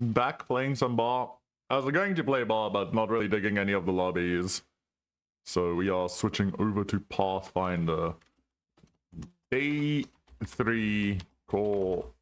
back playing some bar. I was going to play bar, but not really digging any of the lobbies. So we are switching over to Pathfinder. Day 3 call.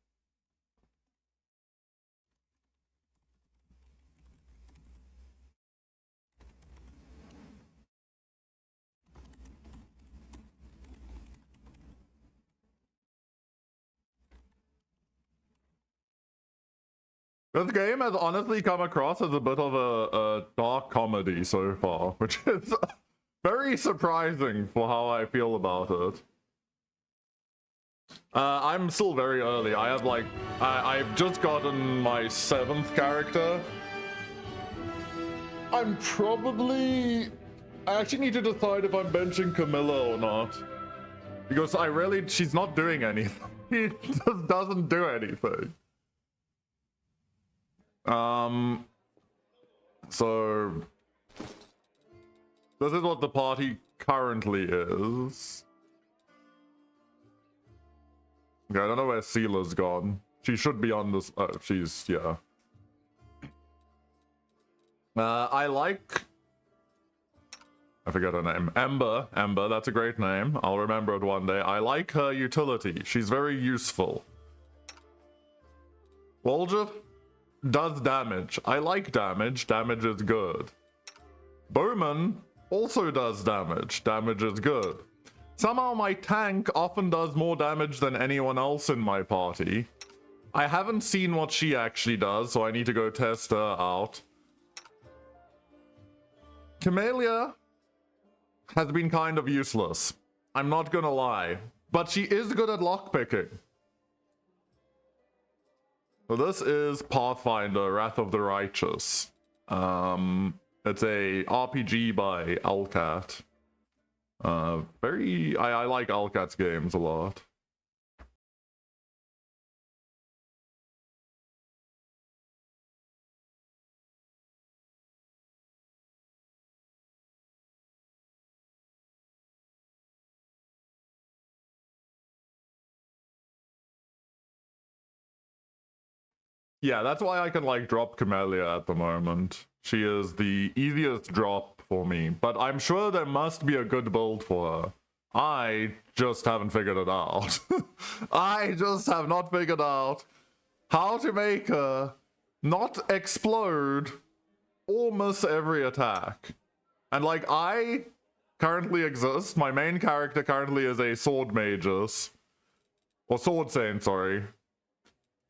This game has honestly come across as a bit of a dark comedy so far, which is very surprising for how I feel about it. I'm still very early. I have like, I've just gotten my 7th character. I actually need to decide if I'm benching Camilla or not. Because she's not doing anything. She just doesn't do anything. So this is what the party currently is. Okay, I don't know where Seela's gone. She should be on this. Yeah. I forget her name. Ember, that's a great name. I'll remember it one day. I like her utility. She's very useful. Wolja does damage. I like damage. Damage is good. Bowman also does damage. Damage is good. Somehow my tank often does more damage than anyone else in my party. I haven't seen what she actually does, so I need to go test her out. Camellia has been kind of useless. I'm not gonna lie. But she is good at lockpicking. So this is Pathfinder, Wrath of the Righteous. It's a RPG by Alcat. I like Alcat's games a lot. Yeah, that's why I can like drop Camellia at the moment. She is the easiest drop for me, but I'm sure there must be a good build for her. I just haven't figured it out. I just have not figured out how to make her not explode or miss every attack. And like, I currently exist. My main character currently is a sword magus. Or sword saint, sorry.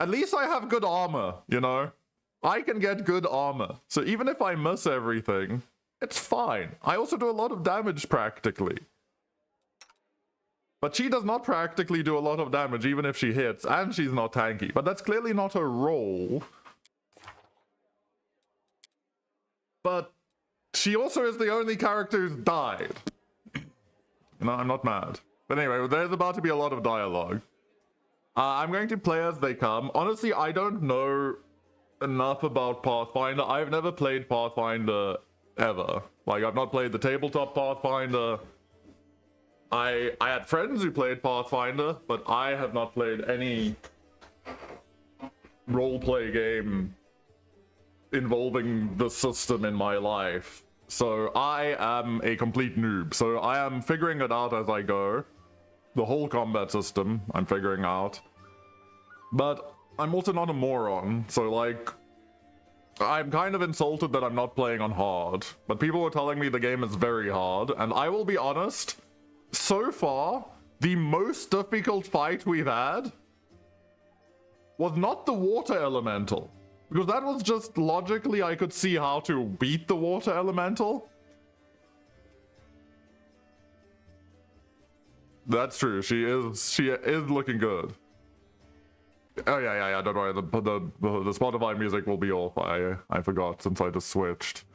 At least I have good armor, you know? I can get good armor. So even if I miss everything, it's fine. I also do a lot of damage practically. But she does not practically do a lot of damage even if she hits, and she's not tanky. But that's clearly not her role. But she also is the only character who's died. You know, I'm not mad. But anyway, there's about to be a lot of dialogue. I'm going to play as they come. Honestly, I don't know enough about Pathfinder. I've never played Pathfinder ever. Like, I've not played the tabletop Pathfinder. I had friends who played Pathfinder, but I have not played any roleplay game involving the system in my life. So I am a complete noob. So I am figuring it out as I go. The whole combat system I'm figuring out. But I'm also not a moron, so like, I'm kind of insulted that I'm not playing on hard. But people were telling me the game is very hard, and I will be honest, so far, the most difficult fight we've had was not the water elemental. Because that was just logically I could see how to beat the water elemental. That's true, she is looking good. Oh yeah, don't worry, the Spotify music will be off. I forgot since I just switched.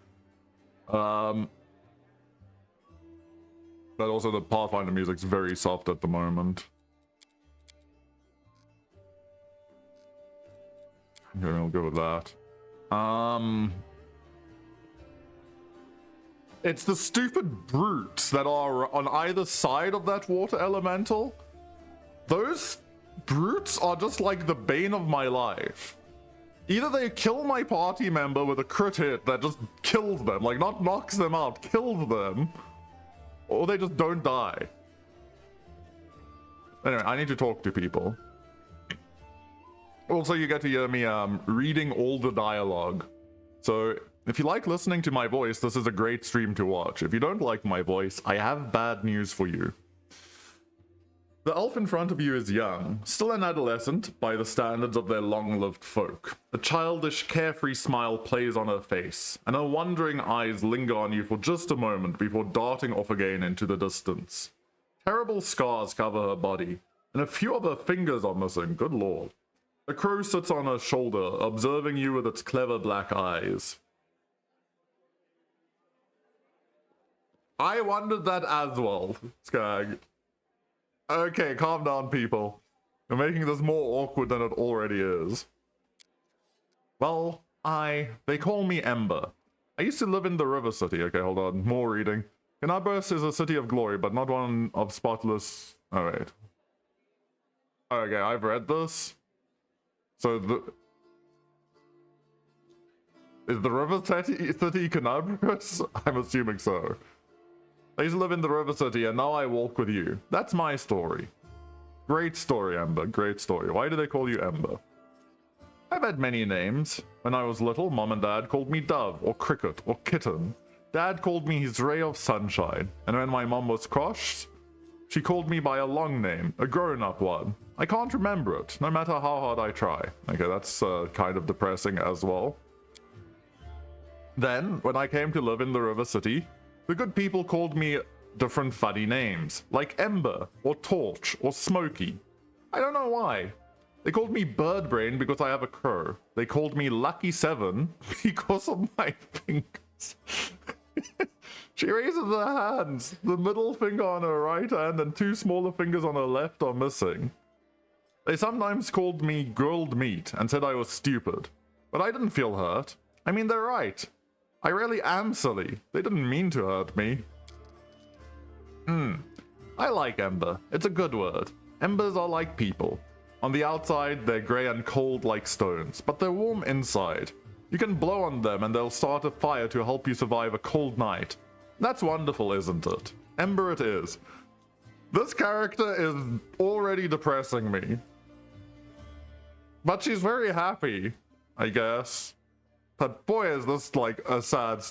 But also the Pathfinder music's very soft at the moment. Okay, I'll go with that. It's the stupid brutes that are on either side of that water elemental. Those brutes are just like the bane of my life. Either they kill my party member with a crit hit that just kills them, like not knocks them out, kills them, or they just don't die. Anyway, I need to talk to people. Also, you get to hear me reading all the dialogue. So, if you like listening to my voice, this is a great stream to watch. If you don't like my voice, I have bad news for you. The elf in front of you is young, still an adolescent by the standards of their long-lived folk. A childish, carefree smile plays on her face, and her wondering eyes linger on you for just a moment before darting off again into the distance. Terrible scars cover her body, and a few of her fingers are missing, good lord. A crow sits on her shoulder, observing you with its clever black eyes. I wondered that as well, Skag. Okay, calm down, people. You're making this more awkward than it already is. Well, they call me Ember. I used to live in the River City. Okay, hold on, more reading. Kenabres is a city of glory, but not one of spotless... Oh, wait. Okay, I've read this. So is the River City Kenabres? I'm assuming so. I used to live in the River City, and now I walk with you. That's my story. Great story, Ember. Great story. Why do they call you Ember? I've had many names. When I was little, Mom and Dad called me Dove, or Cricket, or Kitten. Dad called me his ray of sunshine. And when my mom was cross, she called me by a long name, a grown-up one. I can't remember it, no matter how hard I try. Okay, that's kind of depressing as well. Then, when I came to live in the River City, the good people called me different funny names, like Ember, or Torch, or Smoky. I don't know why. They called me Birdbrain because I have a crow. They called me Lucky 7 because of my fingers. She raises her hands. The middle finger on her right hand and two smaller fingers on her left are missing. They sometimes called me grilled meat and said I was stupid. But I didn't feel hurt. I mean, they're right. I really am silly. They didn't mean to hurt me. I like Ember. It's a good word. Embers are like people. On the outside, they're grey and cold like stones, but they're warm inside. You can blow on them and they'll start a fire to help you survive a cold night. That's wonderful, isn't it? Ember it is. This character is already depressing me. But she's very happy, I guess. But boy, is this like a sad...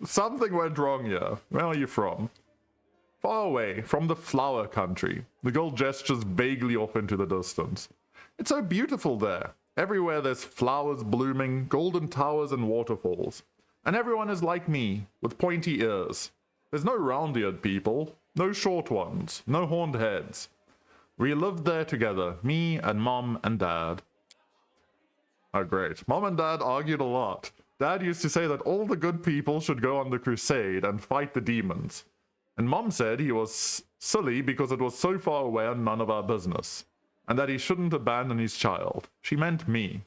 Something went wrong here. Where are you from? Far away, from the flower country. The girl gestures vaguely off into the distance. It's so beautiful there. Everywhere there's flowers blooming, golden towers and waterfalls. And everyone is like me, with pointy ears. There's no round-eared people, no short ones, no horned heads. We lived there together, me and Mom and Dad. Oh, great. Mom and Dad argued a lot. Dad used to say that all the good people should go on the crusade and fight the demons. And Mom said he was silly because it was so far away and none of our business. And that he shouldn't abandon his child. She meant me.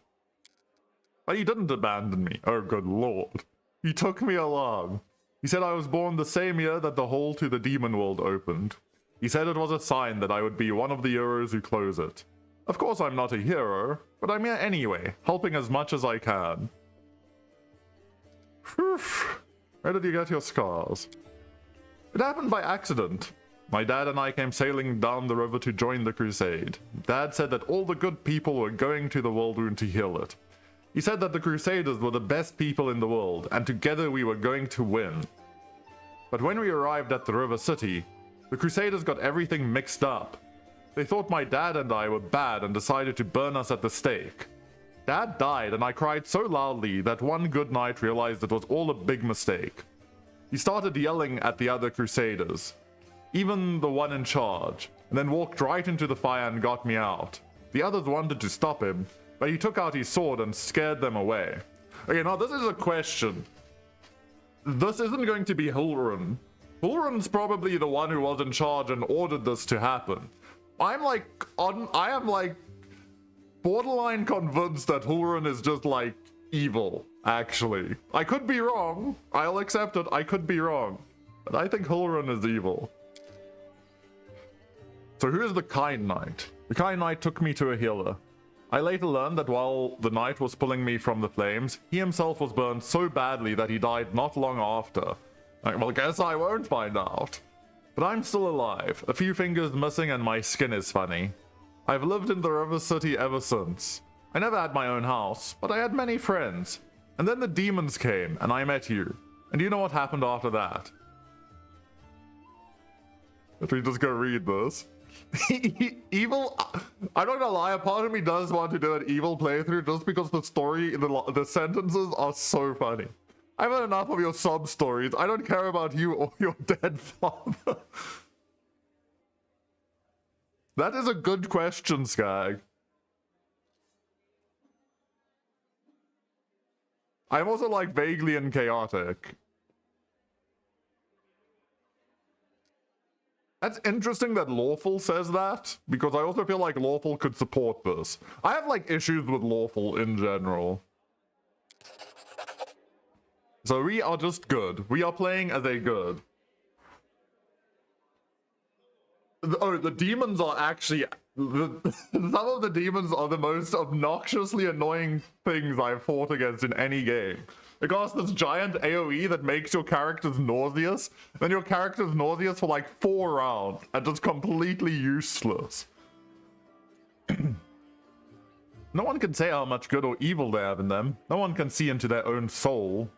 But he didn't abandon me. Oh, good lord. He took me along. He said I was born the same year that the hole to the demon world opened. He said it was a sign that I would be one of the heroes who close it. Of course I'm not a hero, but I'm here anyway, helping as much as I can. Whew. Where did you get your scars? It happened by accident. My dad and I came sailing down the river to join the crusade. Dad said that all the good people were going to the world wound to heal it. He said that the Crusaders were the best people in the world, and together we were going to win. But when we arrived at the River City, the Crusaders got everything mixed up. They thought my dad and I were bad and decided to burn us at the stake. Dad died, and I cried so loudly that one good night realized it was all a big mistake. He started yelling at the other Crusaders, even the one in charge, and then walked right into the fire and got me out. The others wanted to stop him, but he took out his sword and scared them away. Okay, now this is a question. This isn't going to be Hilrun. Hilrun's probably the one who was in charge and ordered this to happen. I am like borderline convinced that Hilrun is just like evil, actually. I could be wrong. I'll accept it. I could be wrong. But I think Hilrun is evil. So who is the Kind Knight? The Kind Knight took me to a healer. I later learned that while the knight was pulling me from the flames, he himself was burned so badly that he died not long after. Well, guess I won't find out. But I'm still alive, a few fingers missing, and my skin is funny. I've lived in the River City ever since. I never had my own house, but I had many friends. And then the demons came, and I met you. And do you know what happened after that? If we just go read this. Evil, I'm not gonna lie, a part of me does want to do an evil playthrough just because the story, the sentences are so funny. I've had enough of your sub stories. I don't care about you or your dead father. That is a good question, Skag. I'm also like vaguely and chaotic. That's interesting that Lawful says that, because I also feel like Lawful could support this. I have like issues with Lawful in general. So we are just good. We are playing as a good. Oh, the demons are actually... some of the demons are the most obnoxiously annoying things I've fought against in any game. It costs this giant AoE that makes your characters nauseous, then your character's nauseous for like 4 rounds, and just completely useless. No one can say how much good or evil they have in them. No one can see into their own soul.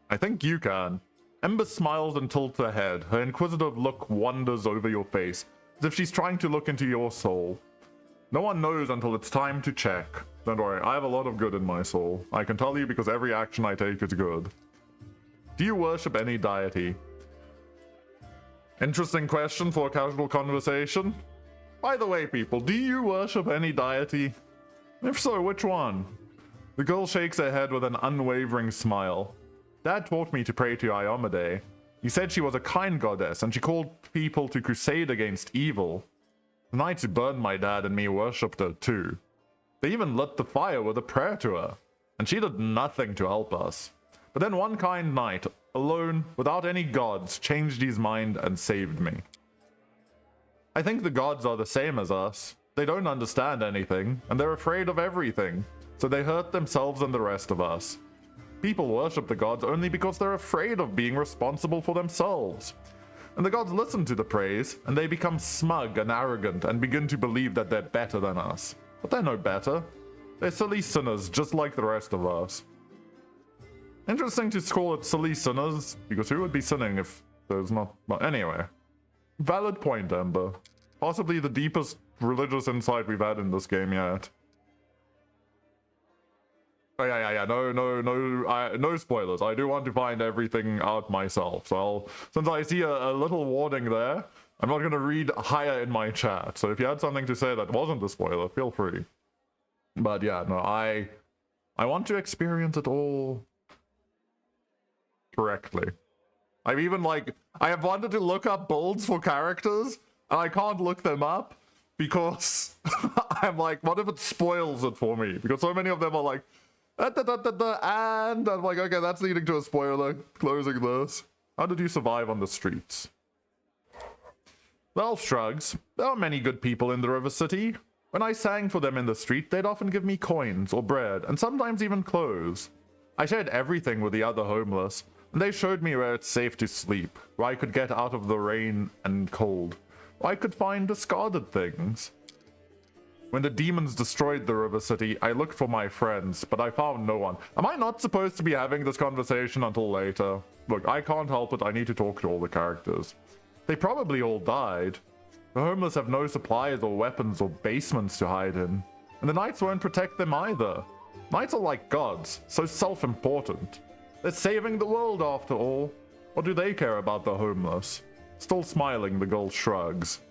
I think you can. Ember smiles and tilts her head. Her inquisitive look wanders over your face, as if she's trying to look into your soul. No one knows until it's time to check. Don't worry, I have a lot of good in my soul. I can tell you because every action I take is good. Do you worship any deity? Interesting question for a casual conversation. By the way, people, do you worship any deity? If so, which one? The girl shakes her head with an unwavering smile. Dad taught me to pray to Iomade. He said she was a kind goddess, and she called people to crusade against evil. The knights who burned my dad and me worshipped her too. They even lit the fire with a prayer to her, and she did nothing to help us. But then one kind knight, alone, without any gods, changed his mind and saved me. I think the gods are the same as us. They don't understand anything, and they're afraid of everything, so they hurt themselves and the rest of us. People worship the gods only because they're afraid of being responsible for themselves. And the gods listen to the praise, and they become smug and arrogant and begin to believe that they're better than us. But they're no better. They're silly sinners just like the rest of us. Interesting to call it silly sinners, because who would be sinning if there's not... Well, anyway. Valid point, Ember. Possibly the deepest religious insight we've had in this game yet. Oh, yeah. No spoilers. I do want to find everything out myself. So since I see a little warning there, I'm not going to read higher in my chat. So if you had something to say that wasn't a spoiler, feel free. But yeah, no, I want to experience it all correctly. I've even I have wanted to look up builds for characters, and I can't look them up because I'm like, what if it spoils it for me? Because so many of them are like, and I'm like, okay, that's leading to a spoiler. Closing this. How did you survive on the streets? The elf shrugs. There are many good people in the River City. When I sang for them in the street, they'd often give me coins or bread, and sometimes even clothes. I shared everything with the other homeless, and they showed me where it's safe to sleep, where I could get out of the rain and cold, where I could find discarded things. When the demons destroyed the River City, I looked for my friends, but I found no one. Am I not supposed to be having this conversation until later? Look, I can't help it, I need to talk to all the characters. They probably all died. The homeless have no supplies or weapons or basements to hide in. And the knights won't protect them either. Knights are like gods, so self-important. They're saving the world after all. What do they care about the homeless? Still smiling, the girl shrugs.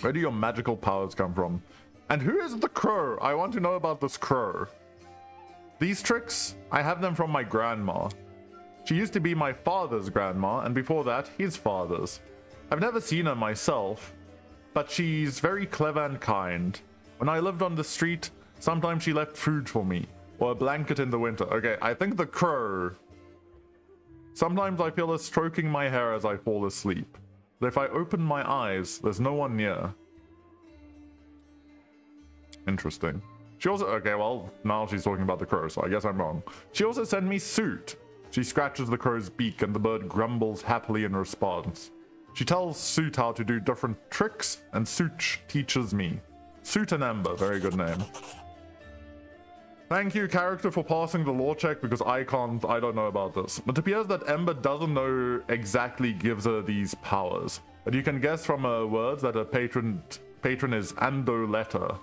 Where do your magical powers come from? And who is the crow? I want to know about this crow. These tricks, I have them from my grandma. She used to be my father's grandma, and before that, his father's. I've never seen her myself, but she's very clever and kind. When I lived on the street, sometimes she left food for me, or a blanket in the winter. Okay, I think the crow. Sometimes I feel her stroking my hair as I fall asleep. But if I open my eyes, there's no one near. Interesting. She also, okay, well, now she's talking about the crow, so I guess I'm wrong. She also sent me Suit. She scratches the crow's beak and the bird grumbles happily in response. She tells Suit how to do different tricks, and Suit teaches me. Suit and Ember, very good name. Thank you, character, for passing the lore check, because I don't know about this. It appears that Ember doesn't know exactly gives her these powers, but you can guess from her words that her patron is Andoleta.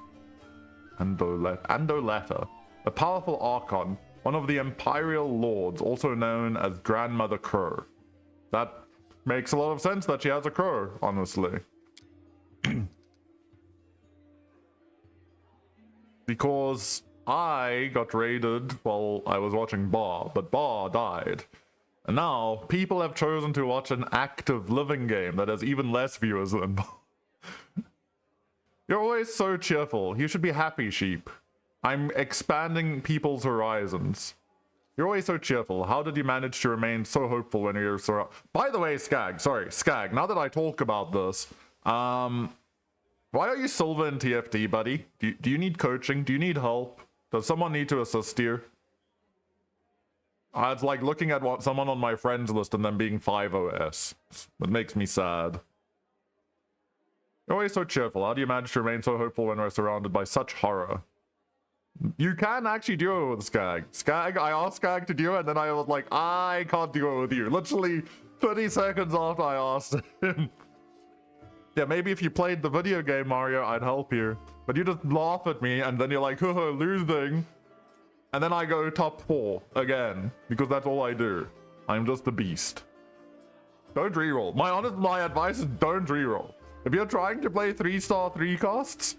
Andoleta, a powerful Archon, one of the Imperial Lords, also known as Grandmother Crow. That makes a lot of sense that she has a crow, honestly. Because I got raided while I was watching Bar, but Bar died. And now, people have chosen to watch an active living game that has even less viewers than Bar. You're always so cheerful. You should be happy, sheep. I'm expanding people's horizons. You're always so cheerful. How did you manage to remain so hopeful when you're surrounded? By the way, Skag, now that I talk about this, why are you silver in TFT, buddy? Do you need coaching? Do you need help? Does someone need to assist you? It's like looking at someone on my friends list and them being 5 OS. It makes me sad. You're always so cheerful. How do you manage to remain so hopeful when we're surrounded by such horror? You can actually duo with Skag. I asked Skag to duo, and then I was like, I can't duo with you. Literally 30 seconds after I asked him. Yeah, maybe if you played the video game, Mario, I'd help you. But you just laugh at me, and then you're like, haha, losing. And then I go top 4 again, because that's all I do. I'm just a beast. Don't reroll. My advice is don't reroll. If you're trying to play 3-star 3 casts,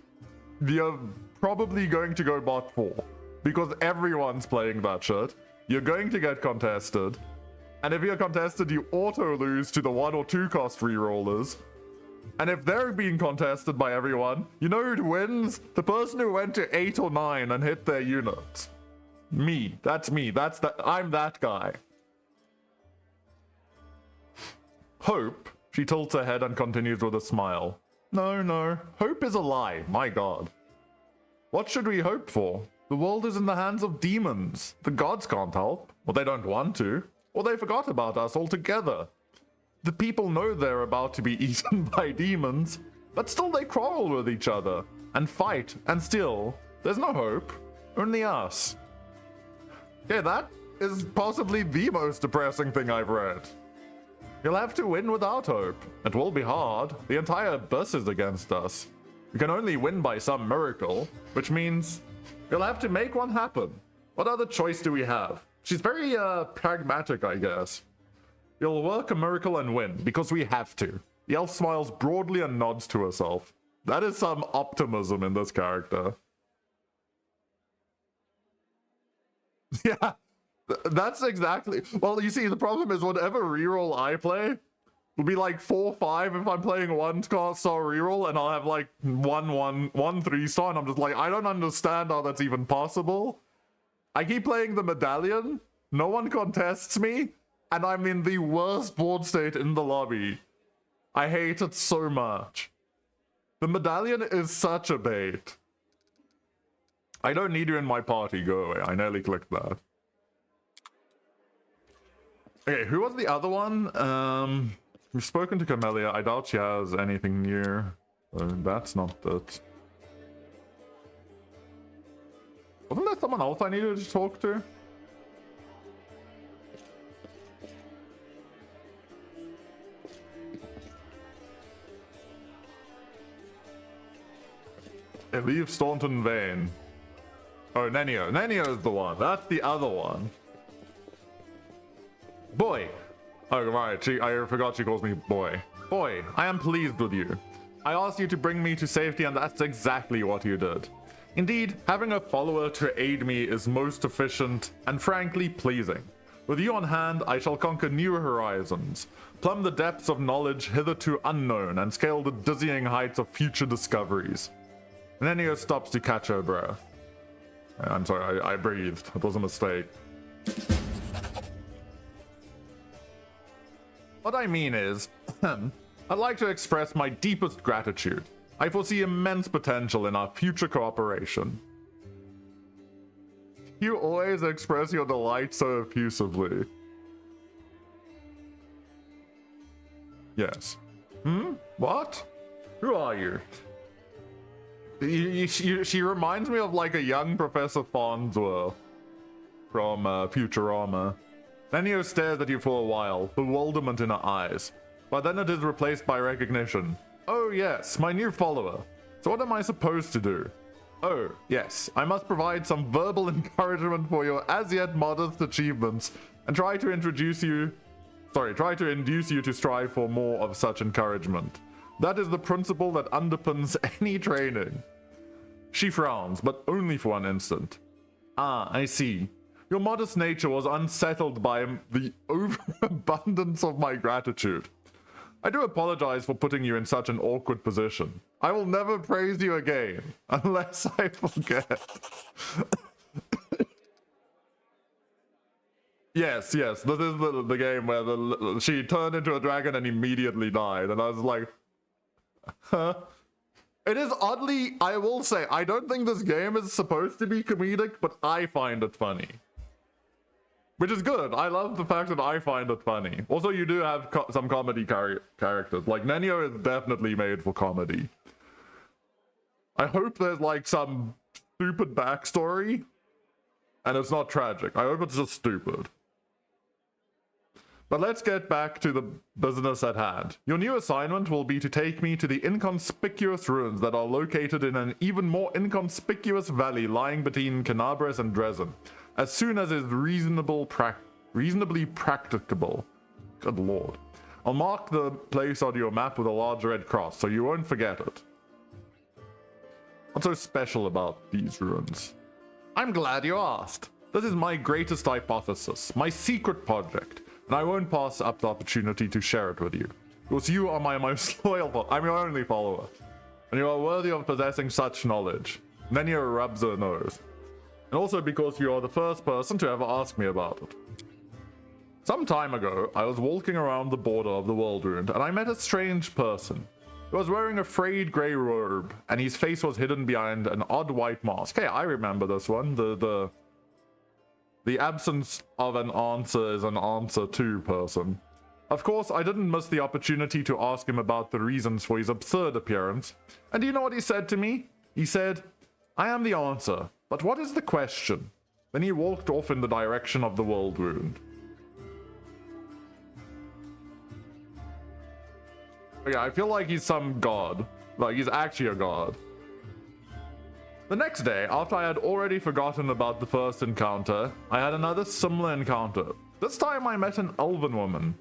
you're probably going to go bot 4. Because everyone's playing that shit. You're going to get contested. And if you're contested, you auto lose to the 1 or 2 cost rerollers. And if they're being contested by everyone, you know who wins? The person who went to 8 or 9 and hit their units. Me. That's me. I'm that guy. Hope. She tilts her head and continues with a smile. No. Hope is a lie. My god. What should we hope for? The world is in the hands of demons. The gods can't help. Or they don't want to. Or they forgot about us altogether. The people know they're about to be eaten by demons, but still they quarrel with each other, and fight, and still, there's no hope. Only us. Yeah, that is possibly the most depressing thing I've read. You'll have to win without hope. It will be hard. The entire bus is against us. We can only win by some miracle, which means you'll have to make one happen. What other choice do we have? She's very, pragmatic, I guess. You'll work a miracle and win, because we have to. The elf smiles broadly and nods to herself. That is some optimism in this character. Yeah, that's exactly... Well, you see, the problem is whatever reroll I play will be like 4-5 if I'm playing 1-star reroll, and I'll have like 1 3-star, and I'm just like, I don't understand how that's even possible. I keep playing the medallion, no one contests me, and I'm in the worst board state in the lobby. I hate it so much. The medallion is such a bait. I don't need you in my party, go away. I nearly clicked that. Okay, who was the other one? We've spoken to Camellia. I doubt she has anything new. That's not it. Wasn't there someone else I needed to talk to? Leave Staunton Vane. Oh, Nenio. Nenio is the one. That's the other one. Boy. Oh, right. I forgot she calls me boy. Boy, I am pleased with you. I asked you to bring me to safety, and that's exactly what you did. Indeed, having a follower to aid me is most efficient and frankly pleasing. With you on hand, I shall conquer new horizons, plumb the depths of knowledge hitherto unknown, and scale the dizzying heights of future discoveries. Nenio stops to catch her breath. I'm sorry, I breathed. It was a mistake. What I mean is, I'd like to express my deepest gratitude. I foresee immense potential in our future cooperation. You always express your delight so effusively. Yes. What? Who are you? She reminds me of like a young Professor Farnsworth from Futurama. Nenio stares at you for a while, bewilderment in her eyes. But then it is replaced by recognition. Oh yes, my new follower. So what am I supposed to do? Oh, yes, I must provide some verbal encouragement for your as yet modest achievements and try to induce you to strive for more of such encouragement. That is the principle that underpins any training. She frowns, but only for an instant. Ah, I see. Your modest nature was unsettled by the overabundance of my gratitude. I do apologize for putting you in such an awkward position. I will never praise you again, unless I forget. Yes, this is the game where she turned into a dragon and immediately died, and I was like, huh? It is oddly, I will say, I don't think this game is supposed to be comedic, but I find it funny. Which is good. I love the fact that I find it funny. Also, you do have some comedy characters. Like, Nenio is definitely made for comedy. I hope there's, like, some stupid backstory. And it's not tragic. I hope it's just stupid. But let's get back to the business at hand. Your new assignment will be to take me to the inconspicuous ruins that are located in an even more inconspicuous valley lying between Kenabres and Dresden, as soon as is reasonably practicable. Good lord. I'll mark the place on your map with a large red cross, so you won't forget it. What's so special about these ruins? I'm glad you asked. This is my greatest hypothesis, my secret project, and I won't pass up the opportunity to share it with you. Because you are my most loyal I'm your only follower, and you are worthy of possessing such knowledge. Nenio rubs her nose. And also because you are the first person to ever ask me about it. Some time ago, I was walking around the border of the world ruined, and I met a strange person. He was wearing a frayed grey robe, and his face was hidden behind an odd white mask. Hey, I remember this one. The absence of an answer is an answer to person. Of course, I didn't miss the opportunity to ask him about the reasons for his absurd appearance. And do you know what he said to me? He said, I am the answer, but what is the question? Then he walked off in the direction of the world ruined. Okay, I feel like he's some god. Like, he's actually a god. The next day, after I had already forgotten about the first encounter, I had another similar encounter. This time I met an elven woman.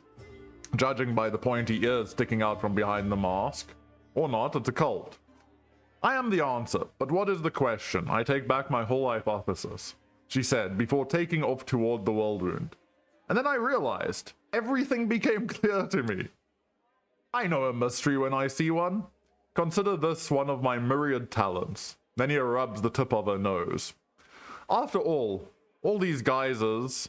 Judging by the pointy ears sticking out from behind the mask. Or not, it's a cult. I am the answer, but what is the question? I take back my whole hypothesis, she said, before taking off toward the world ruined. And then I realized, everything became clear to me. I know a mystery when I see one. Consider this one of my myriad talents. Then he rubs the tip of her nose. After all these geysers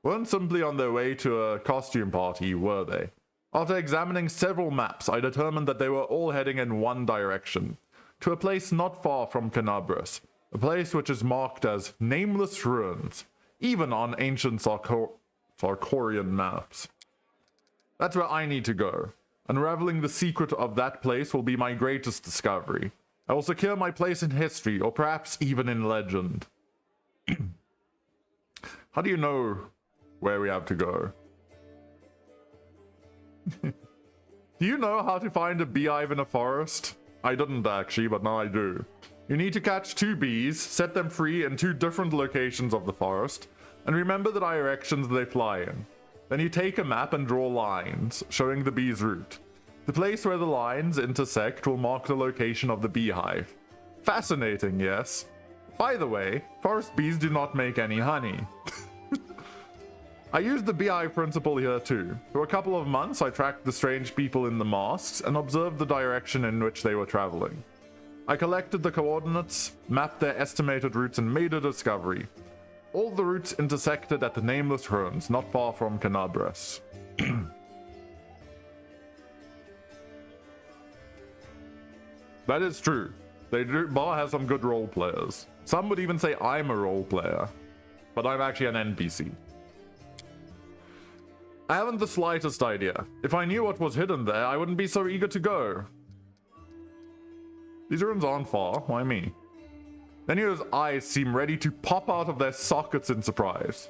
weren't simply on their way to a costume party, were they? After examining several maps, I determined that they were all heading in one direction, to a place not far from Kenabres, a place which is marked as Nameless Ruins, even on ancient Sarkorian maps. That's where I need to go. Unraveling the secret of that place will be my greatest discovery. I will secure my place in history, or perhaps even in legend. How do you know where we have to go? Do you know how to find a beehive in a forest? I didn't actually, but now I do. You need to catch 2 bees, set them free in 2 different locations of the forest, and remember the directions they fly in. Then you take a map and draw lines, showing the bee's route. The place where the lines intersect will mark the location of the beehive. Fascinating, yes? By the way, forest bees do not make any honey. I used the beehive principle here too. For a couple of months, I tracked the strange people in the masks and observed the direction in which they were traveling. I collected the coordinates, mapped their estimated routes, and made a discovery. All the routes intersected at the Nameless Ruins, not far from Kenabres. That is true. Bar has some good role players. Some would even say I'm a role player, but I'm actually an NPC. I haven't the slightest idea. If I knew what was hidden there, I wouldn't be so eager to go. These rooms aren't far. Why me? Nenio's eyes seem ready to pop out of their sockets in surprise.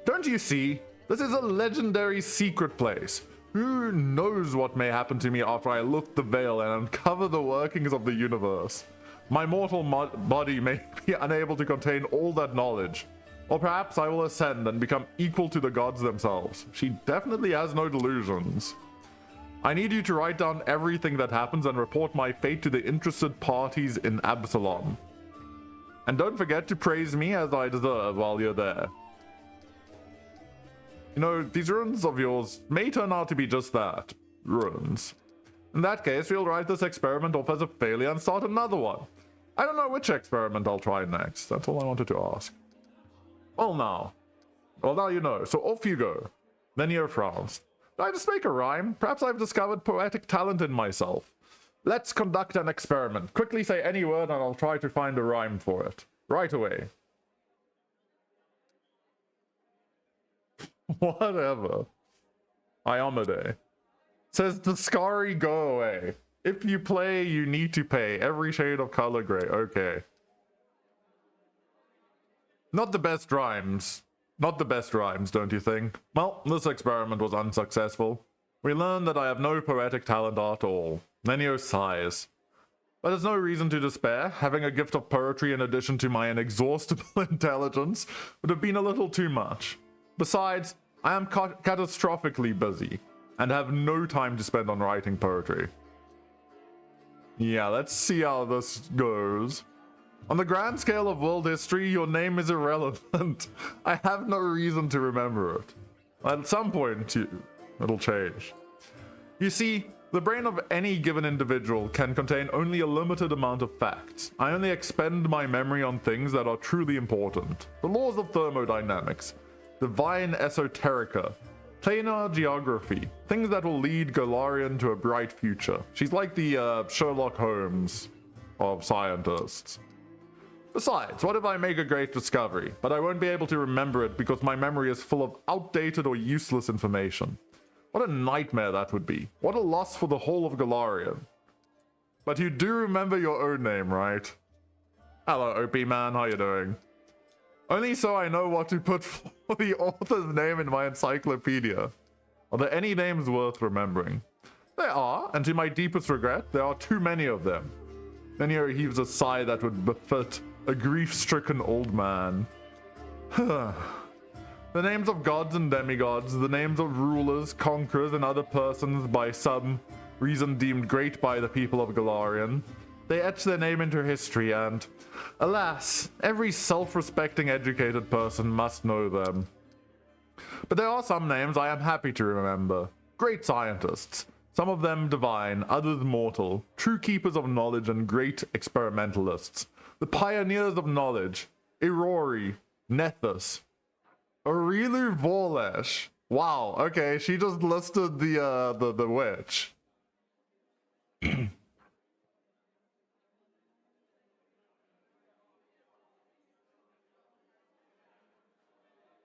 Don't you see? This is a legendary secret place. Who knows what may happen to me after I lift the veil and uncover the workings of the universe? My mortal body may be unable to contain all that knowledge. Or perhaps I will ascend and become equal to the gods themselves. She definitely has no delusions. I need you to write down everything that happens and report my fate to the interested parties in Absalom. And don't forget to praise me as I deserve while you're there. You know, these ruins of yours may turn out to be just that. Ruins. In that case, we'll write this experiment off as a failure and start another one. I don't know which experiment I'll try next. That's all I wanted to ask. Well now you know, so off you go. Nenio frowns. Did I just make a rhyme? Perhaps I've discovered poetic talent in myself. Let's conduct an experiment. Quickly say any word and I'll try to find a rhyme for it. Right away. Whatever. Iomade. Says the Scary go away. If you play, you need to pay. Every shade of color gray. Okay. Not the best rhymes. Not the best rhymes, don't you think? Well, this experiment was unsuccessful. We learned that I have no poetic talent at all. Nenio sighs. But there's no reason to despair. Having a gift of poetry in addition to my inexhaustible intelligence would have been a little too much. Besides, I am catastrophically busy and have no time to spend on writing poetry. Yeah, let's see how this goes. On the grand scale of world history, your name is irrelevant. I have no reason to remember it. At some point, it'll change. You see, the brain of any given individual can contain only a limited amount of facts. I only expend my memory on things that are truly important. The laws of thermodynamics, divine esoterica, planar geography, things that will lead Golarion to a bright future. She's like the Sherlock Holmes of scientists. Besides, what if I make a great discovery, but I won't be able to remember it because my memory is full of outdated or useless information? What a nightmare that would be. What a loss for the whole of Golarion. But you do remember your own name, right? Hello, OP man, how you doing? Only so I know what to put for the author's name in my encyclopedia. Are there any names worth remembering? There are, and to my deepest regret, there are too many of them. Then he heaves a sigh that would befit a grief-stricken old man. The names of gods and demigods, the names of rulers, conquerors, and other persons by some reason deemed great by the people of Golarion. They etch their name into history and, alas, every self-respecting educated person must know them. But there are some names I am happy to remember. Great scientists. Some of them divine, others mortal, true keepers of knowledge and great experimentalists. The pioneers of knowledge, Irori, Nethus, Aurilu Vorlesh. Wow, okay, she just listed the witch.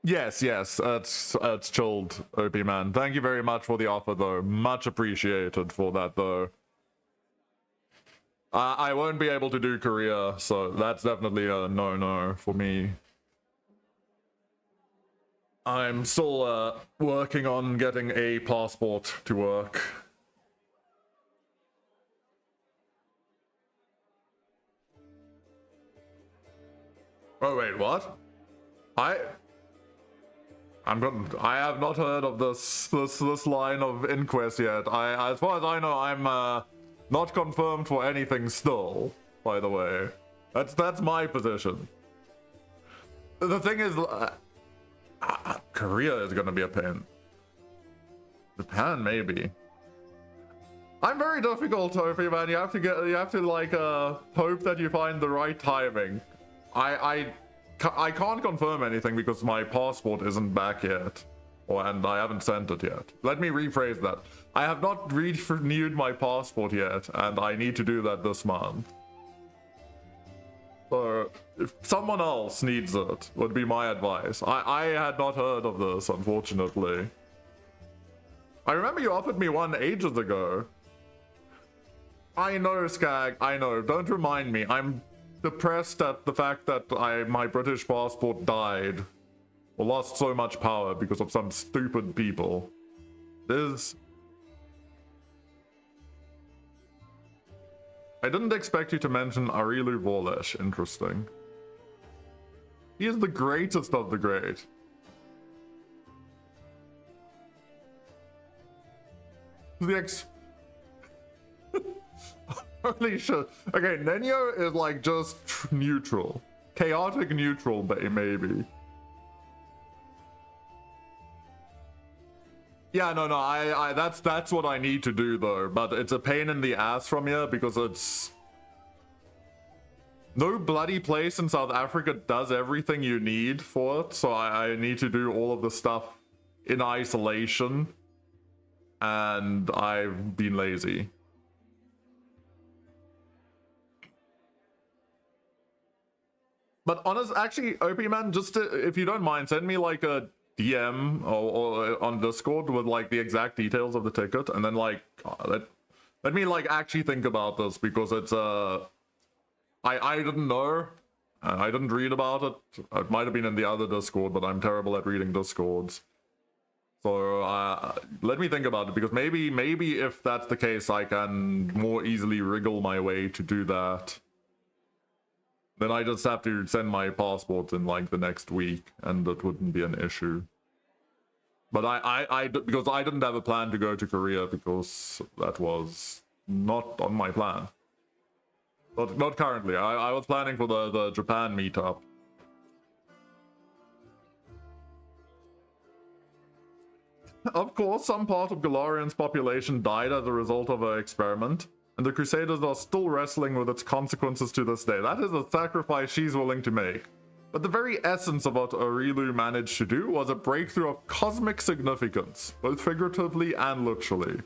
Yes, it's chilled, OP man. Thank you very much for the offer, though. Much appreciated for that, though. I won't be able to do Korea, so that's definitely a no-no for me. I'm still working on getting a passport to work. Oh wait, what? I have not heard of this line of inquest yet. As far as I know, I'm not confirmed for anything still, by the way. That's my position. The thing is, Korea is gonna be a pain. Japan, maybe. I'm very difficult, Tofi, man. You have to like hope that you find the right timing. I can't confirm anything because my passport isn't back yet. And I haven't sent it yet. Let me rephrase that. I have not renewed my passport yet, and I need to do that this month. So, if someone else needs it, would be my advice. I had not heard of this, unfortunately. I remember you offered me one ages ago. I know, Skag, I know. Don't remind me. I'm depressed at the fact that my British passport died. Or lost so much power because of some stupid people. I didn't expect you to mention Arilu Vorlesh. Interesting. He is the greatest of the great. Holy shit. Okay, Nenyo is like just neutral. Chaotic neutral, maybe. Yeah, no, that's what I need to do though, but it's a pain in the ass from here because it's... No bloody place in South Africa does everything you need for it, so I need to do all of the stuff in isolation, and I've been lazy. But actually, OP man, just if you don't mind, send me like a DM or on Discord with like the exact details of the ticket, and then like let me like actually think about this because it's I didn't know, I didn't read about it. It might have been in the other Discord, but I'm terrible at reading Discords. So let me think about it because maybe if that's the case, I can more easily wriggle my way to do that. Then I just have to send my passport in like the next week, and it wouldn't be an issue. But because I didn't have a plan to go to Korea because that was not on my plan. Not currently. I was planning for the Japan meetup. Of course, some part of Galarian's population died as a result of an experiment. And the Crusaders are still wrestling with its consequences to this day. That is a sacrifice she's willing to make. But the very essence of what Arilu managed to do was a breakthrough of cosmic significance, both figuratively and literally.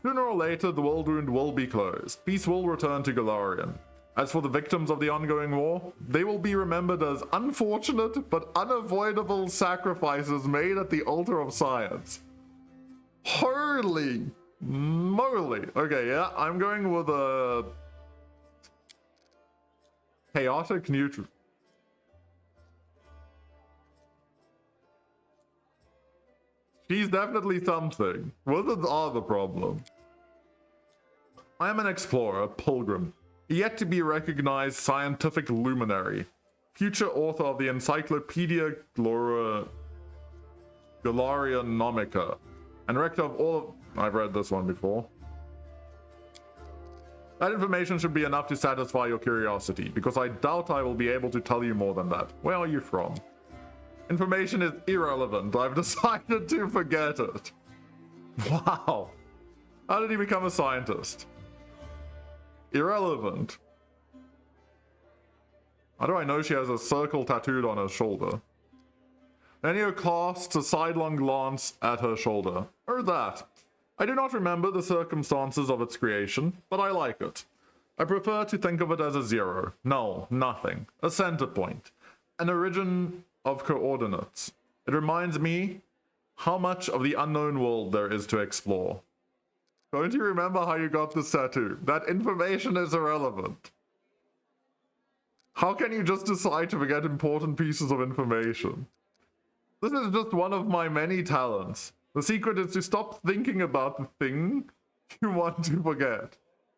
Sooner or later, the world wound will be closed. Peace will return to Galarian. As for the victims of the ongoing war, they will be remembered as unfortunate but unavoidable sacrifices made at the altar of science. Holy moly. Okay, yeah, I'm going with a chaotic neutral. She's definitely something. Wizards are the problem. I am an explorer, pilgrim, yet to be recognized scientific luminary, future author of the Encyclopedia Galarianomica, and rector of all of... I've read this one before. That information should be enough to satisfy your curiosity, because I doubt I will be able to tell you more than that. Where are you from? Information is irrelevant. I've decided to forget it. Wow. How did he become a scientist? Irrelevant. How do I know she has a circle tattooed on her shoulder? Nenio casts a sidelong glance at her shoulder. Or that. I do not remember the circumstances of its creation, but I like it. I prefer to think of it as a zero, null, nothing, a center point, an origin of coordinates. It reminds me how much of the unknown world there is to explore. Don't you remember how you got this tattoo? That information is irrelevant. How can you just decide to forget important pieces of information? This is just one of my many talents. The secret is to stop thinking about the thing you want to forget.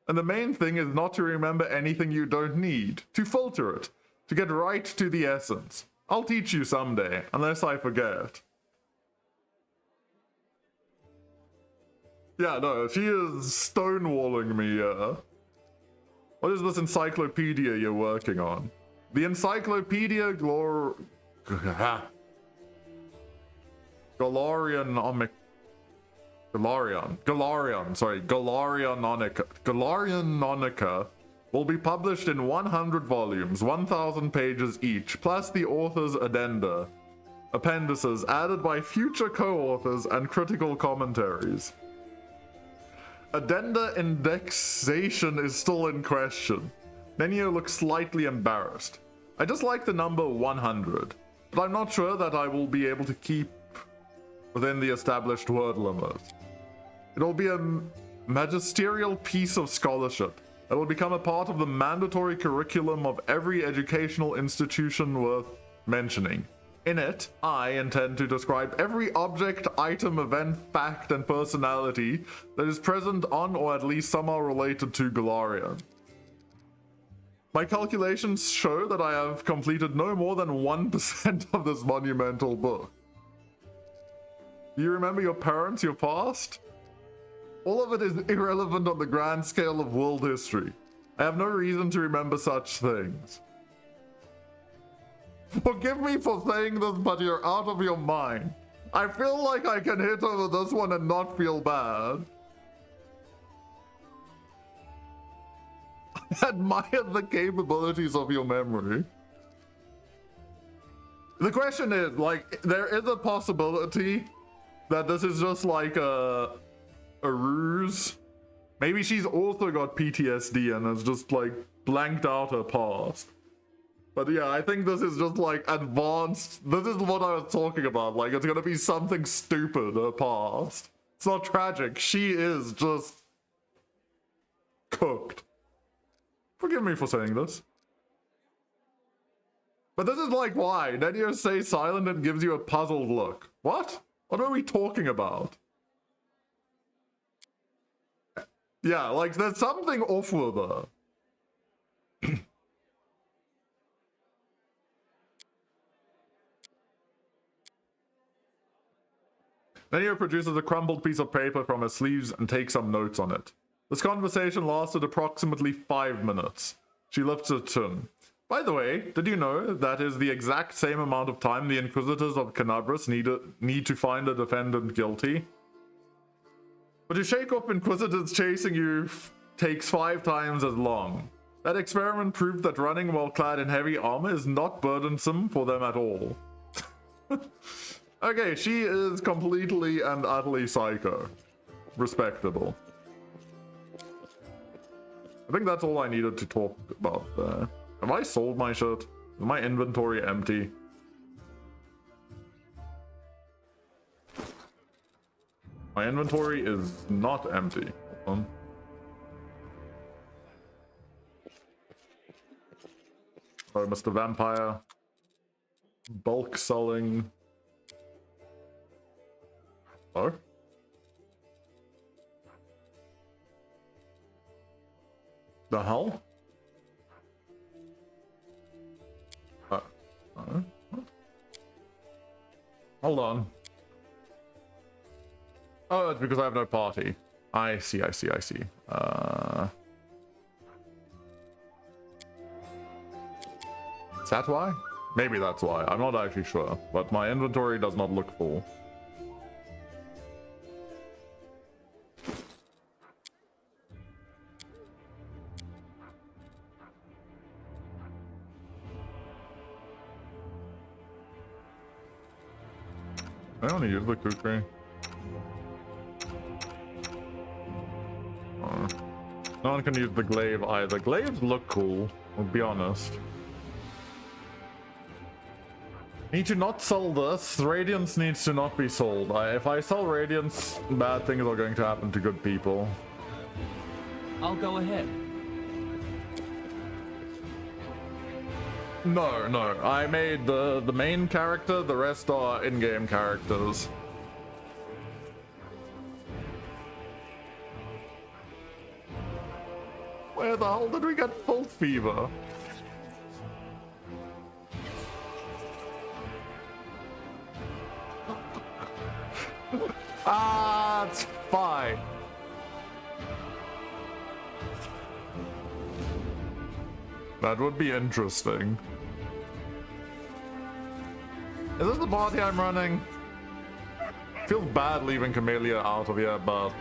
And the main thing is not to remember anything you don't need, to filter it, to get right to the essence. I'll teach you someday, unless I forget. Yeah, no, she is stonewalling me. What is this encyclopedia you're working on? The Encyclopedia Galarianonica will be published in 100 volumes, 1,000 pages each, plus the author's addenda. Appendices added by future co-authors and critical commentaries. Addenda indexation is still in question. Nenio looks slightly embarrassed. I just like the number 100, but I'm not sure that I will be able to keep within the established word limit. It'll be a magisterial piece of scholarship that will become a part of the mandatory curriculum of every educational institution worth mentioning. In it, I intend to describe every object, item, event, fact, and personality that is present on or at least somehow related to Galarian. My calculations show that I have completed no more than 1% of this monumental book. Do you remember your parents, your past? All of it is irrelevant on the grand scale of world history. I have no reason to remember such things. Forgive me for saying this, but you're out of your mind. I feel like I can hit over this one and not feel bad. I admire the capabilities of your memory. The question is, like, there is a possibility that this is just like a ruse. Maybe she's also got PTSD and has just like blanked out her past. But yeah, I think this is just like advanced. This is what I was talking about. Like, it's gonna be something stupid, her past. It's not tragic. She is just cooked. Forgive me for saying this. But this is like why. Then you stay silent and gives you a puzzled look. What? What are we talking about? Yeah, like there's something off with her. Nenio produces a crumpled piece of paper from her sleeves and takes some notes on it. This conversation lasted approximately 5 minutes. She lifts her chin. By the way, did you know that is the exact same amount of time the Inquisitors of Kenabres need to find a defendant guilty? But to shake off Inquisitors chasing you takes 5 times as long. That experiment proved that running while clad in heavy armor is not burdensome for them at all. Okay, she is completely and utterly psycho. Respectable. I think that's all I needed to talk about there. Have I sold my shit? Is my inventory empty? My inventory is not empty. Hold on. Oh, Mr. Vampire. Bulk selling. Oh? The hell? Hold on. Oh, it's because I have no party. I see. Is that why? Maybe that's why. I'm not actually sure. But my inventory does not look full. I only use the kukri. No one can use the glaive either. Glaives look cool, I'll be honest. Need to not sell this. Radiance needs to not be sold. If I sell Radiance, bad things are going to happen to good people. I'll go ahead. No. I made the main character, the rest are in-game characters. Where the hell did we get Full Fever? It's fine. That would be interesting. Is this the party I'm running? Feels bad leaving Camellia out of here, but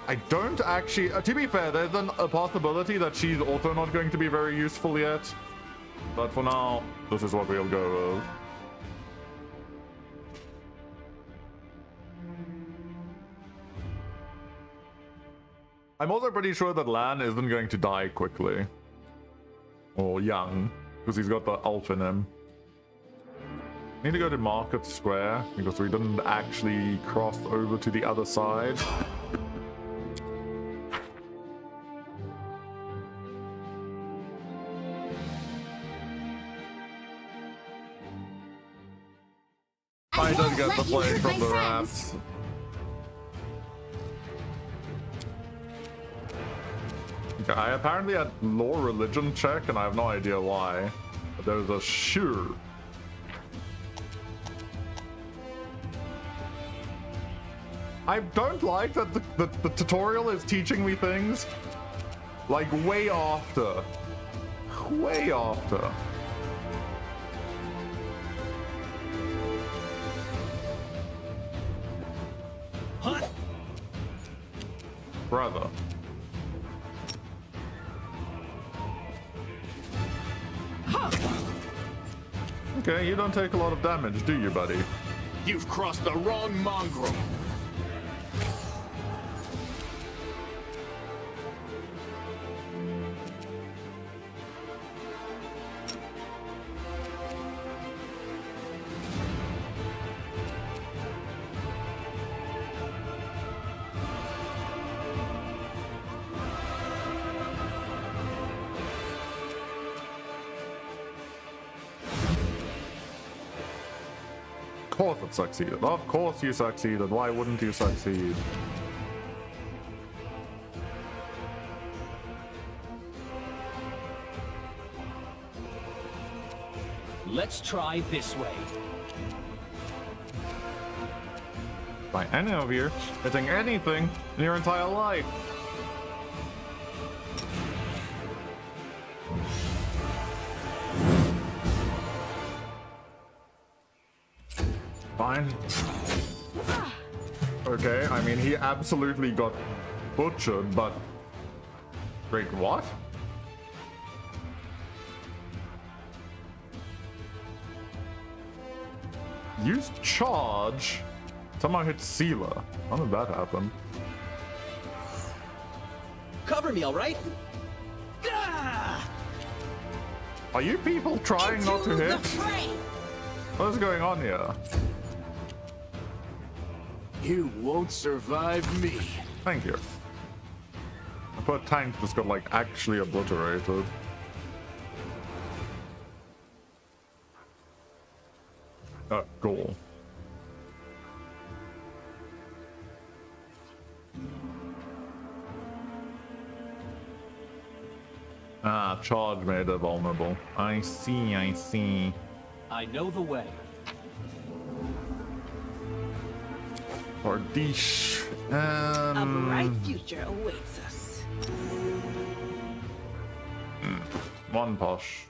I don't actually. To be fair, there's a possibility that she's also not going to be very useful yet. But for now, this is what we'll go with. I'm also pretty sure that Lan isn't going to die quickly. Or young, because he's got the elf in him. Need to go to Market Square, because we didn't actually cross over to the other side. I did get the play from the rats. Okay, I apparently had lore religion check, and I have no idea why. But there's a sure. I don't like that the tutorial is teaching me things like way after. Way after. Huh? Brother. Okay, you don't take a lot of damage, do you, buddy? You've crossed the wrong mongrel. Of course it succeeded. Of course you succeeded. Why wouldn't you succeed? Let's try this way. By any of you hitting anything in your entire life. Fine. Okay, I mean, he absolutely got butchered, but... Wait, what? Use charge. Somehow hit Sealer. How did that happen? Cover me, all right? Are you people trying not to hit? What is going on here? You won't survive me. Thank you. I thought tank just got like actually obliterated. Goal. Ah, charge made her vulnerable. I see, I see. I know the way. Hardish. A bright future awaits us. One posh.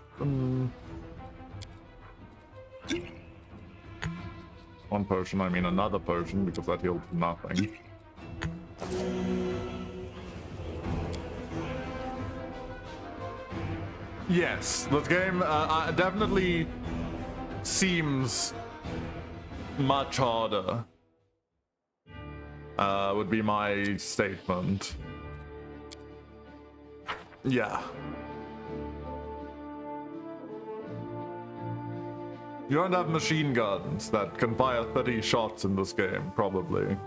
One potion, I mean another potion, because that healed nothing. Yes, this game definitely seems much harder. Would be my statement. Yeah. You don't have machine guns that can fire 30 shots in this game, probably.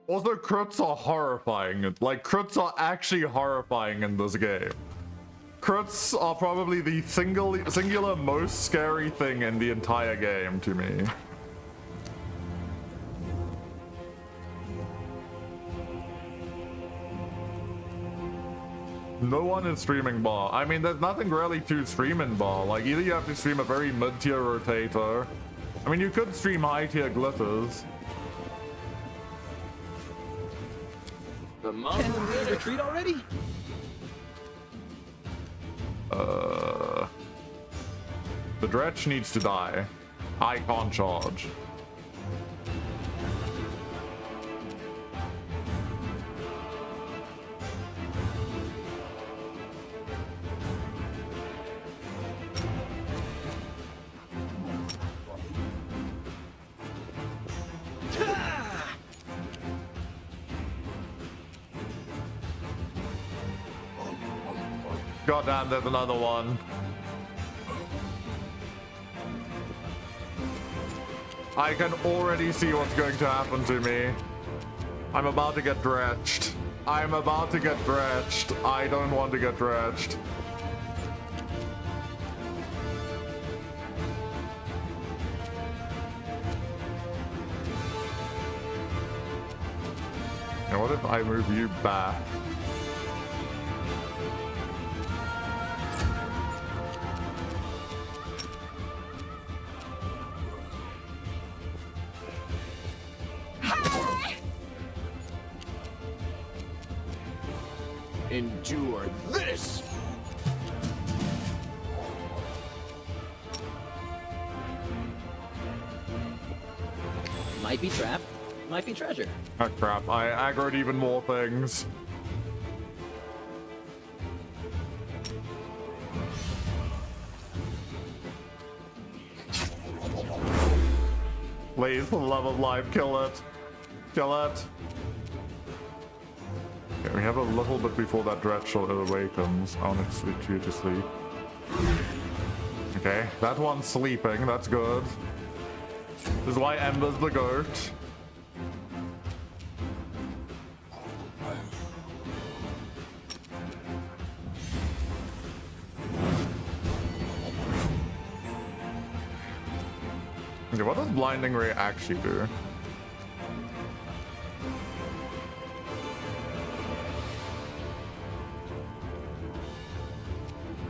Also, crits are horrifying. Like, crits are actually horrifying in this game. Crits are probably the singular most scary thing in the entire game to me. No one is streaming bar. I mean, there's nothing really to stream in bar. Like, either you have to stream a very mid-tier rotator. I mean, you could stream high-tier glitters. The mongrel will retreat already? The Dretch needs to die. I can't charge. God damn, there's another one. I can already see what's going to happen to me. I'm about to get dredged. I'm about to get dredged. I don't want to get dredged. And what if I move you back? Endure this! Might be trap, might be treasure. Oh crap, I aggroed even more things. Please, for the love of life, kill it. Kill it. Okay, we have a little bit before that dredge awakens. I want to switch you to sleep. Okay, that one's sleeping, that's good. This is why Ember's the goat. Okay, what does Blinding Ray actually do?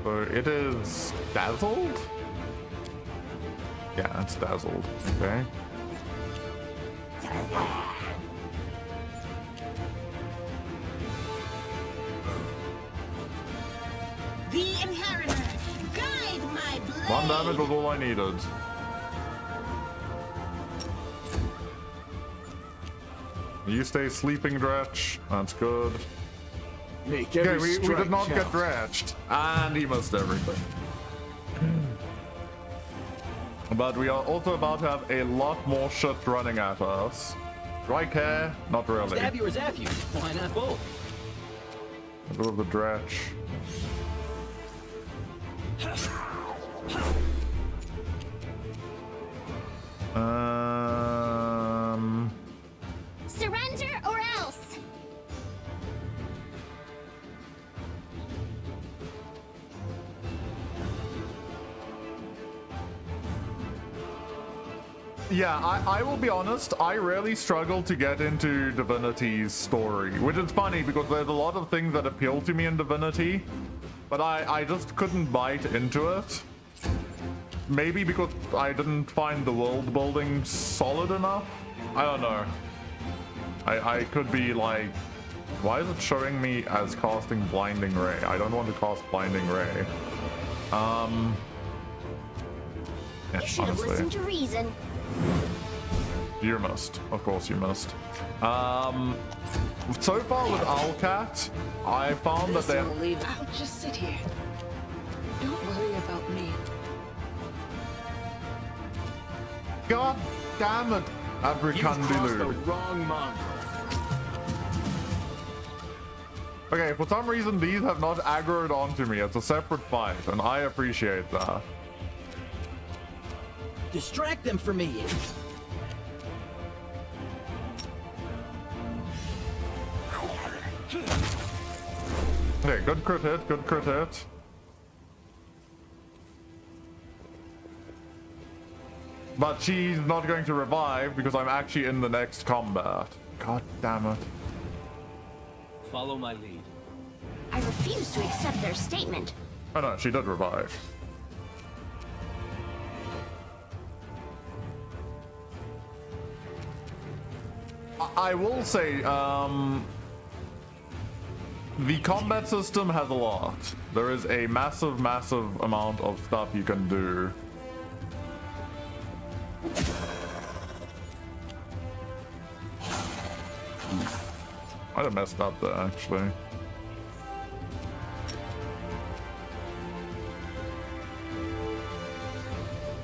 So it is dazzled? Yeah, it's dazzled. Okay. The Inheritor, guide my blade. One damage was all I needed. You stay sleeping, Dretch. That's good. Make Okay, every we did not strike get count. dredged. And he missed everything. But we are also about to have a lot more shit running at us. Do I care? Not really. Stab you or zap you? Why not both? A bit of the dredge. Surrender or else. Yeah, I will be honest, I really struggle to get into Divinity's story, which is funny because there's a lot of things that appeal to me in Divinity, but I just couldn't bite into it. Maybe because I didn't find the world building solid enough? I don't know. I could be like, why is it showing me as casting Blinding Ray? I don't want to cast Blinding Ray. Yeah, You should have honestly. listened to reason. You must. Of course you must. So far with Owlcat, I found that they... This'll leave. I'll just sit here. Don't worry about me. God damn it, You've crossed the Abricandilu. wrong mongrel. Okay, for some reason these have not aggroed onto me. It's a separate fight, and I appreciate that. Distract them for me. Okay, good crit hit, good crit hit. But she's not going to revive because I'm actually in the next combat. God damn it. Follow my lead. I refuse to accept their statement. Oh no, she did revive. I will say, the combat system has a lot. There is a massive, massive amount of stuff you can do. Might have messed up there, actually.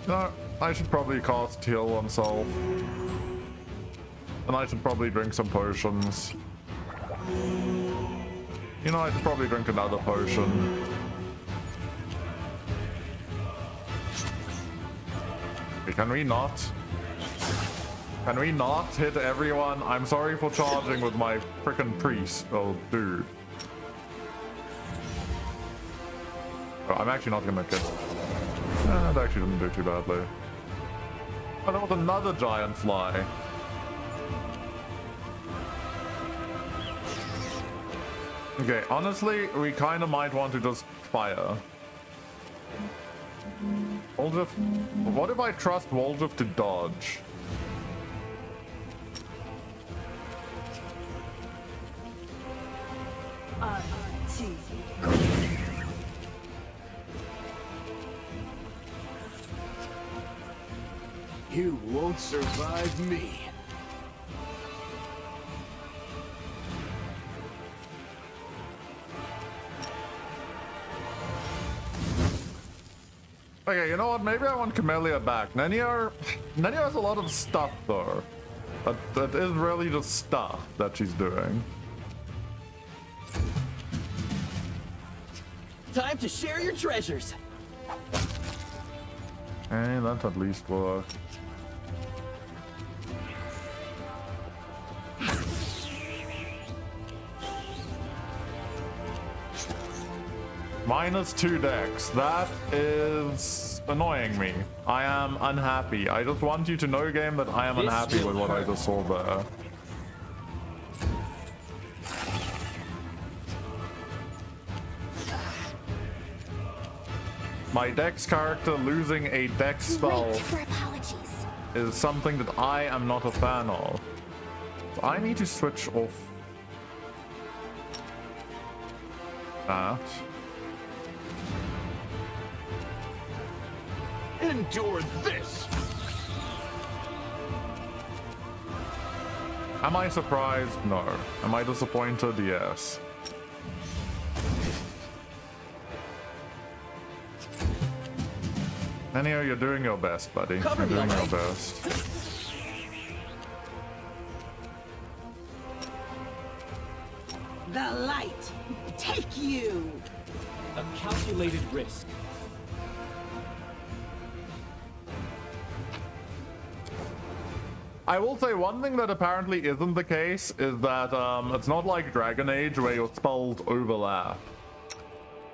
No, I should probably cast heal on self. And I should probably drink some potions. You know, I should probably drink another potion. Okay, can we not? Can we not hit everyone? I'm sorry for charging with my frickin' priest. Oh, dude. Oh, I'm actually not gonna get... That actually didn't do too badly. Oh, there was another giant fly. Okay, honestly, we kind of might want to just fire. Woljif... What if I trust Woljif to dodge? You won't survive me. Okay, you know what? Maybe I want Camellia back. Nenia has a lot of stuff, though. That is really just stuff that she's doing. Time to share your treasures. Hey, that at least worked. -2 dex. That is annoying me. I am unhappy. I just want you to know, game, that I am unhappy with what I just saw there. My dex character losing a dex spell Wait for apologies. is something that I am not a fan of. So I need to switch off that. Endure this! Am I surprised? No. Am I disappointed? Yes. Nenio, you're doing your best, buddy. Cover You're me, doing your alright? best. The light, take you! A calculated risk. I will say one thing that apparently isn't the case is that it's not like Dragon Age where your spells overlap.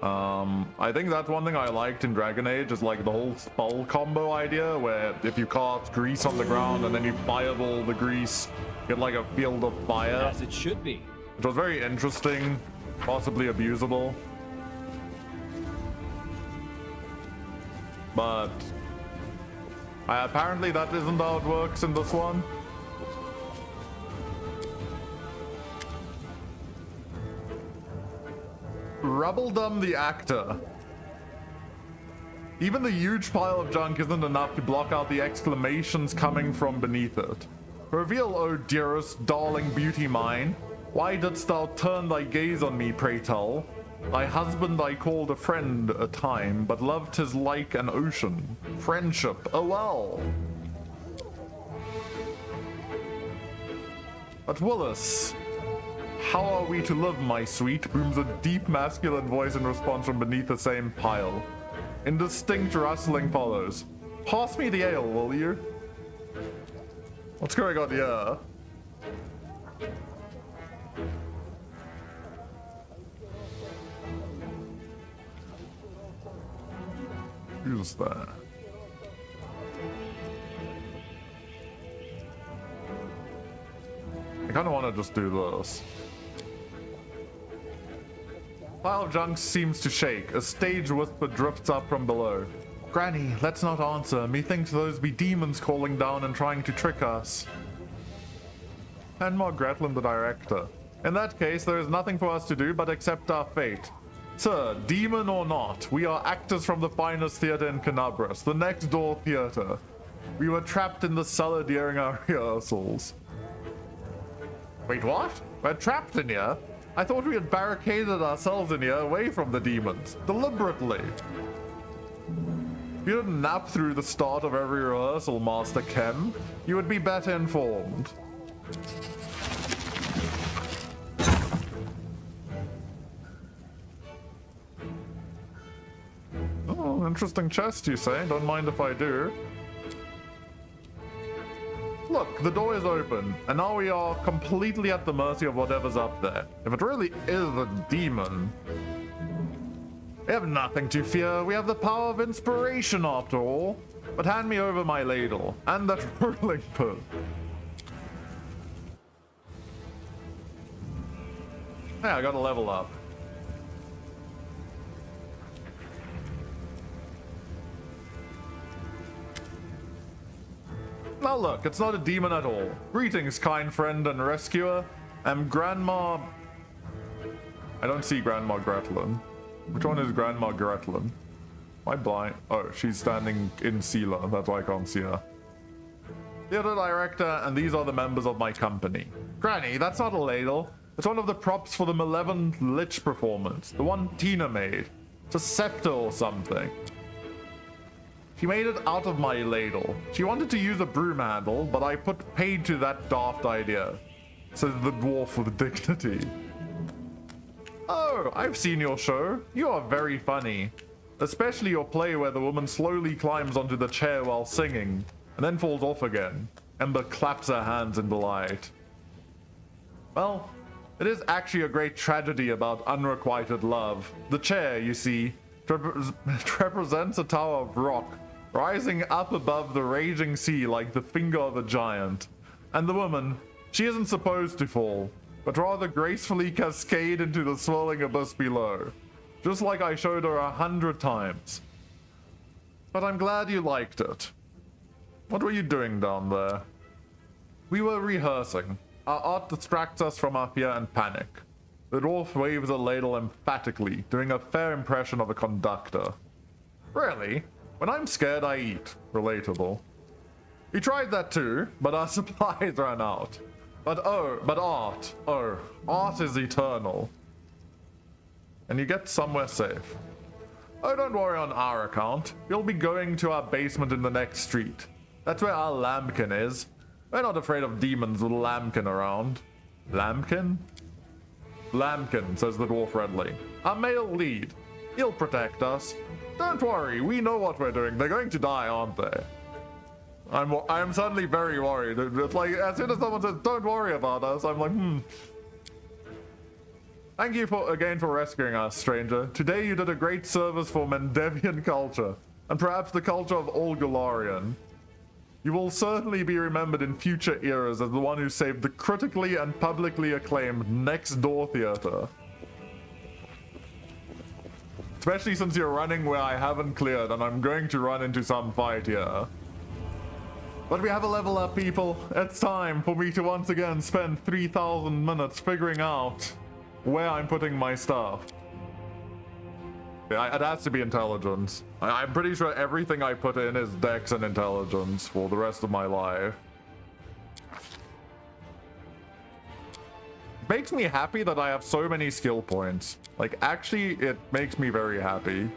I think that's one thing I liked in Dragon Age is like the whole spell combo idea where if you cast grease on the ground and then you fireball the grease, you get like a field of fire. As it should be. Which was very interesting, possibly abusable. But apparently that isn't how it works in this one. Rubbledum the actor. Even the huge pile of junk isn't enough to block out the exclamations coming from beneath it. Reveal, O dearest, darling beauty mine. Why didst thou turn thy gaze on me, pray tell? Thy husband I called a friend a time, but loved his like an ocean. Friendship, oh well. But Willis, how are we to live, my sweet? Booms a deep masculine voice in response from beneath the same pile. Indistinct rustling follows. Pass me the ale, will you? What's going on here? Who's that? I kind of want to just do this. Pile of junk seems to shake. A stage whisper drifts up from below. Granny, let's not answer. Methinks those be demons calling down and trying to trick us. And Margretland, the director. In that case, there is nothing for us to do but accept our fate. Sir, demon or not, we are actors from the finest theater in Kenabres, the next door theater. We were trapped in the cellar during our rehearsals. Wait, what? We're trapped in here? I thought we had barricaded ourselves in here away from the demons, deliberately. If you didn't nap through the start of every rehearsal, Master Ken, you would be better informed. Oh, interesting chest, you say? Don't mind if I do. look, the door is open, and now we are completely at the mercy of whatever's up there. If it really is a demon, we have nothing to fear. We have the power of inspiration after all. But hand me over my ladle and that rolling pin. Yeah, I gotta level up. Now look, it's not a demon at all. Greetings, kind friend and rescuer. I'm Grandma... I don't see Grandma Gretlin. Which one is Grandma Gretlin? Am I blind? Oh, she's standing in Sela. That's why I can't see her. Theater director, and these are the members of my company. Granny, that's not a ladle. It's one of the props for the Malevolent Lich performance. The one Tina made. It's a scepter or something. She made it out of my ladle. She wanted to use a broom handle, but I put paid to that daft idea, says the dwarf with dignity. Oh, I've seen your show. You are very funny. Especially your play where the woman slowly climbs onto the chair while singing, and then falls off again. Ember claps her hands in delight. Well, it is actually a great tragedy about unrequited love. The chair, you see, represents a tower of rock, rising up above the raging sea like the finger of a giant. And the woman, she isn't supposed to fall, but rather gracefully cascade into the swirling abyss below, just like I showed her 100 times. But I'm glad you liked it. What were you doing down there? We were rehearsing. Our art distracts us from our fear and panic. The dwarf waves a ladle emphatically, doing a fair impression of a conductor. Really? When I'm scared, I eat. Relatable. We tried that too, but our supplies ran out. But art. Oh, art is eternal. And you get somewhere safe. Oh, don't worry on our account. You'll be going to our basement in the next street. That's where our lambkin is. We're not afraid of demons with lambkin around. Lambkin? Lambkin, says the dwarf readily. Our male lead. He'll protect us. Don't worry, we know what we're doing. They're going to die, aren't they? I'm suddenly very worried. It's like, as soon as someone says, don't worry about us, I'm like, Thank you again for rescuing us, stranger. Today you did a great service for Mendevian culture, and perhaps the culture of all Galarian. You will certainly be remembered in future eras as the one who saved the critically and publicly acclaimed Next Door Theater. Especially since you're running where I haven't cleared, and I'm going to run into some fight here. But we have a level up, people. It's time for me to once again spend 3,000 minutes figuring out where I'm putting my stuff. Yeah, it has to be intelligence. I'm pretty sure everything I put in is dex and intelligence for the rest of my life. Makes me happy that I have so many skill points. Like, actually, it makes me very happy.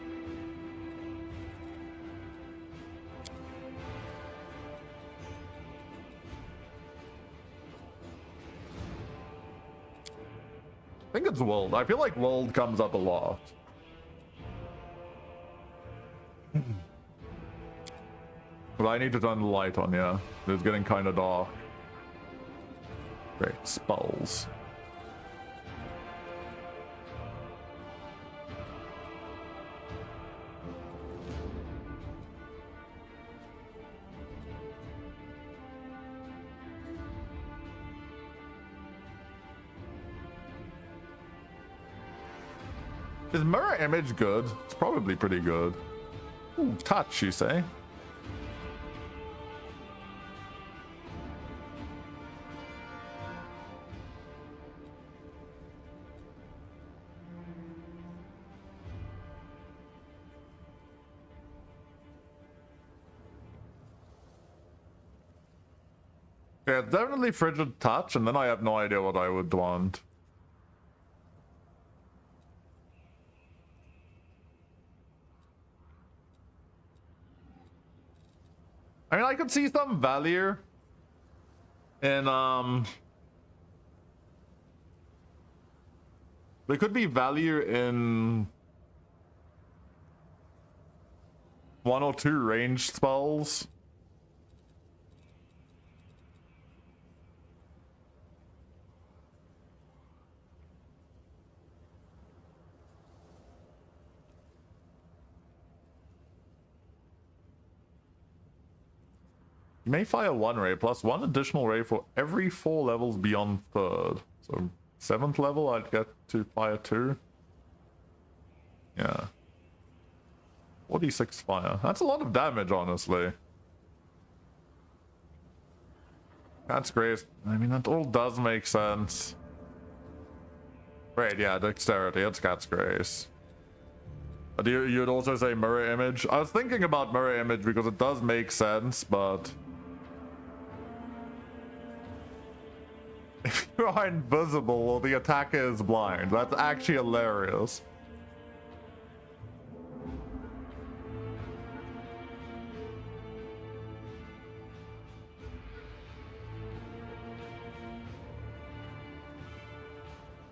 I think it's world. I feel like world comes up a lot. But I need to turn the light on, yeah. It's getting kind of dark. Great, spells. Is mirror image good? It's probably pretty good. Ooh, touch, you say? Yeah, it's definitely frigid touch, and then I have no idea what I would want. I mean, I could see some value in, there could be value in 1 or 2 ranged spells. may fire one ray plus one additional ray for every 4 levels beyond 3rd. So 7th level, I'd get to fire 2. Yeah. 46 fire. That's a lot of damage, honestly. That's great. I mean, that all does make sense. Right, yeah, dexterity. It's Cat's Grace. You'd also say mirror image? I was thinking about mirror image because it does make sense, but... if you are invisible or the attacker is blind, that's actually hilarious.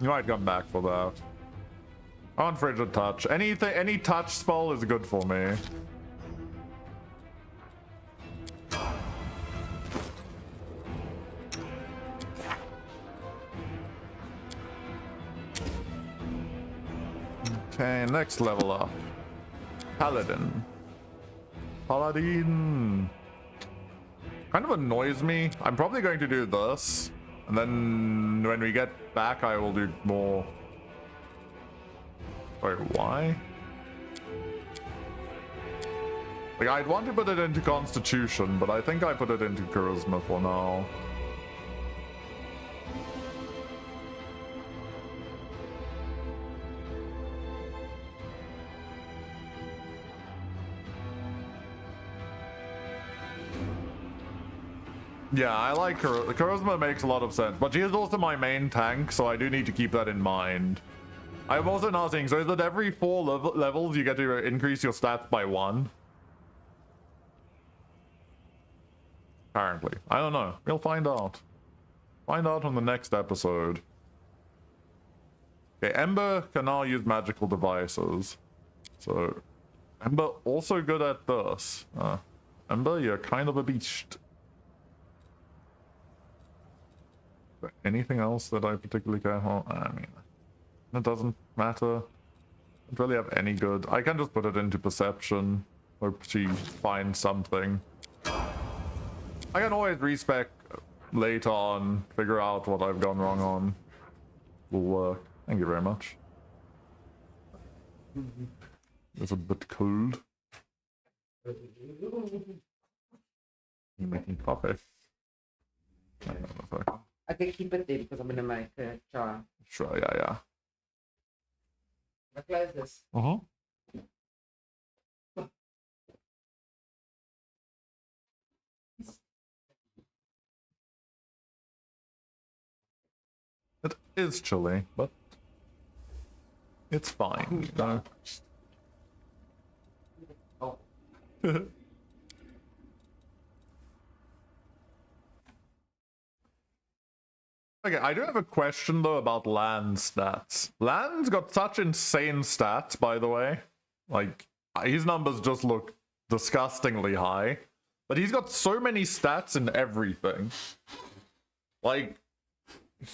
You might come back for that. On frigid touch. Anything, any touch spell is good for me. Okay, next level up. Paladin. Paladin. Kind of annoys me. I'm probably going to do this. And then when we get back, I will do more. Wait, why? Like, I'd want to put it into Constitution, but I think I put it into Charisma for now. Yeah, I like her. Charisma makes a lot of sense, but she is also my main tank, so I do need to keep that in mind. I'm also not saying, so is that every 4 levels you get to increase your stats by 1? Apparently. I don't know. We'll find out. Find out on the next episode. Okay, Ember can now use magical devices. So, Ember also good at this. Ember, you're kind of a beast. Anything else that I particularly care for? I mean, it doesn't matter. I don't really have any good. I can just put it into perception. Hope she finds something. I can always respec later on, figure out what I've gone wrong on. Will work. Thank you very much. It's a bit cold. You're making coffee. Hang on a sec. I can keep it there because I'm gonna make a jar. Sure, yeah. I'll close this. It is chilly, but it's fine, you know? Oh. Okay, I do have a question though about Land stats. Land's got such insane stats, by the way. Like, his numbers just look disgustingly high. But he's got so many stats in everything. Like,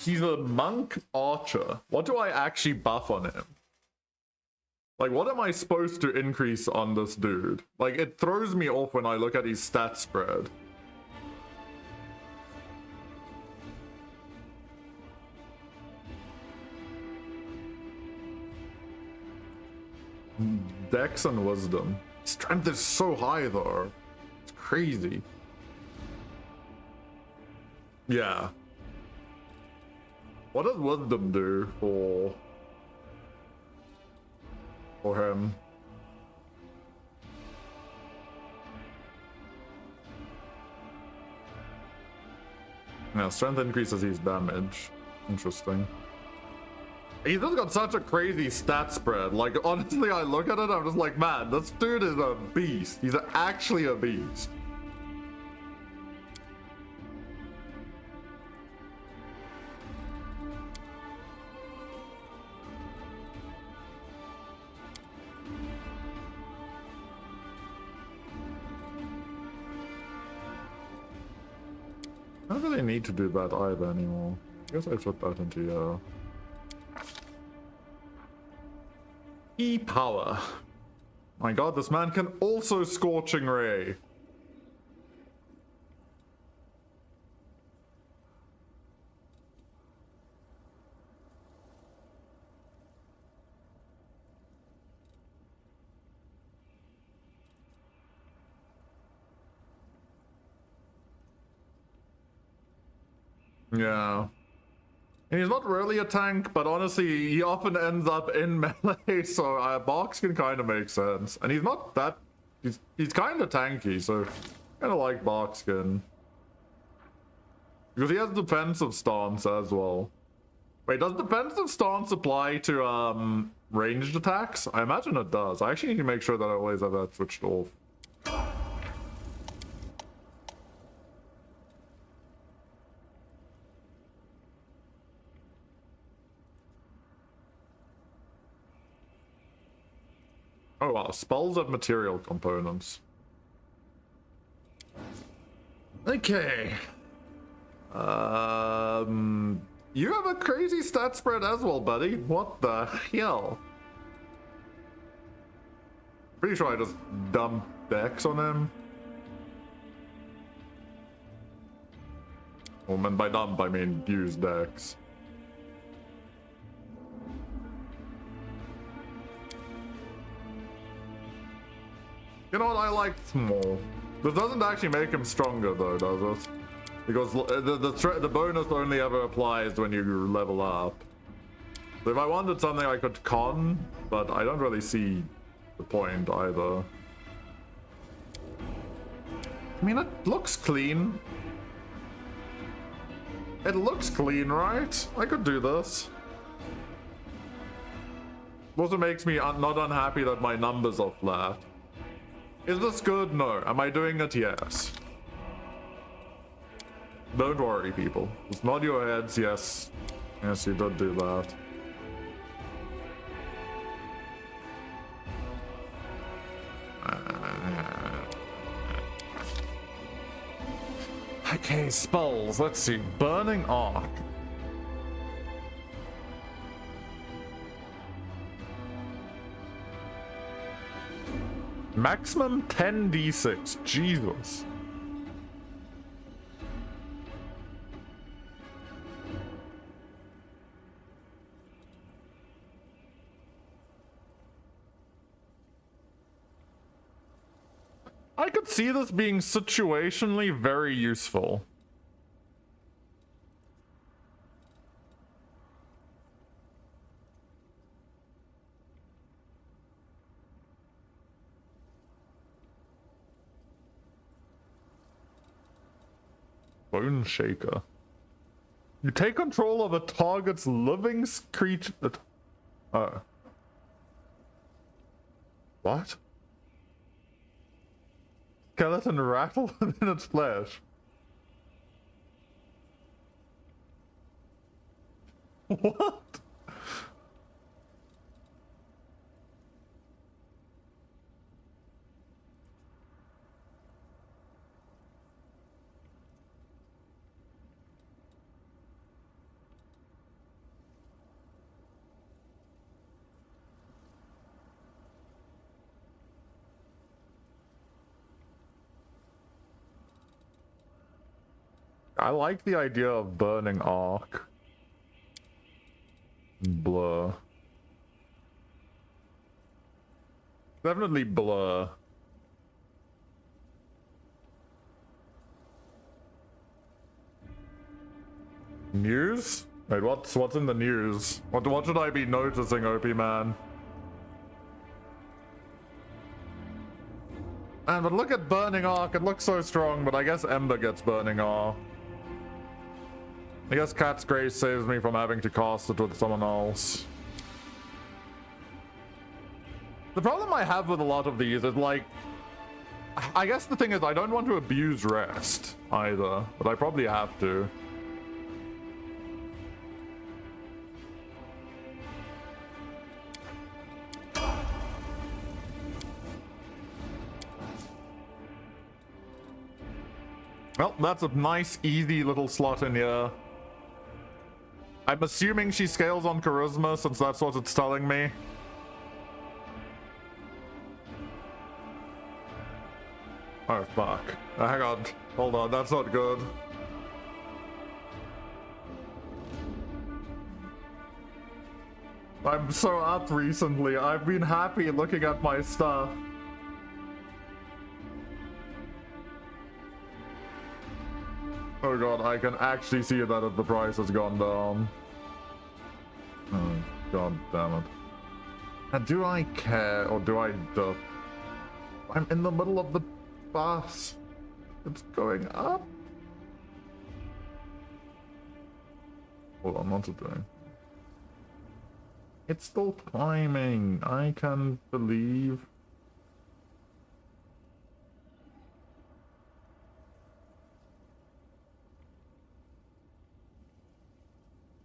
he's a monk archer. What do I actually buff on him? Like, what am I supposed to increase on this dude? Like, it throws me off when I look at his stat spread. Dex and wisdom. Strength is so high though. It's crazy. Yeah. What does wisdom do for him? Yeah, strength increases his damage. Interesting. He's just got such a crazy stat spread. Like, honestly, I look at it, I'm just like, man, this dude is a beast. He's actually a beast. I don't really need to do that either anymore. I guess I put that into E-power. My god, this man can also Scorching Ray. Yeah. And he's not really a tank, but honestly, he often ends up in melee, so Box can kind of make sense. And he's not that... He's kind of tanky, so kind of like Boxkin. Because he has defensive stance as well. Wait, does defensive stance apply to ranged attacks? I imagine it does. I actually need to make sure that I always have that switched off. Oh wow, spells have material components. Okay. You have a crazy stat spread as well, buddy. What the hell? Pretty sure I just dumped Dex on him. Well, and by dump, I mean use Dex. You know what? I like small. This doesn't actually make him stronger, though, does it? Because the bonus only ever applies when you level up. So if I wanted something I could con, but I don't really see the point either. I mean, it looks clean. It looks clean, right? I could do this. Also makes me not unhappy that my numbers are flat. Is this good? No. Am I doing it? Yes. Don't worry, people. Just nod your heads. Yes. Yes, you did do that. Okay, spells. Let's see. Burning Arc. Maximum 10d6. Jesus. I could see this being situationally very useful. Bone Shaker. You take control of a target's living creature. Oh. What? Skeleton rattle within its flesh. What? I like the idea of burning arc. Blur. Definitely blur. News? Wait, what's in the news? What should I be noticing, OP man? Man, but look at burning arc. It looks so strong, but I guess Ember gets burning arc. I guess Cat's Grace saves me from having to cast it with someone else. The problem I have with a lot of these is like, I guess the thing is I don't want to abuse rest either, but I probably have to. Well, that's a nice, easy little slot in here. I'm assuming she scales on charisma since that's what it's telling me. Oh, fuck. Hang on. Hold on, that's not good. I'm so up recently. I've been happy looking at my stuff. Oh god, I can actually see that the price has gone down. Oh god damn it. And do I care or do I duck? I'm in the middle of the bus. It's going up. Hold on, what's it doing? It's still climbing. I can't believe.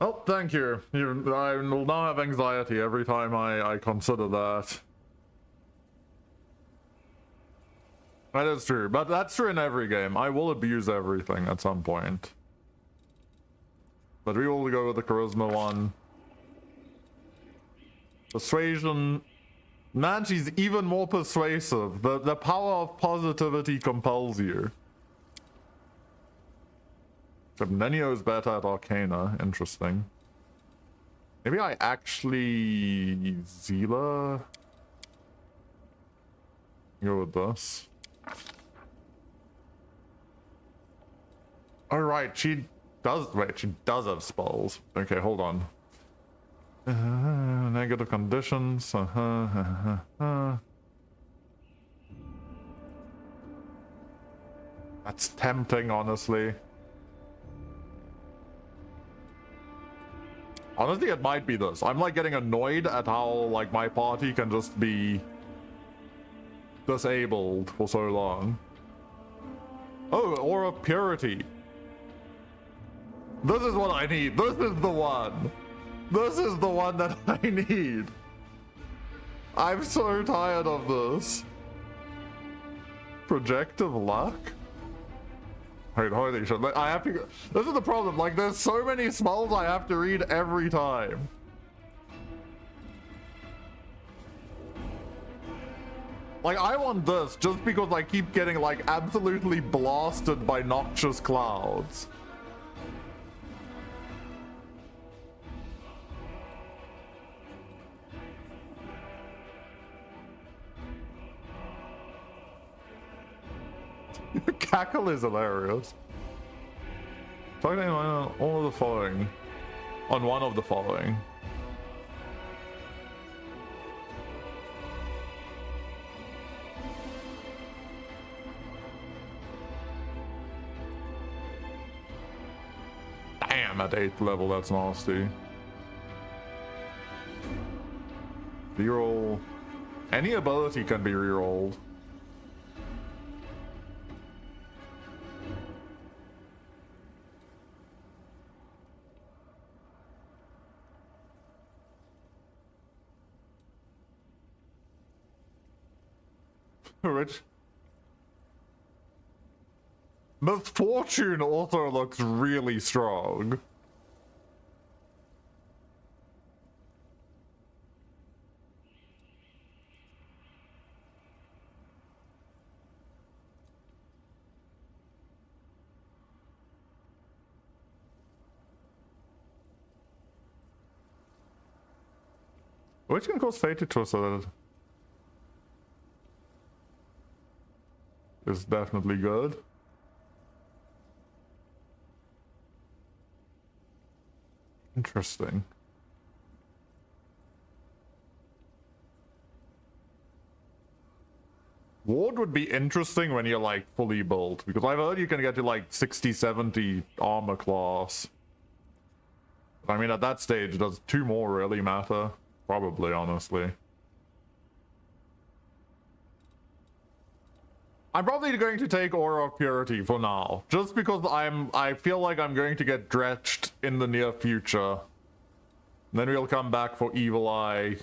Oh, thank you. I will now have anxiety every time I consider that. That is true, but that's true in every game. I will abuse everything at some point. But we will go with the charisma one. Persuasion. Man, she's even more persuasive. The power of positivity compels you. Except Nenio's better at Arcana. Interesting. Maybe I actually... Zila? Go with this. Oh right, she does... Wait, she does have spells. Okay, hold on. Negative conditions. That's tempting, honestly. Honestly, it might be this. I'm like getting annoyed at how like my party can just be disabled for so long. Oh, Aura of Purity. This is what I need. This is the one. This is the one that I need. I'm so tired of this. Projective luck? Wait, holy shit. I have to go. This is the problem. Like, there's so many spells I have to read every time. Like, I want this just because I keep getting, like, absolutely blasted by noxious clouds. Cackle is hilarious. Targeting on all of the following. On one of the following. Damn, at 8th level, that's nasty. Reroll. Any ability can be rerolled. Which Misfortune also looks really strong. Which can cause Fate to so that is definitely good. Interesting. Ward would be interesting when you're like fully built, because I've heard you can get to like 60, 70 armor class. I mean, at that stage, does 2 more really matter? Probably, honestly. I'm probably going to take Aura of Purity for now, just because I feel like I'm going to get dredged in the near future. Then we'll come back for Evil Eye.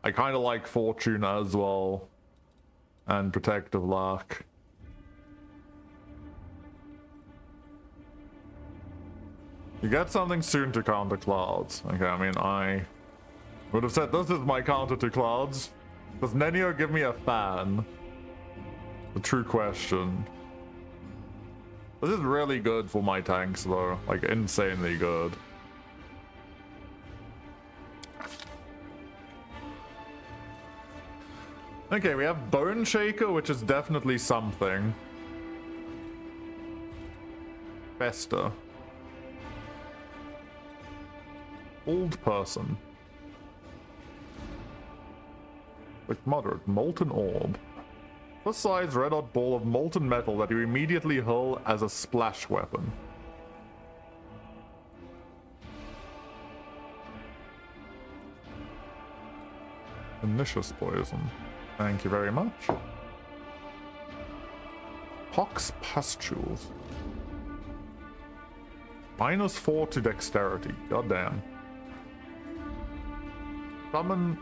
I kind of like Fortune as well. And Protective Luck. You get something soon to counter clouds. Okay, I mean, I would have said this is my counter to clouds. Does Nenio give me a fan? The true question. This is really good for my tanks though. Like, insanely good. Okay, we have Bone Shaker, which is definitely something. Fester. Old person. With moderate. Molten orb. This size red hot ball of molten metal that you immediately hurl as a splash weapon. Pernicious poison. Thank you very much. Pox pustules. -4 to dexterity. Goddamn. Summon.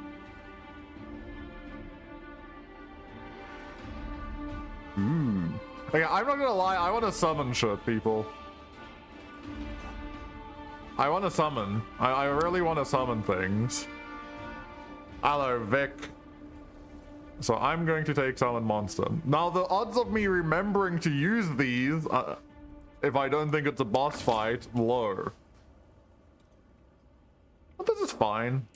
Okay, I'm not gonna lie, I want to summon shit, people. I want to summon. I really want to summon things. Hello, Vic. So I'm going to take summon monster. Now the odds of me remembering to use these, if I don't think it's a boss fight, low. But this is fine.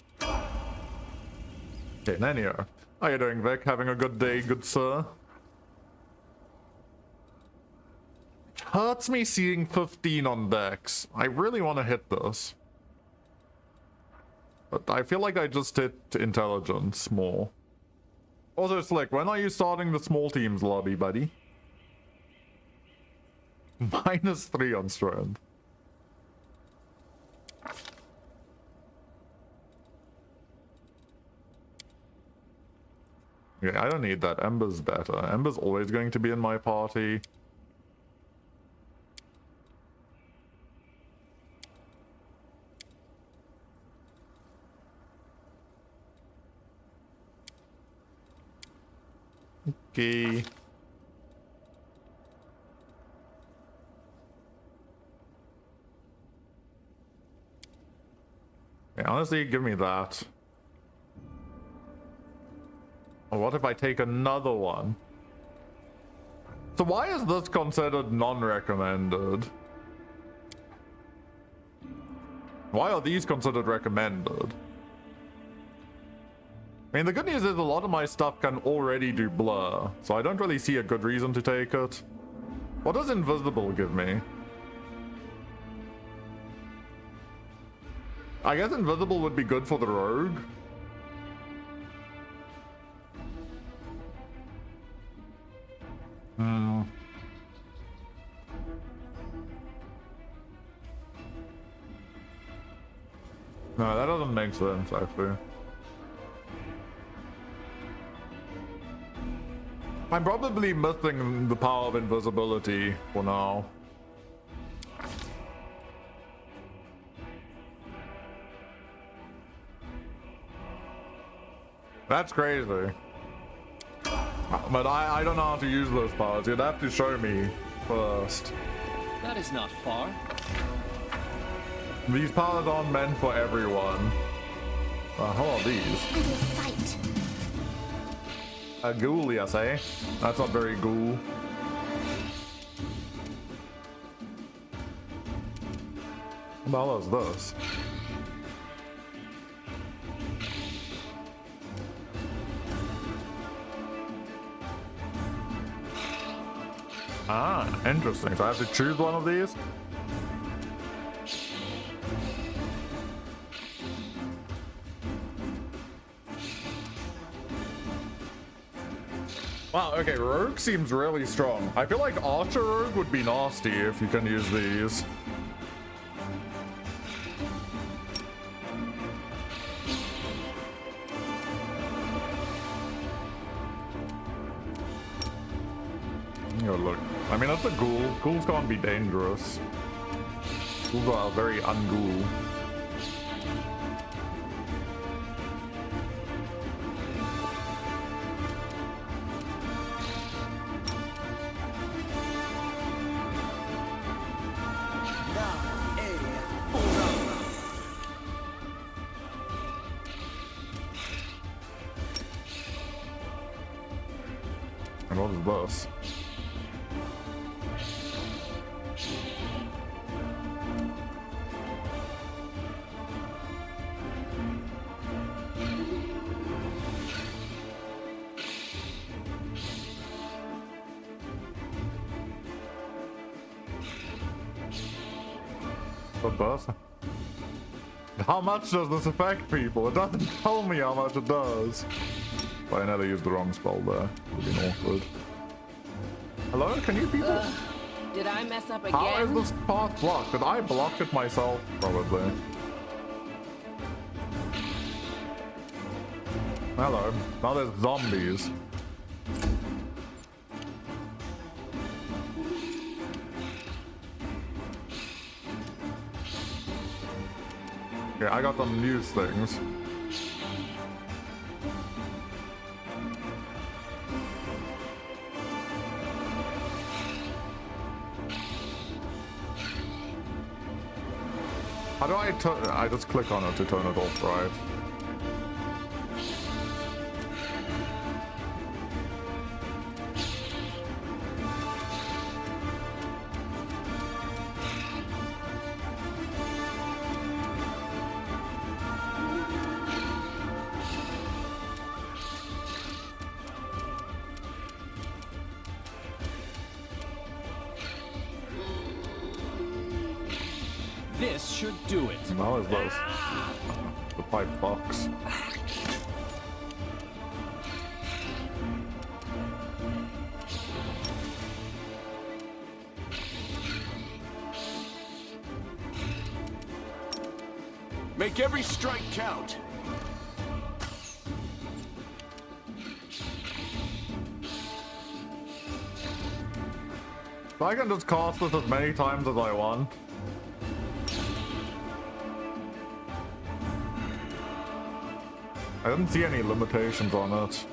Okay, Nenio. How you doing, Vic? Having a good day, good sir? It hurts me seeing 15 on Dex. I really want to hit this. But I feel like I just hit intelligence more. Also, Slick, when are you starting the small teams lobby, buddy? -3 on strength. Okay, I don't need that. Ember's better. Ember's always going to be in my party. Okay. Yeah, honestly, give me that. Or what if I take another one? So why is this considered non-recommended? Why are these considered recommended? I mean, the good news is a lot of my stuff can already do blur, so I don't really see a good reason to take it. What does invisible give me? I guess invisible would be good for the rogue. No, that doesn't make sense, actually. I'm probably missing the power of invisibility for now. That's crazy. But I don't know how to use those powers. You'd have to show me first. That is not far. These powers aren't meant for everyone. How are these? We will fight. A ghoul, yes, eh? That's not very ghoul. What the hell is this? Ah, interesting. So I have to choose one of these? Wow, okay, Rogue seems really strong. I feel like Archer Rogue would be nasty if you can use these. Oh, look. I mean, that's a ghoul. Ghouls can't be dangerous. Ghouls are very unghoul. And what is this? The burst. How much does this affect people? It doesn't tell me how much it does. But I never used the wrong spell there. It would be awkward. Hello? Can you people? Did I mess up How is again? this path blocked? Did I block it myself? Probably. Hello. Now there's zombies. Okay, I got some news things. How do I turn? I just click on it to turn it off, right? This should do it. How is this? The pipe box. Make every strike count. I can just cast this as many times as I want. I didn't see any limitations on it.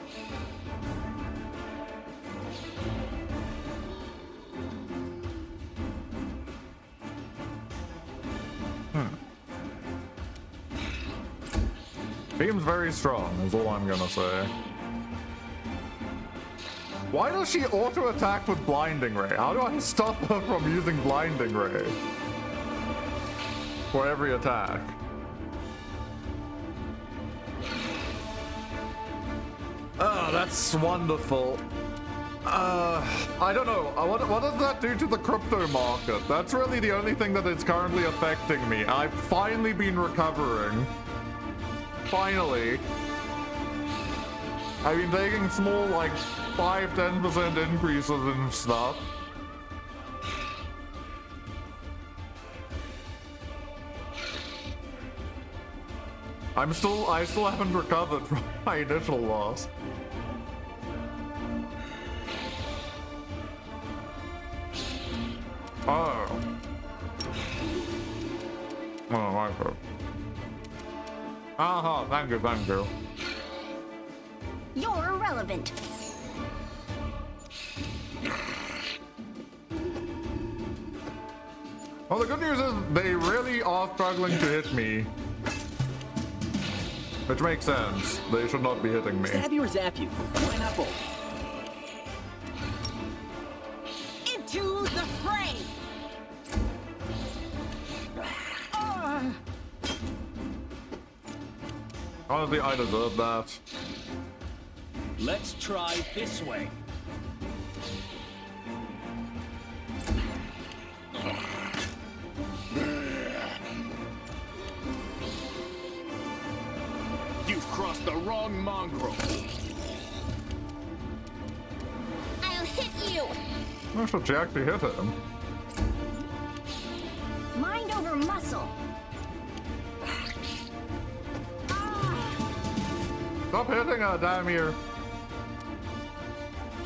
Seems very strong, is all I'm gonna say. Why does she auto-attack with Blinding Ray? How do I stop her from using Blinding Ray? For every attack. Oh, that's wonderful. I don't know. What does that do to the crypto market? That's really the only thing that is currently affecting me. I've finally been recovering. Finally. I've been taking small, like, 5-10% increases and stuff. I still haven't recovered from my initial loss. Oh. Oh, my God. Uh-huh, thank you, thank you. You're irrelevant. Well, the good news is they really are struggling to hit me. Which makes sense. They should not be hitting me. Stab you or zap you? Why not both? Into the fray! Honestly, I deserve that. Let's try this way. You've crossed the wrong mongrel. I'll hit you. I should actually hit him. Mind over muscle. Stop hitting her, damn you.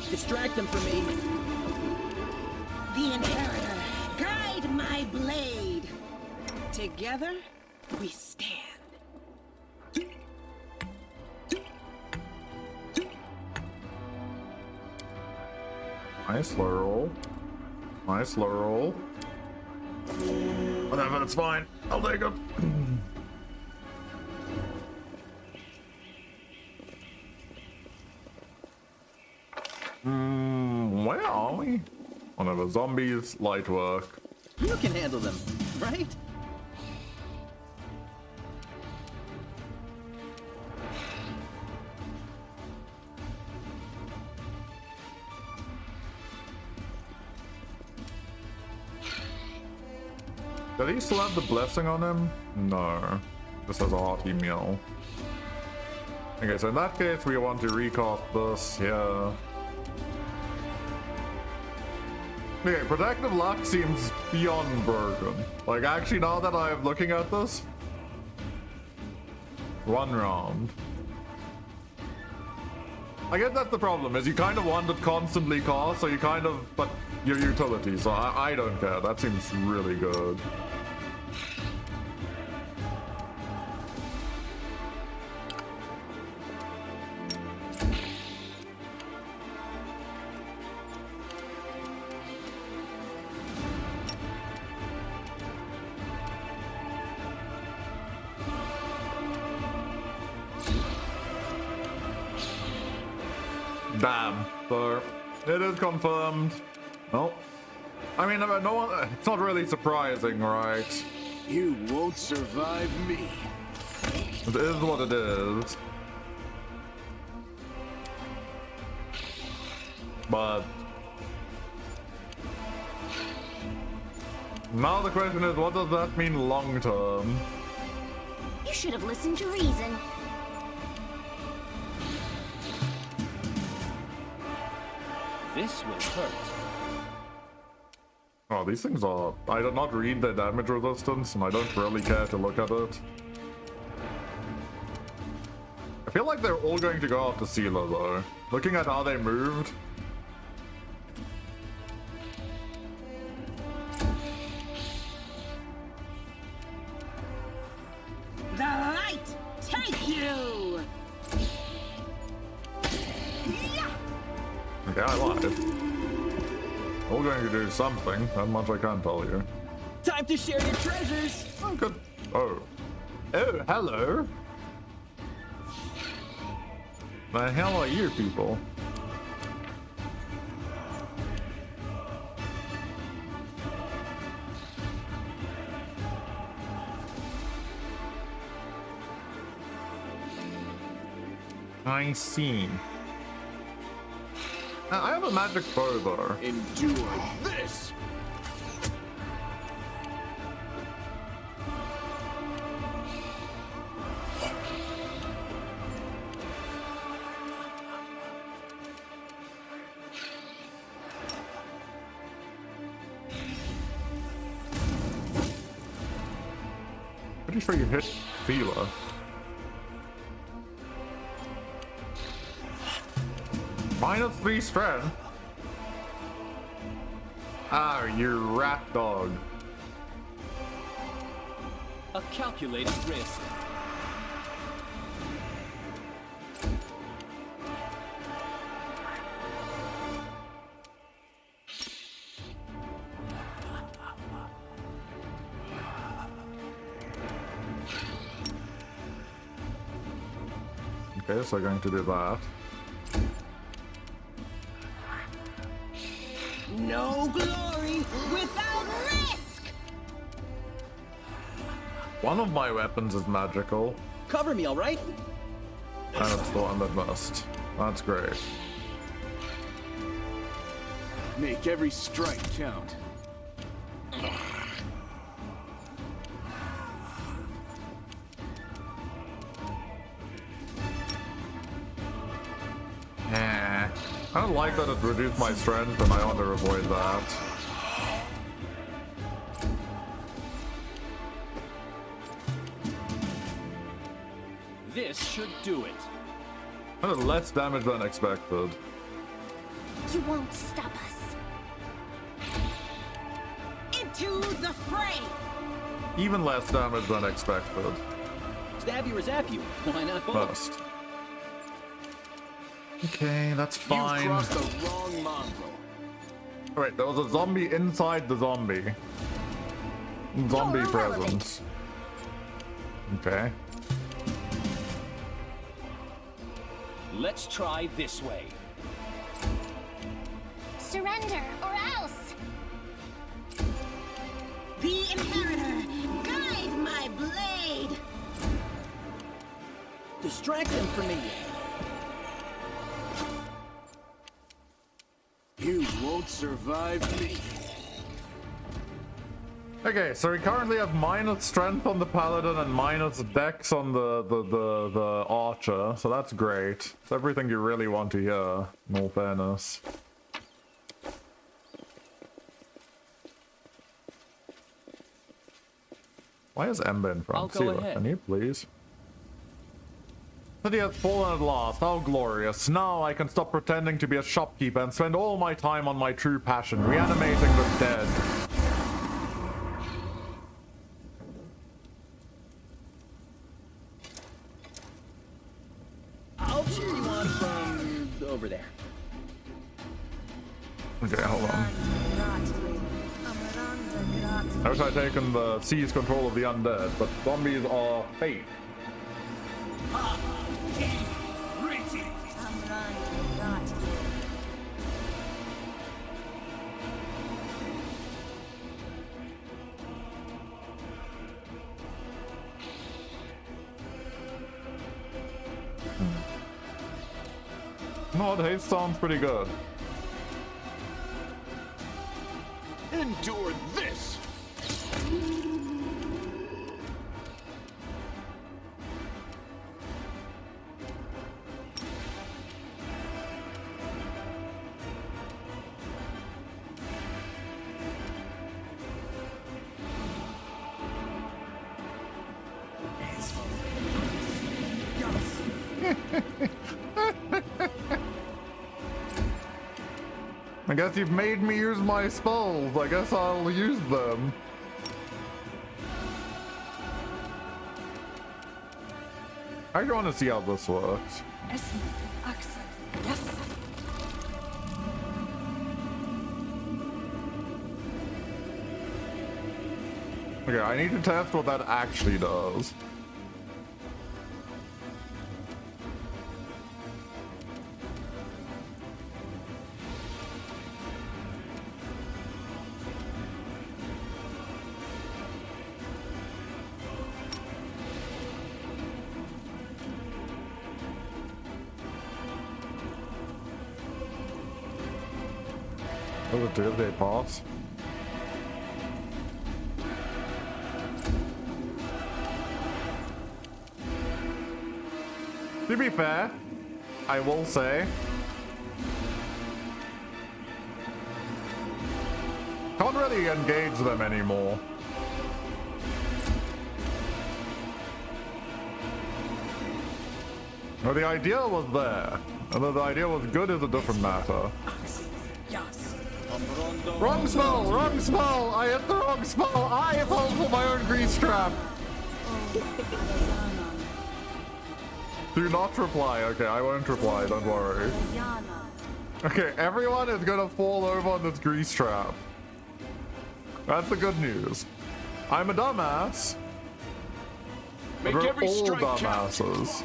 Distract them from me. The Inheritor, guide my blade. Together, we stand. Nice slow roll. Nice slow roll. Whatever, it's fine. I'll take it. Where are we? Whatever, zombies, light work. You can handle them, right? Did he still have the blessing on him? No. This has a hearty meal. Okay, so in that case, we want to recast this here. Okay, Protective Luck seems beyond broken. Like, actually, now that I'm looking at this, 1 round. I guess that's the problem, is you kind of want it constantly cast, so you kind of, but your utility, so I don't care. That seems really good. Damn. So, it is confirmed. No. I mean, no one, it's not really surprising, right? You won't survive me. It is what it is. But now the question is, what does that mean long term? You should have listened to reason. This will hurt. Oh, these things are... I did not read their damage resistance, and I don't really care to look at it. I feel like they're all going to go after Sealer, though. Looking at how they moved. The light take you! Yeah! Okay, I lied. All going to do something. That much I can't tell you. Time to share your treasures! Oh, good. Oh. Oh, hello. The hell are you people? I see. I have a magic bow though. Endure this. Pretty sure you hit Feeler. -3 strength. Ah, you rat dog. A calculated risk. Okay, so I'm going to do that. No glory without risk! One of my weapons is magical, Cover me, all right? and it's the one that must. That's great. Make every strike count. I don't like that it reduced my strength, and I want to avoid that. This should do it. That is less damage than expected. You won't stop us. Into the fray! Even less damage than expected. Stab you or zap you. Why not both? Must. Okay, that's You've fine. crossed the wrong mongrel. Wait, there was a zombie inside the zombie. Zombie You're irrelevant. presence. Okay. Let's try this way. Surrender or else. The Inheritor, guide my blade! Distract them from me. You won't survive me. Okay, so we currently have minus strength on the paladin and minus dex on the archer, so that's great. It's everything you really want to hear, in all fairness. Why is Ember in front? I'll go Sela, ahead. can you please? City has fallen at last, how glorious. Now I can stop pretending to be a shopkeeper and spend all my time on my true passion, reanimating the dead. I'll cheer you on from over there. Okay, hold on. I wish I'd taken the seize control of the undead, but zombies are fake. No, the haste sounds pretty good. Endure this! I guess you've made me use my spells. I guess I'll use them. I want to see how this works. Okay, I need to test what that actually does. Did they pass? To be fair, I will say, can't really engage them anymore. Well, the idea was there. Whether the idea was good is a different matter. Wrong spell! Wrong spell! I hit the wrong spell! I fell for my own grease trap! Do not reply. Okay, I won't reply, don't worry. Okay, everyone is gonna fall over on this grease trap. That's the good news. I'm a dumbass. Make We're every all strike count. dumbasses.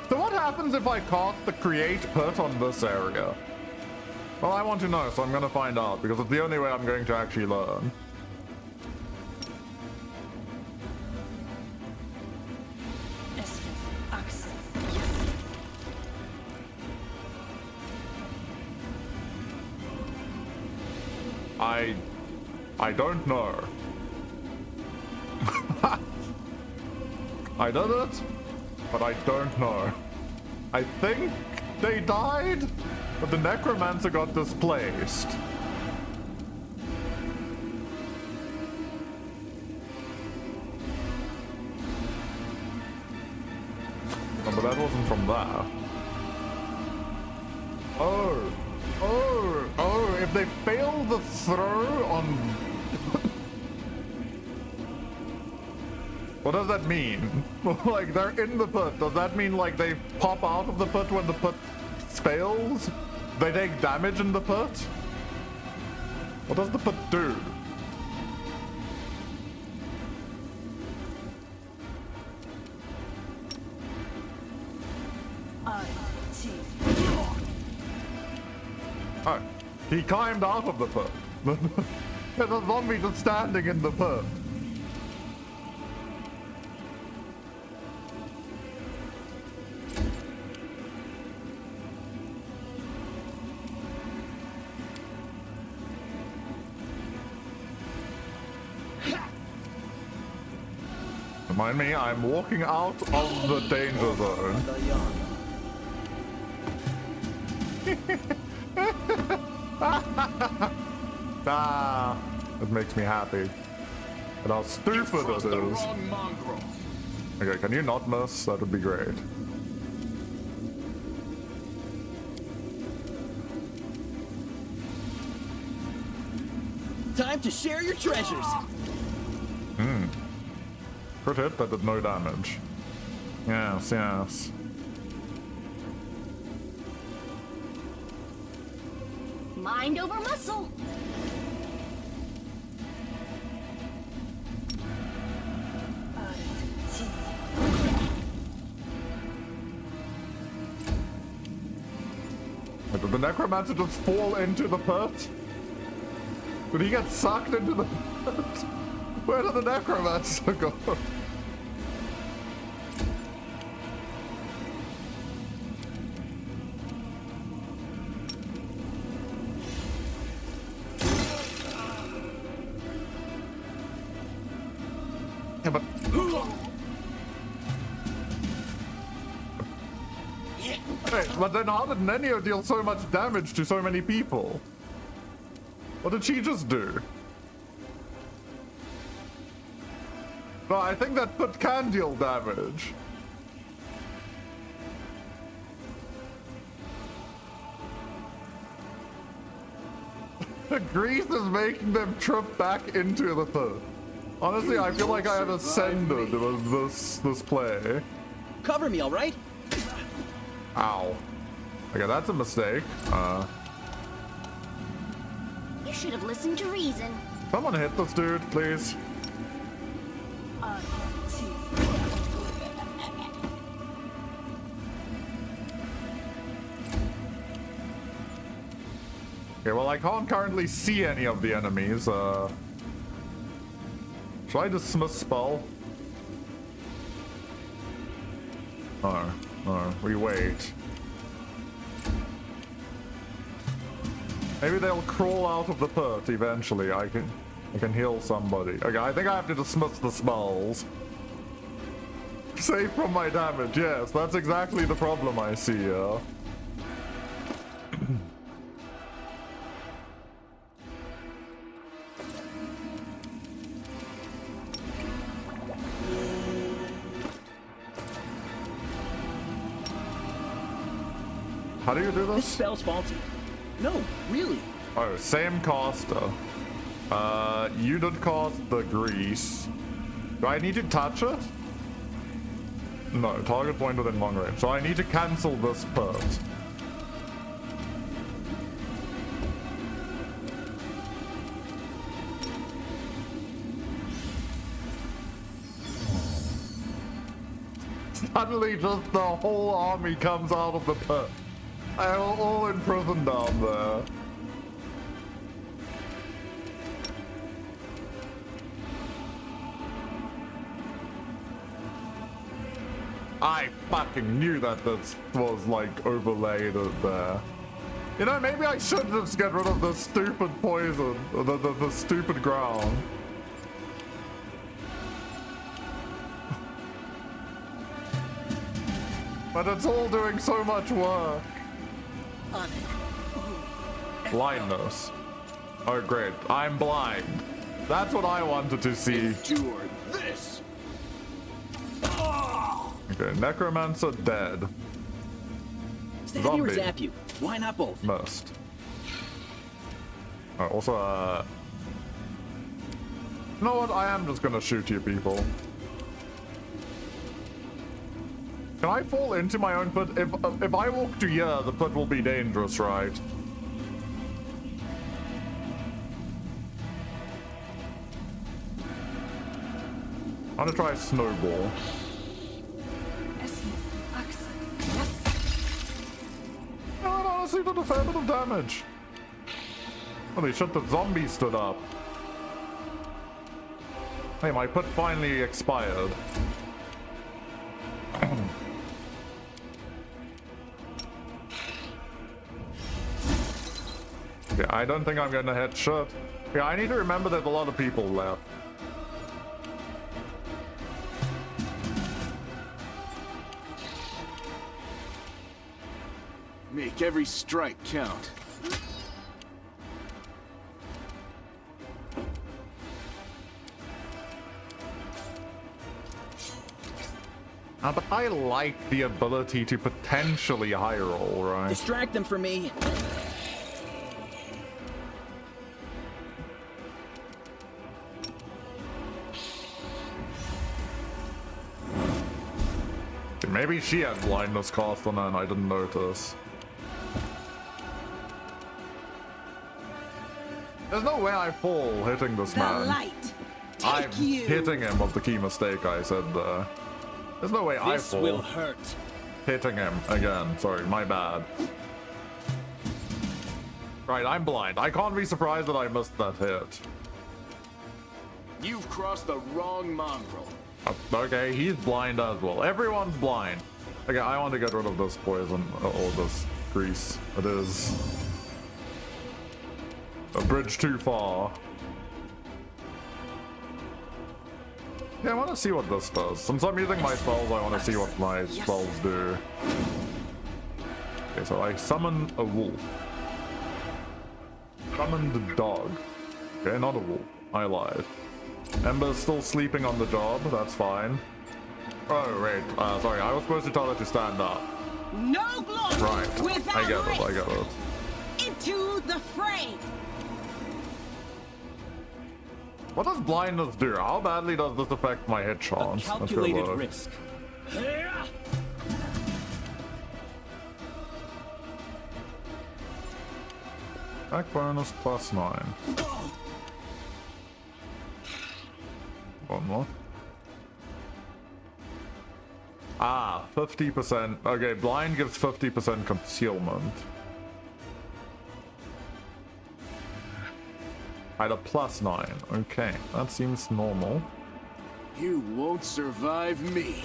So what happens if I cast the create put on this area? Well, I want to know, so I'm gonna find out, because it's the only way I'm going to actually learn. I don't know. I did it, but I don't know. I think they died, but the necromancer got displaced. Oh, but that wasn't from there. Oh, if they fail the throw on... What does that mean? Like, they're in the pit. Does that mean, like, they pop out of the pit when the pit fails? They take damage in the pit? What does the pit do? Oh, he climbed out of the pit. There's a zombie just standing in the pit. Remind me, I'm walking out of the danger zone. Ah, it makes me happy. And how stupid it is. Okay, can you not miss? That would be great. Time to share your treasures. Crit hit, that did no damage. Yes, yes. Mind over muscle. Did the necromancer just fall into the pit? Did he get sucked into the pit? Where did the necromancer go? Yeah, but... Hey, but then how did Nenio deal so much damage to so many people? What did she just do? No, I think that pit can deal damage. The grease is making them trip back into the pit. Honestly, I feel like I have ascended with this play. Cover me, all right? Ow. Okay, that's a mistake. You should have listened to reason. Someone hit this dude, please. Okay, well, I can't currently see any of the enemies. Should I dismiss spell? No, we wait. Maybe they'll crawl out of the pit eventually. I can heal somebody. Okay, I think I have to dismiss the spells. Save from my damage, yes, that's exactly the problem I see here. How do you do This this? spell's faulty. No, really. Oh, same caster. You did cast the grease. Do I need to touch it? No, target point within long range. So I need to cancel this pit. Suddenly just the whole army comes out of the pit. They're all in prison down there. I fucking knew that this was like overlaid there. You know, maybe I should just get rid of the stupid poison, or the stupid ground. But it's all doing so much work. Blindness. Oh great, I'm blind. That's what I wanted to see. Endure this. Okay, Necromancer dead. Stab you or Zombie. zap you? Why not both? Must. Also, you know what? I am just gonna shoot you people. Can I fall into my own pit? If I walk to here, the pit will be dangerous, right? I'm gonna try a snowball. No, it honestly did a fair bit of damage. Holy shit, the zombie stood up. Hey, my put finally expired. Yeah, I don't think I'm gonna hit shit. Yeah, I need to remember there's a lot of people left. Make every strike count. But I like the ability to potentially high roll, right? Distract them for me. Maybe she had blindness cast on her and I didn't notice. There's no way I fall hitting this The man. light. I'm Take you. hitting him of the key mistake I said there. There's no way I This fall will hurt. hitting him again. Sorry, my bad. Right, I'm blind. I can't be surprised that I missed that hit. You've crossed the wrong mongrel. Okay, he's blind as well. Everyone's blind. Okay, I want to get rid of this poison or this grease. It is a bridge too far. Yeah, I want to see what this does. Since I'm using my spells, I want to see what my spells do. Okay, so I summon a wolf. Summon the dog. Okay, not a wolf. I lied. Ember's still sleeping on the job, that's fine. Oh, wait, sorry, I was supposed to tell her to stand up. No glory Right, without I get risk. it, I get it. Into the fray. What does blindness do? How badly does this affect my hit A chance? Let's go calculated look. risk. Attack bonus +9. One more. Ah, 50%. Okay, blind gives 50% concealment. At a +9. Okay, that seems normal. You won't survive me.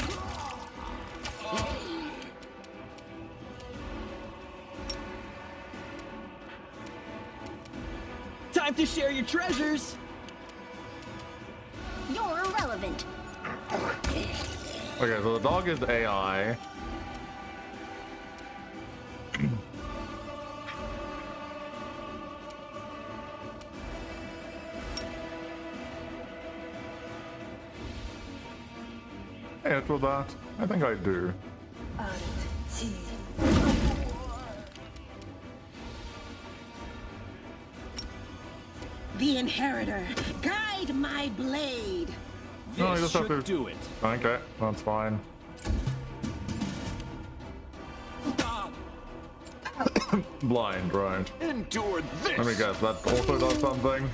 Time to share your treasures. You're irrelevant. Okay, so the dog is AI. Hit with that? I think I do. The inheritor, guide my blade. No, you This just have should to- do it. Okay, that's fine. Blind, right. Endure this. Let me guess, that also does something?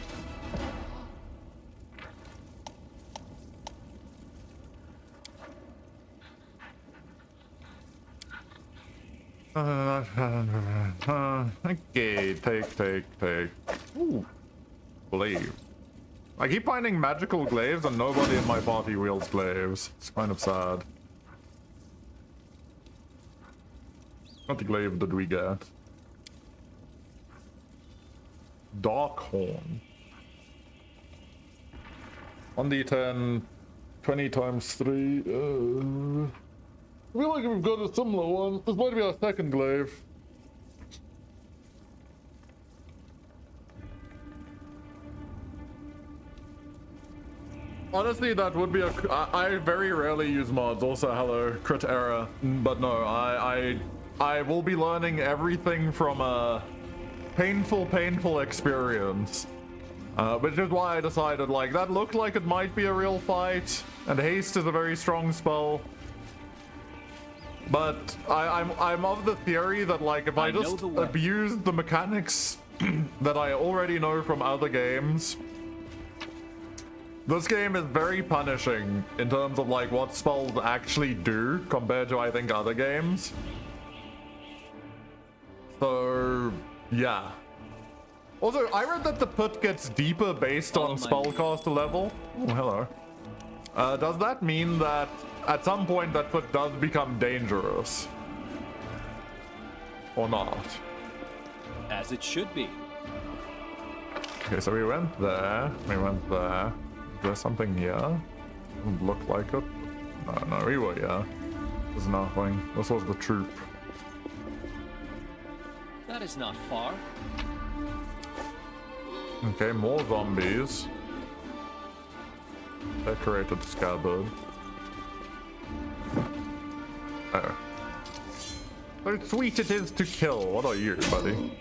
Okay, take. Ooh. Glaive. I keep finding magical glaives and nobody in my party wields glaives. It's kind of sad. What glaive did we get? Dark Horn. 1d10, 20 times 3. I feel like we've got a similar one. This might be our second glaive. Honestly, that would be a. I very rarely use mods. Also, hello, crit error. But no, I will be learning everything from a painful experience. Which is why I decided, like, that looked like it might be a real fight, and haste is a very strong spell. But I'm of the theory that, like, if I know just the way. abuse the mechanics that I already know from other games, this game is very punishing in terms of, like, what spells actually do compared to, I think, other games. So, yeah. Also, I read that the pit gets deeper based on spellcaster level. Oh, hello. Does that mean that at some point that pit does become dangerous? Or not? As it should be. Okay, so we went there. We went there. Is there something here? Doesn't look like it. No, we were here. There's nothing. This was the troop. That is not far. Okay, more zombies. Decorated scabbard. Oh. So sweet it is to kill. What are you, buddy?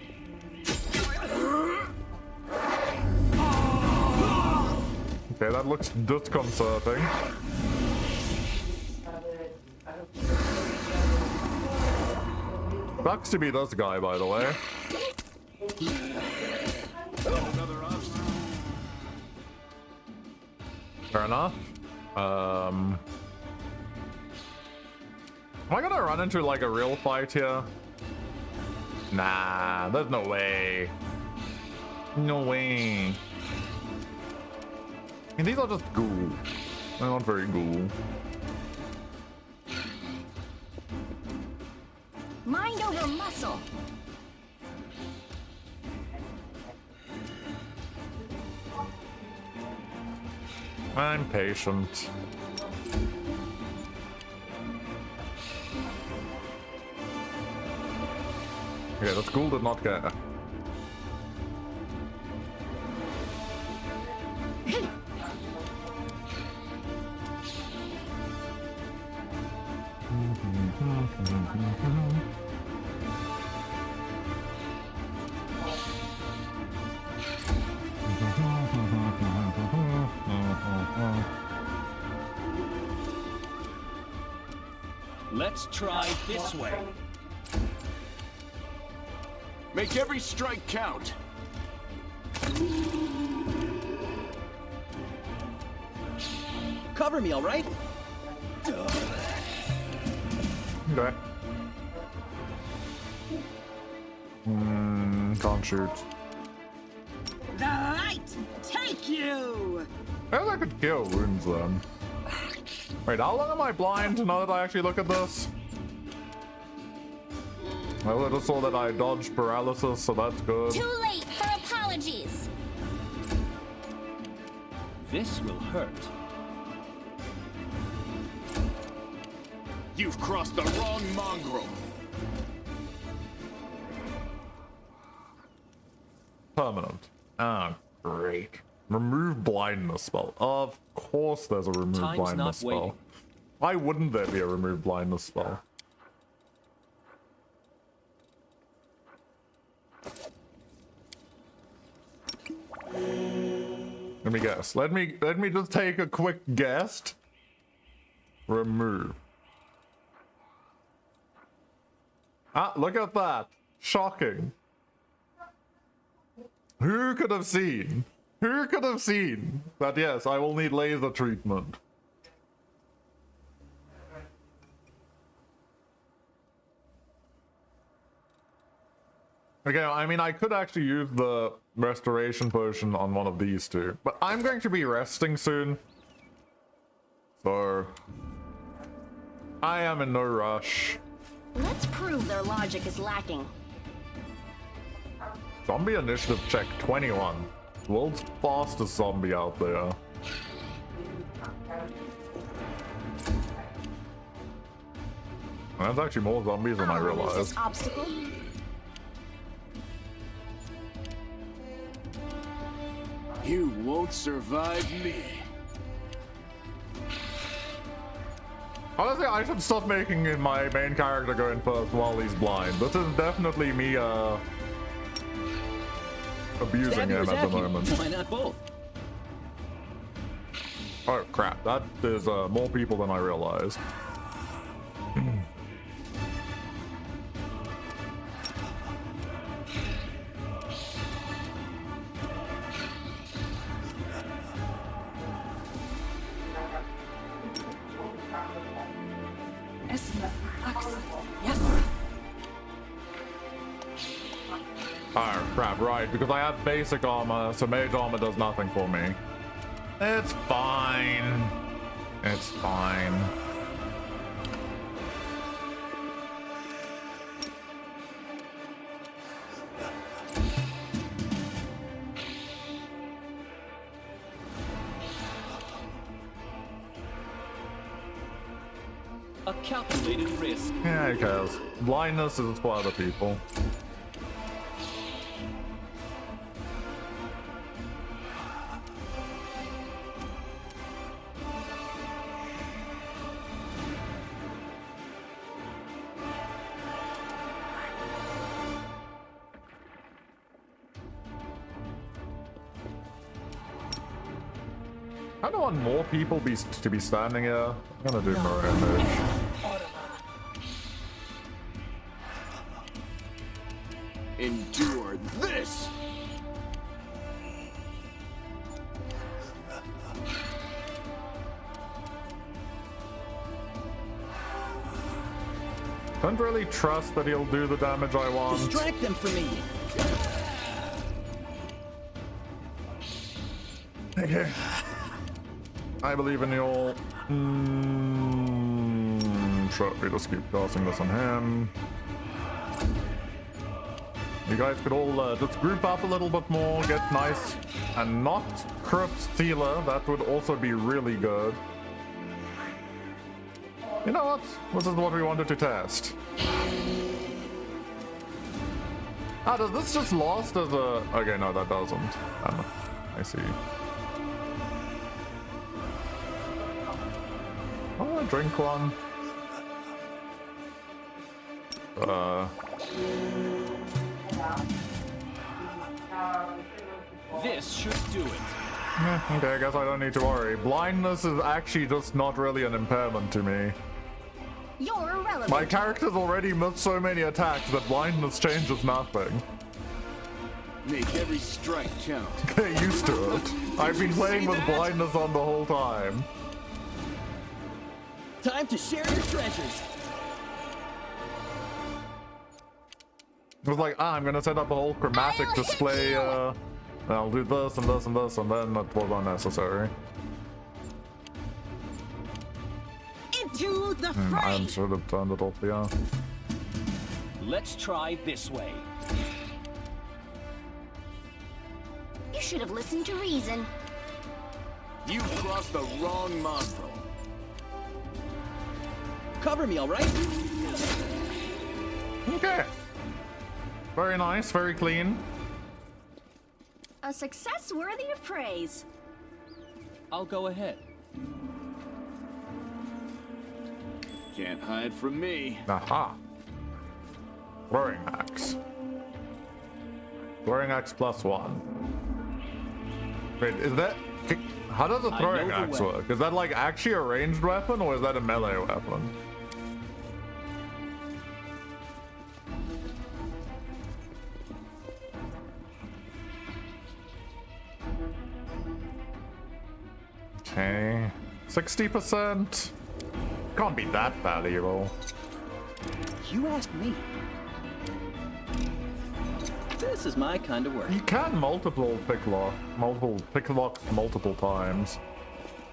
Okay, that looks disconcerting. Sucks to be this guy, by the way. Fair enough. Am I gonna run into like a real fight here? Nah, there's no way. No way. I mean, these are just ghoul. They're not very ghoul. Mind over muscle. I'm patient. Okay, that ghoul did not get. Let's try this way. Make every strike count. Cover me, all right? Okay. Can't shoot. The light take you! I guess I could kill wounds then. Wait, how long am I blind now that I actually look at this? Well, I just saw that I dodged paralysis, so that's good. Too late for apologies. This will hurt. You've crossed the wrong mongrel. Permanent. Ah, great. Remove blindness spell. Of course there's a remove Time's blindness not spell. waiting. Why wouldn't there be a remove blindness spell? Let me guess. Let me just take a quick guess. Remove. Ah, look at that. Shocking. Who could have seen? Who could have seen that, yes, I will need laser treatment? Okay, I mean, I could actually use the restoration potion on one of these two, but I'm going to be resting soon. So, I am in no rush. Let's prove their logic is lacking. Zombie initiative check 21. World's fastest zombie out there. There's actually more zombies than I realized. This obstacle. You won't survive me. Honestly, I should stop making my main character go in first while he's blind. This is definitely me, abusing Stab you or him at zap the you? moment. Why not both? Oh crap, that is more people than I realized. Arr. Crap, right, because I have basic armor, so mage armor does nothing for me. It's fine. It's fine. A calculated risk. Yeah, who cares? Blindness is for other people. I don't want more people to be standing here. I'm gonna do more damage. Endure this! Don't really trust that he'll do the damage I want. Distract them for me. Okay. I believe in you. Sure, we just keep tossing this on him. You guys could all just group up a little bit more, get nice and not crypt sealer. That would also be really good. You know what? This is what we wanted to test. Ah, does this just last as a... Okay, no, that doesn't. I see. I want to drink one. This should do it. Okay, I guess I don't need to worry. Blindness is actually just not really an impairment to me. You're irrelevant. My character's already missed so many attacks that blindness changes nothing. Make every strike count. Get used to it. I've been playing with blindness on the whole time. Time to share your treasures. It was like, I'm gonna set up a whole chromatic display, I'll do this and this and this, and then that was unnecessary. Into the I fray! should have turned it off, yeah. Let's try this way. You should have listened to reason. You crossed the wrong mongrel. Cover me, all right? Okay. Very nice, very clean. A success worthy of praise. I'll go ahead. Can't hide from me. Aha. Throwing axe. Throwing axe +1. Wait, is that... How does a I throwing know the axe way. work? Is that like actually a ranged weapon or is that a melee weapon? Okay. 60%? Can't be that valuable. You asked me. This is my kind of work. You can multiple picklocks multiple times.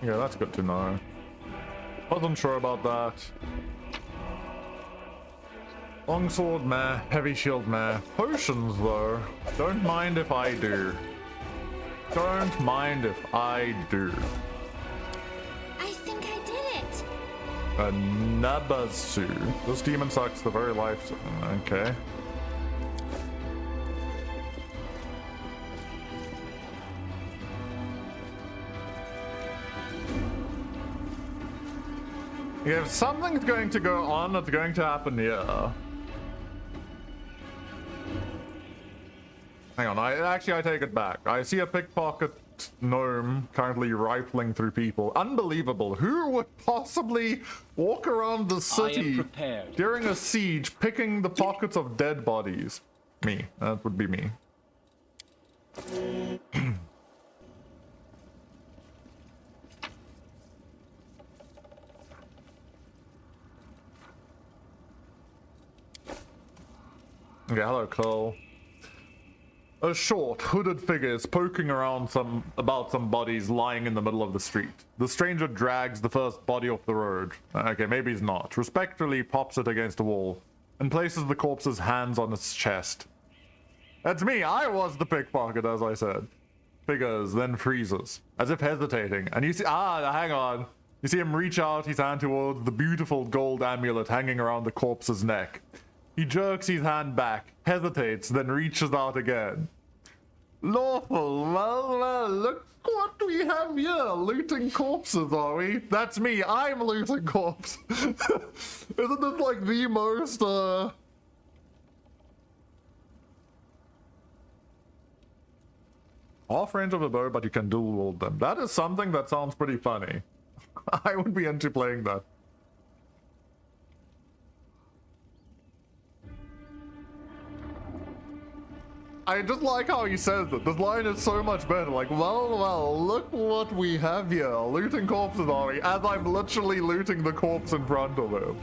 Yeah, that's good to know. Wasn't sure about that. Longsword meh, heavy shield meh. Potions though. Don't mind if I do. Don't mind if I do. I think I did it. A Nabasu. This demon sucks the very life. Okay. If something's going to go on, it's going to happen here. Hang on, I take it back. I see a pickpocket gnome currently rifling through people. Unbelievable. Who would possibly walk around the I am city prepared. during a siege picking the pockets of dead bodies? Me. That would be me. Okay, hello, Cole. A short, hooded figure is poking around some bodies lying in the middle of the street. The stranger drags the first body off the road. Okay, maybe he's not. Respectfully pops it against a wall and places the corpse's hands on its chest. That's me! I was the pickpocket, as I said. Figures, then freezes, as if hesitating. And you see, hang on. You see him reach out his hand towards the beautiful gold amulet hanging around the corpse's neck. He jerks his hand back, hesitates, then reaches out again. Lawful, well, look what we have here. Looting corpses, are we? That's me, I'm looting corpse. Isn't this like the most, off range of a bow, but you can dual wield them. That is something that sounds pretty funny. I would be into playing that. I just like how he says it. This line is so much better. Like, well, look what we have here. Looting corpses, are we? As I'm literally looting the corpse in front of him.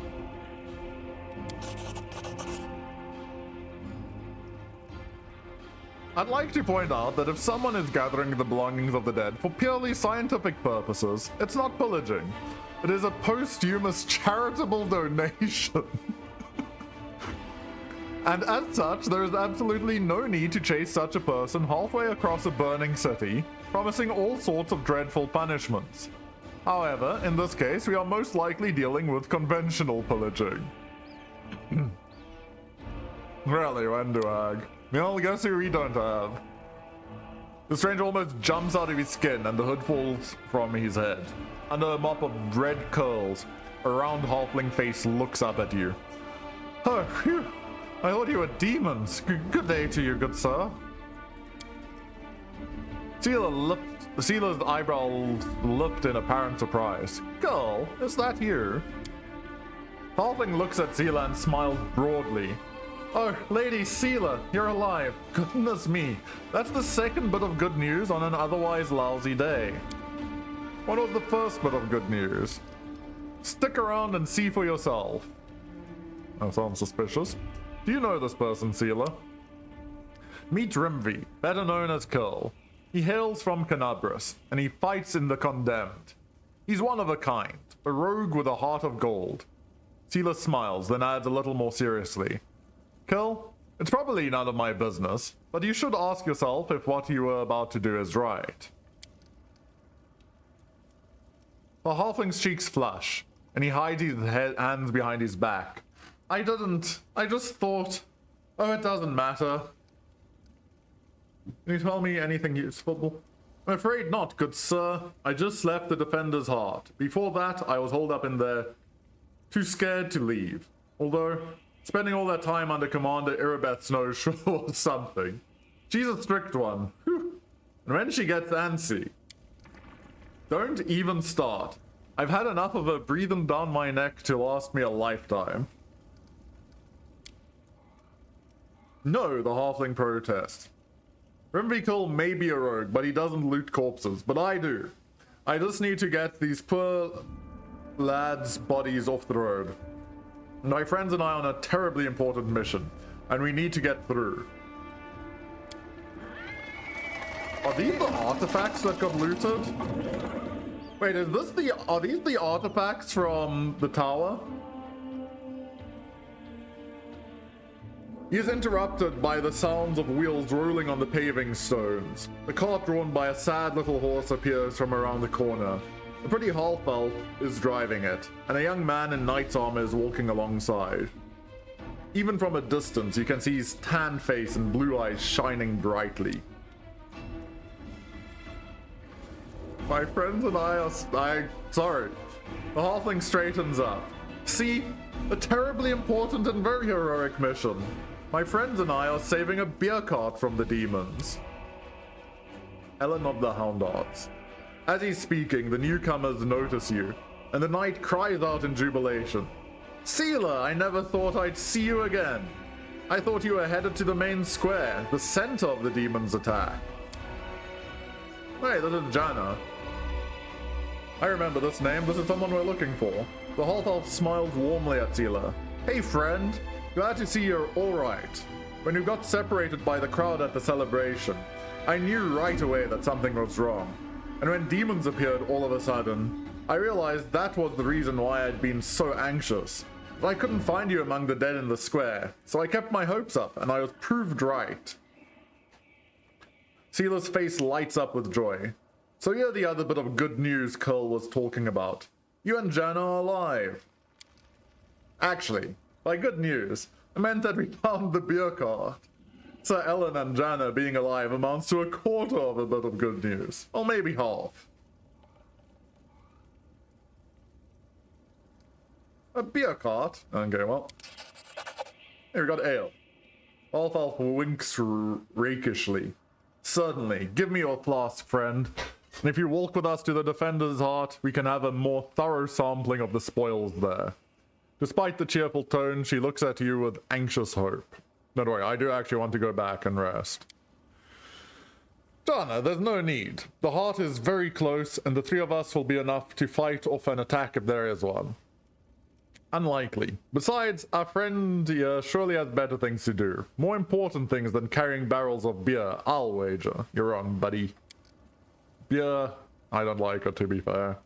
I'd like to point out that if someone is gathering the belongings of the dead for purely scientific purposes, it's not pillaging. It is a posthumous charitable donation. And as such, there is absolutely no need to chase such a person halfway across a burning city, promising all sorts of dreadful punishments. However, in this case, we are most likely dealing with conventional pillaging. Really, Wenduag. Well, guess who we don't have? The stranger almost jumps out of his skin and the hood falls from his head. Under a mop of red curls, a round halfling face looks up at you. Oh, phew. I thought you were demons. Good day to you, good sir. Seela's eyebrows lift in apparent surprise. Girl, is that you? Halfling looks at Seela and smiles broadly. Oh, Lady Seela, you're alive. Goodness me. That's the second bit of good news on an otherwise lousy day. What was the first bit of good news? Stick around and see for yourself. That sounds suspicious. Do you know this person, Seela? Meet Rimvi, better known as Curl. He hails from Kenabres, and he fights in the Condemned. He's one of a kind, a rogue with a heart of gold. Seela smiles, then adds a little more seriously. Curl, it's probably none of my business, but you should ask yourself if what you were about to do is right. The halfling's cheeks flush, and he hides his hands behind his back. I just thought... Oh, it doesn't matter. Can you tell me anything useful? I'm afraid not, good sir. I just left the Defender's Heart. Before that, I was holed up in there, too scared to leave. Although, spending all that time under Commander Irabeth's nose sure was something. She's a strict one. Whew. And when she gets antsy... Don't even start. I've had enough of her breathing down my neck to last me a lifetime. No, the halfling protests. Rimvikul may be a rogue, but he doesn't loot corpses, but I do. I just need to get these poor lads' bodies off the road. My friends and I are on a terribly important mission, and we need to get through. Are these the artifacts that got looted? Wait, are these the artifacts from the tower? He is interrupted by the sounds of wheels rolling on the paving stones. A cart drawn by a sad little horse appears from around the corner. A pretty half-elf is driving it, and a young man in knight's armor is walking alongside. Even from a distance, you can see his tan face and blue eyes shining brightly. My friends and I are... sorry. The halfling straightens up. See? A terribly important and very heroic mission. My friends and I are saving a beer cart from the demons. Ellen of the Houndarts. As he's speaking, the newcomers notice you, and the knight cries out in jubilation. Seela, I never thought I'd see you again. I thought you were headed to the main square, the center of the demons' attack. Hey, this is Jana. I remember this name. This is someone we're looking for. The half-elf smiles warmly at Seela. Hey, friend. Glad to see you're all right. When you got separated by the crowd at the celebration, I knew right away that something was wrong. And when demons appeared all of a sudden, I realized that was the reason why I'd been so anxious. But I couldn't find you among the dead in the square, so I kept my hopes up, and I was proved right. Sela's face lights up with joy. So you're the other bit of good news Curl was talking about. You and Jana are alive. Actually, by good news, I meant that we found the beer cart. Sir Ellen and Jana being alive amounts to a quarter of a bit of good news. Or maybe half. A beer cart? Okay, well. Here we got ale. Alfalf winks rakishly. Certainly. Give me your flask, friend. And if you walk with us to the Defender's Heart, we can have a more thorough sampling of the spoils there. Despite the cheerful tone, she looks at you with anxious hope. Don't worry, I do actually want to go back and rest. Dana, there's no need. The heart is very close, and the three of us will be enough to fight off an attack if there is one. Unlikely. Besides, our friend here surely has better things to do. More important things than carrying barrels of beer, I'll wager. You're wrong, buddy. Beer, I don't like it, to be fair.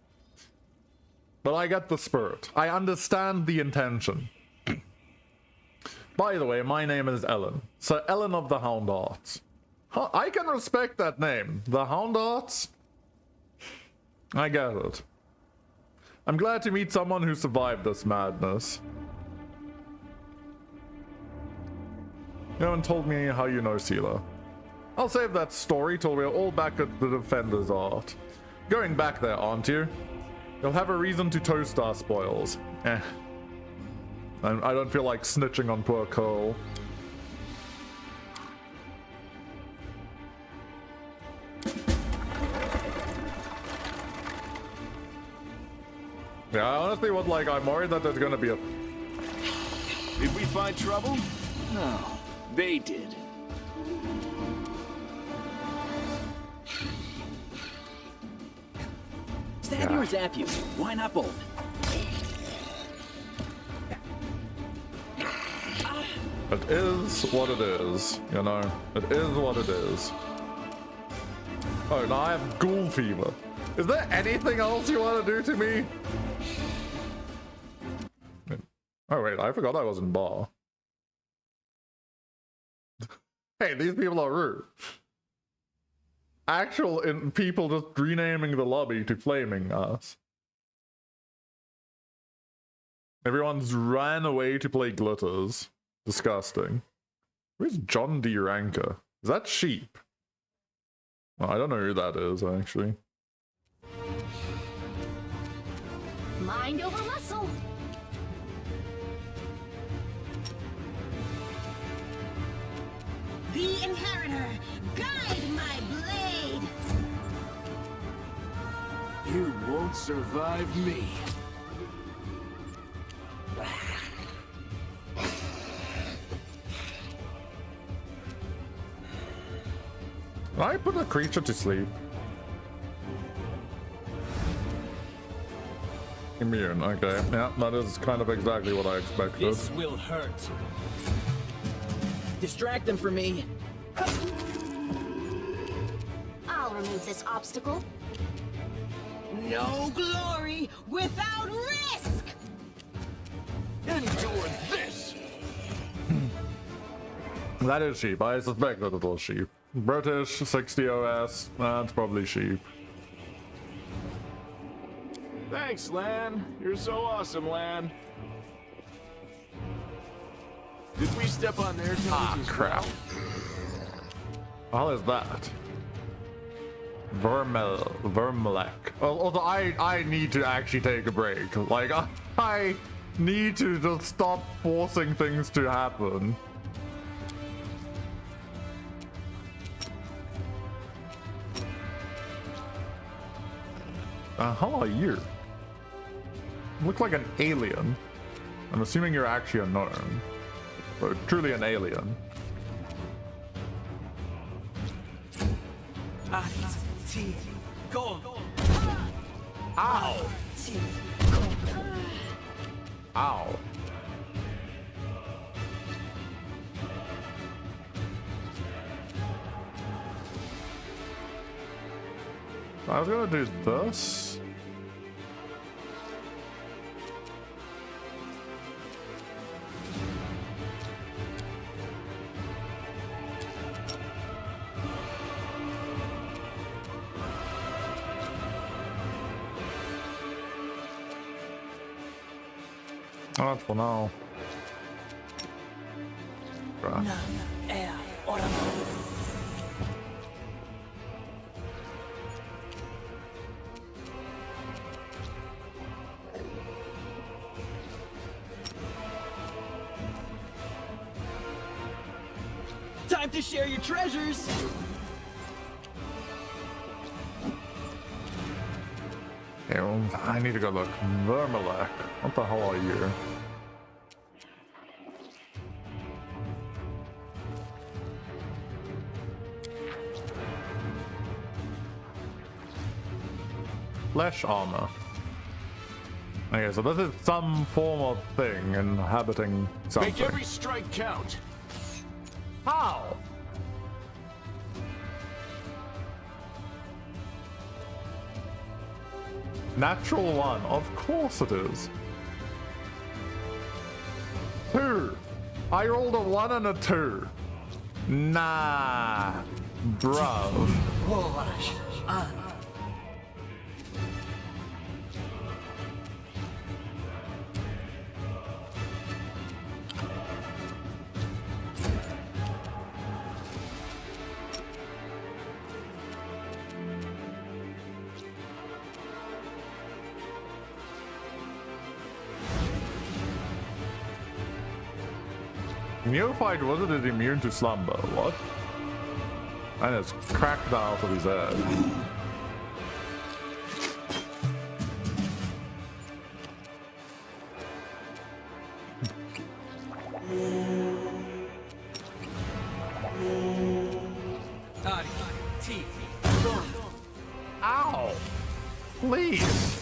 But I get the spirit. I understand the intention. By the way, my name is Ellen. Sir Ellen of the Hound Arts. Huh, I can respect that name. The Hound Arts? I get it. I'm glad to meet someone who survived this madness. You haven't told me how you know Sela. I'll save that story till we're all back at the Defender's Art. Going back there, aren't you? You'll have a reason to toast our spoils. I don't feel like snitching on poor Cole. Yeah, I honestly would like, I'm worried that there's gonna be a... Did we find trouble? No, they did. Stab you or zap you? Why not both? It is what it is, you know? It is what it is. Oh, now I have ghoul fever. Is there anything else you want to do to me? Oh wait, I forgot I was in bar. Hey, these people are rude. Actual people just renaming the lobby to Flaming Us. Everyone's ran away to play Glitters. Disgusting. Where's John D. Ranker? Is that Sheep? Well, I don't know who that is, actually. Mind over muscle. The Inheritor, guide my blade! You won't survive me. I put a creature to sleep. Immune, okay. Yeah, that is kind of exactly what I expected. This will hurt. Distract them for me. I'll remove this obstacle. No glory without risk! Endure this! That is Sheep. I suspect that it was Sheep. British, 60 OS. That's probably Sheep. Thanks, Lan. You're so awesome, Lan. Did we step on their toes as Crap. How is that? Vermelek. Although I need to actually take a break. Like, I need to just stop forcing things to happen. How are you? You look like an alien. I'm assuming you're actually a gnome. Or truly an alien. Go. Ow! Ow. I was gonna do this. Oh, that's for now. Right. Time to share your treasures! Okay, well, I need to go look. Vermalek. What the hell are you? Flesh armor. Okay, so this is some form of thing inhabiting something. Make every strike count. How? Natural one, of course it is. 2. I rolled a 1 and a 2. Nah, bruv. Neophyte wizard is immune to slumber. What? And it's cracked out of his head. Ow! Please!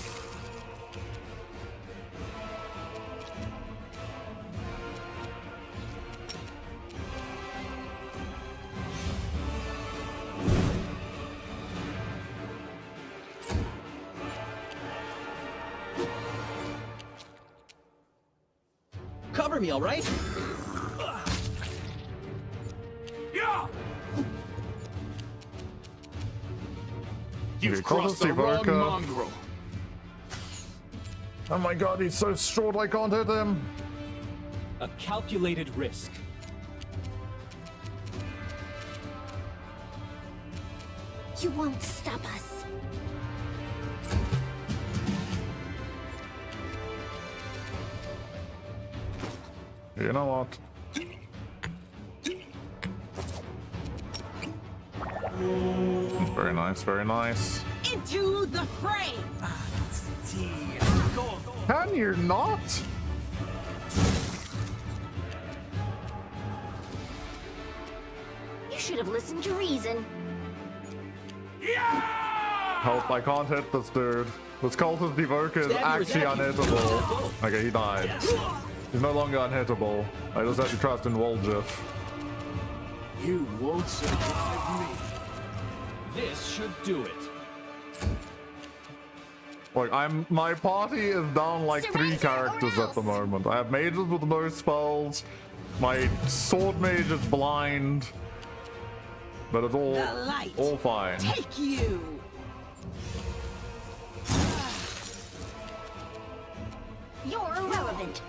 Cover me, all right? Yeah! Okay, You've crossed the wrong mongrel. Oh my god, he's so short I can't hit him. A calculated risk. You won't stop us. You know what? Very nice, very nice. Into the fray! Can you not? You should have listened to reason. Help, I can't hit this dude. This cultist Evoker is actually unhittable. Okay, he died. He's no longer unhittable. I just have to trust in Woljif. You won't survive me. This should do it. Like, my party is down like 3 characters at the moment. I have mages with the most spells. My sword mage is blind. But it's all fine. Take you! You're irrelevant.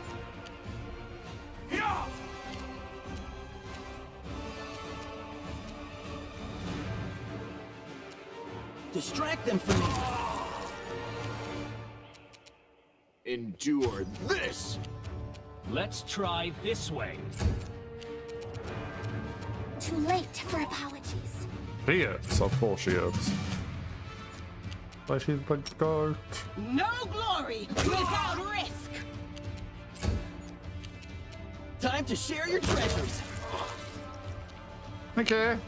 Distract them from me. Endure this! Let's try this way. Too late for apologies. She is, of course she is. But she's the goat. No glory without risk! Time to share your treasures. Okay.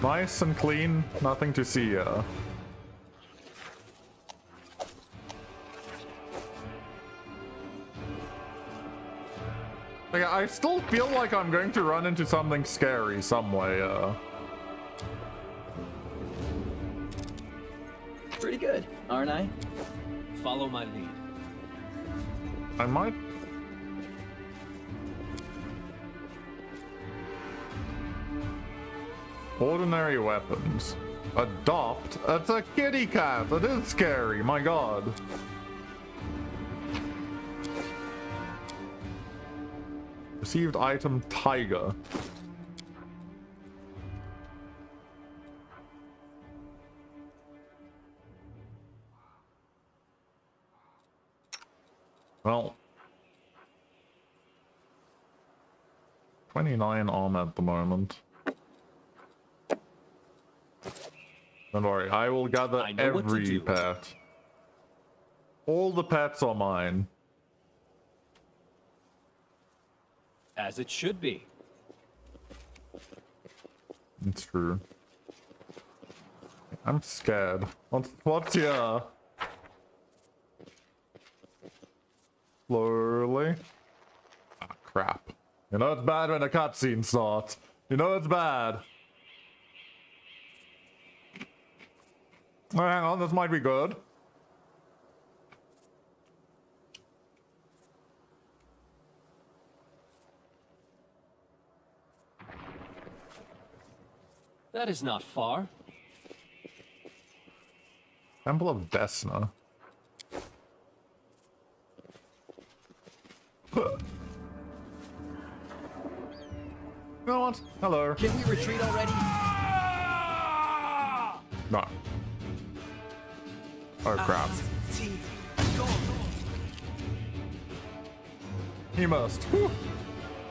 Nice and clean, nothing to see here. Like, I still feel like I'm going to run into something scary somewhere. Pretty good, aren't I? Follow my lead. I might. Ordinary weapons. Adopt? It's a kitty cat. It is scary. My god. Received item tiger. Well, 29 arm at the moment. Don't worry, I will gather every pet. All the pets are mine. As it should be. It's true. I'm scared. What's here? Slowly. Ah, crap. You know it's bad when a cutscene starts. You know it's bad. Oh, hang on, this might be good. That is not far. Temple of Desna. You know what? Hello. Can we retreat already? No. Oh crap. He must. Whew.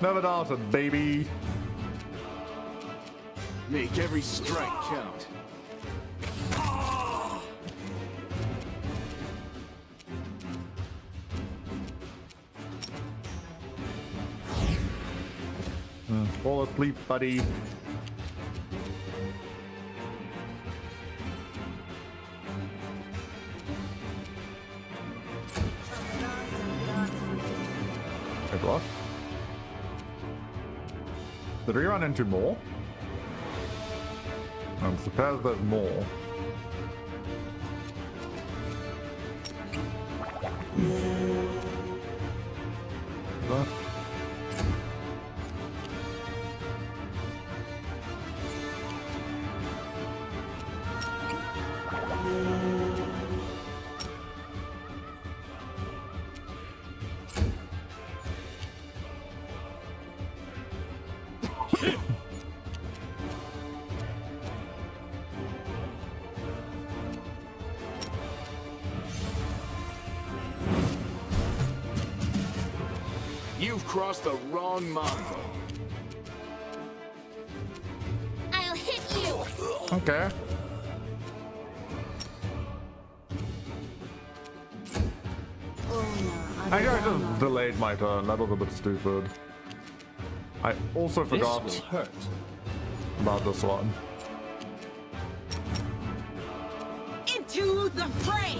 Never doubted, baby. Make every strike count. Fall asleep, buddy. Wait, what? Did we run into more? I'm surprised there's more. What? You've crossed the wrong mongrel. I'll hit you! Okay. I just delayed my turn. That was a bit stupid. I also forgot This will hurt. about this one. Into the fray!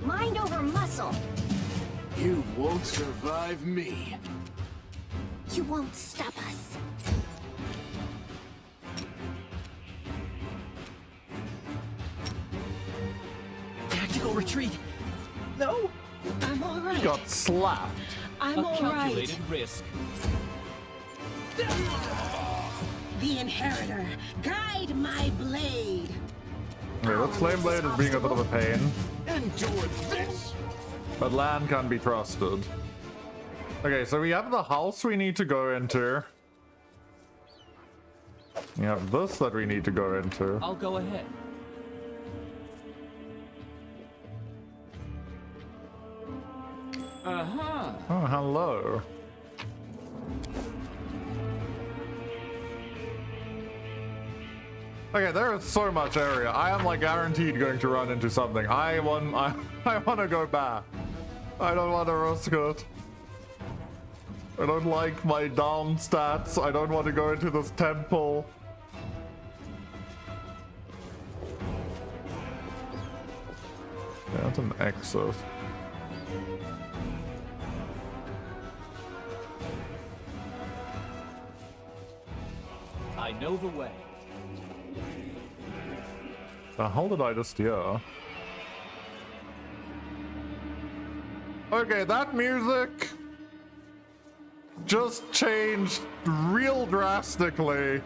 Mind over muscle. You won't survive me. You won't stop us. Tactical retreat. No. I'm all right. Got slapped. I'm A all calculated right. risk. The Inheritor, guide my blade. Okay, this flame blade is being a bit of a pain, Endure this. but Lan can be trusted. Okay, so we have the house we need to go into. We have this that we need to go into. I'll go ahead. Uh-huh. Oh, hello. Okay, there is so much area. I am like guaranteed going to run into something. I want to go back. I don't want to risk it. I don't like my down stats. I don't want to go into this temple. Yeah, that's an exit. I know the way. The hell did I just hear? Okay, that music just changed real drastically.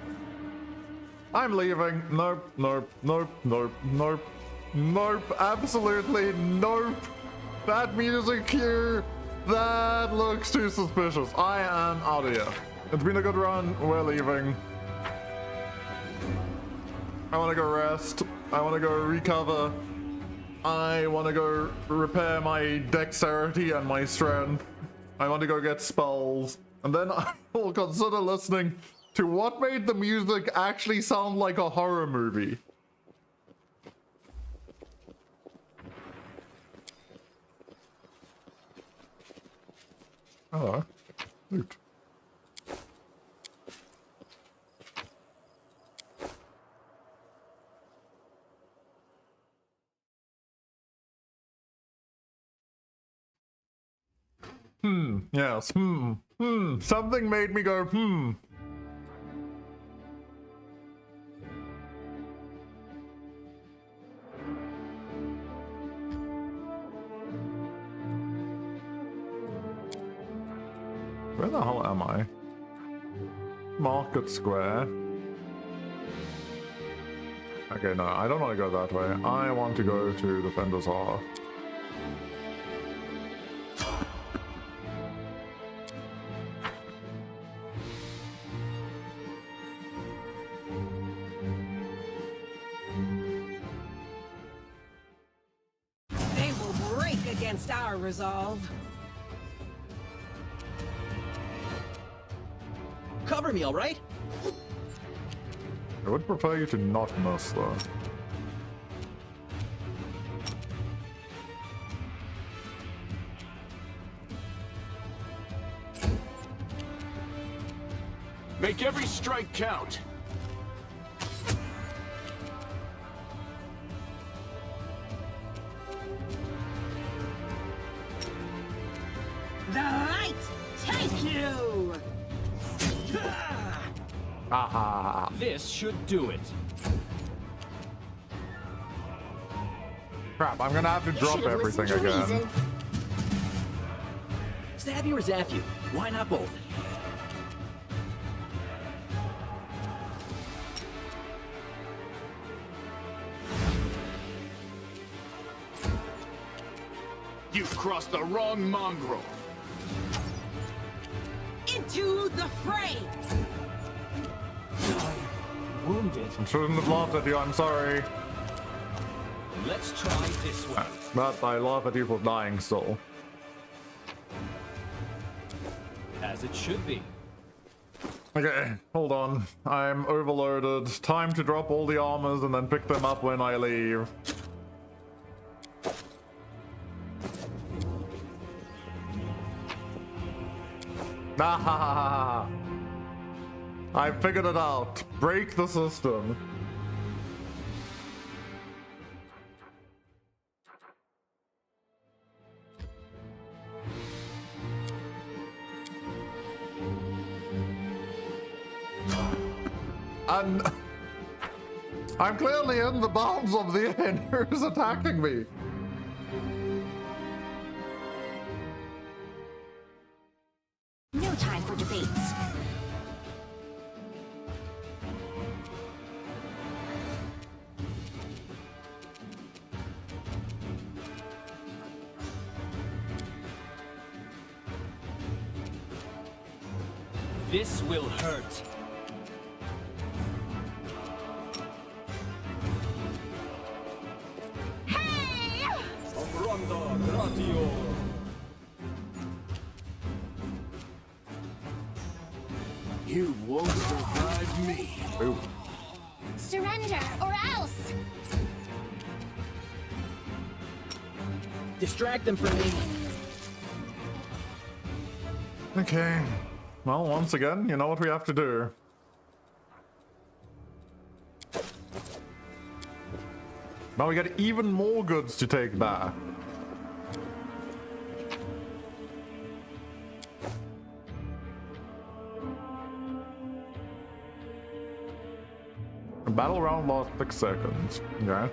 I'm leaving. Nope, nope, nope, nope, nope, nope, absolutely nope. That music cue, that looks too suspicious. I am out of here. It's been a good run. We're leaving. I want to go rest. I want to go recover. I want to go repair my dexterity and my strength. I want to go get spells. And then I will consider listening to what made the music actually sound like a horror movie. Hello. Loot. Yes, something made me go, Where the hell am I? Market Square. Okay, no, I don't want to go that way. I want to go to Defender's Hall. They will break against our resolve. Cover me, all right? I would prefer you to not miss, though. Make every strike count. The light take you! Haha. This should do it. Crap, I'm gonna have to drop Should've everything listened to again. reason. Stab you or zap you? Why not both? You've crossed the wrong mongrel. Into the fray! Wounded. I shouldn't have laughed at you, I'm sorry. Let's try this one. But I laugh at you for dying still. As it should be. Okay, hold on. I'm overloaded. Time to drop all the armors and then pick them up when I leave. Ah, I figured it out. Break the system. And I'm clearly in the bounds of the inn. Who's attacking me? No time for debates. This will hurt. You won't survive me. Ooh. Surrender, or else! Distract them from me. Okay. Well, once again, you know what we have to do. Now we get even more goods to take back. The battle round lost 6 seconds. Okay.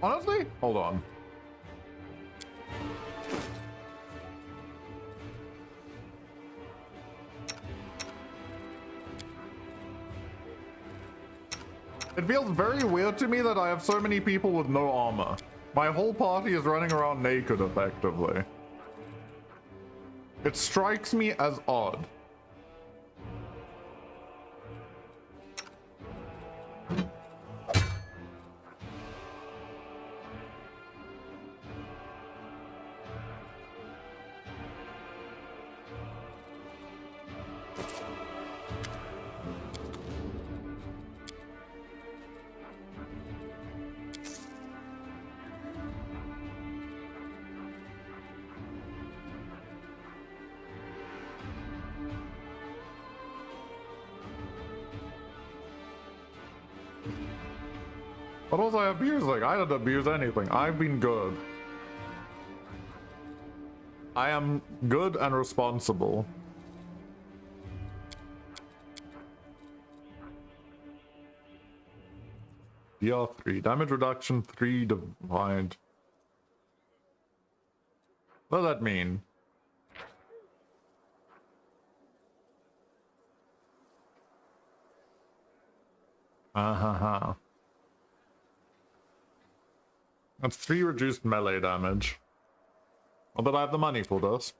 Honestly, hold on. It feels very weird to me that I have so many people with no armor. My whole party is running around naked, effectively. It strikes me as odd. What was I abusing? I didn't abuse anything. I've been good. I am good and responsible. DR3. Damage reduction 3 divide. What does that mean? Ha. That's 3 reduced melee damage. Well, but I have the money for this.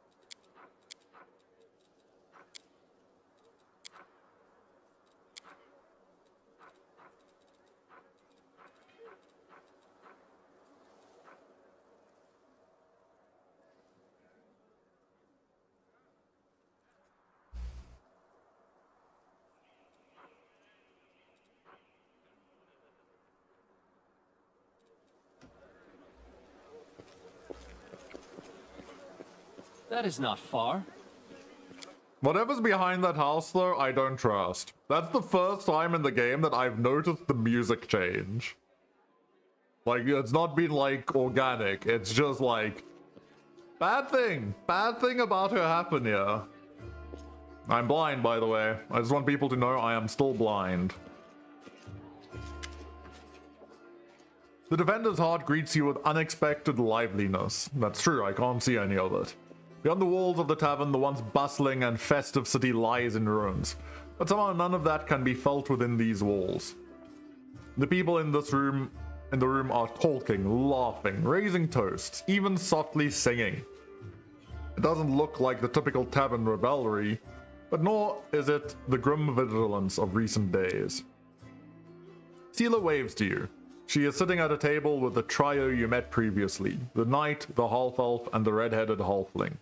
That is not far. Whatever's behind that house, though, I don't trust. That's the first time in the game that I've noticed the music change. Like, it's not been, like, organic. It's just, like, bad thing about to happen here. I'm blind, by the way. I just want people to know I am still blind. The Defender's heart greets you with unexpected liveliness. That's true, I can't see any of it. Beyond the walls of the tavern, the once bustling and festive city lies in ruins. But somehow none of that can be felt within these walls. The people in the room are talking, laughing, raising toasts, even softly singing. It doesn't look like the typical tavern revelry, but nor is it the grim vigilance of recent days. Sela waves to you. She is sitting at a table with the trio you met previously, the knight, the half-elf, and the red-headed halfling.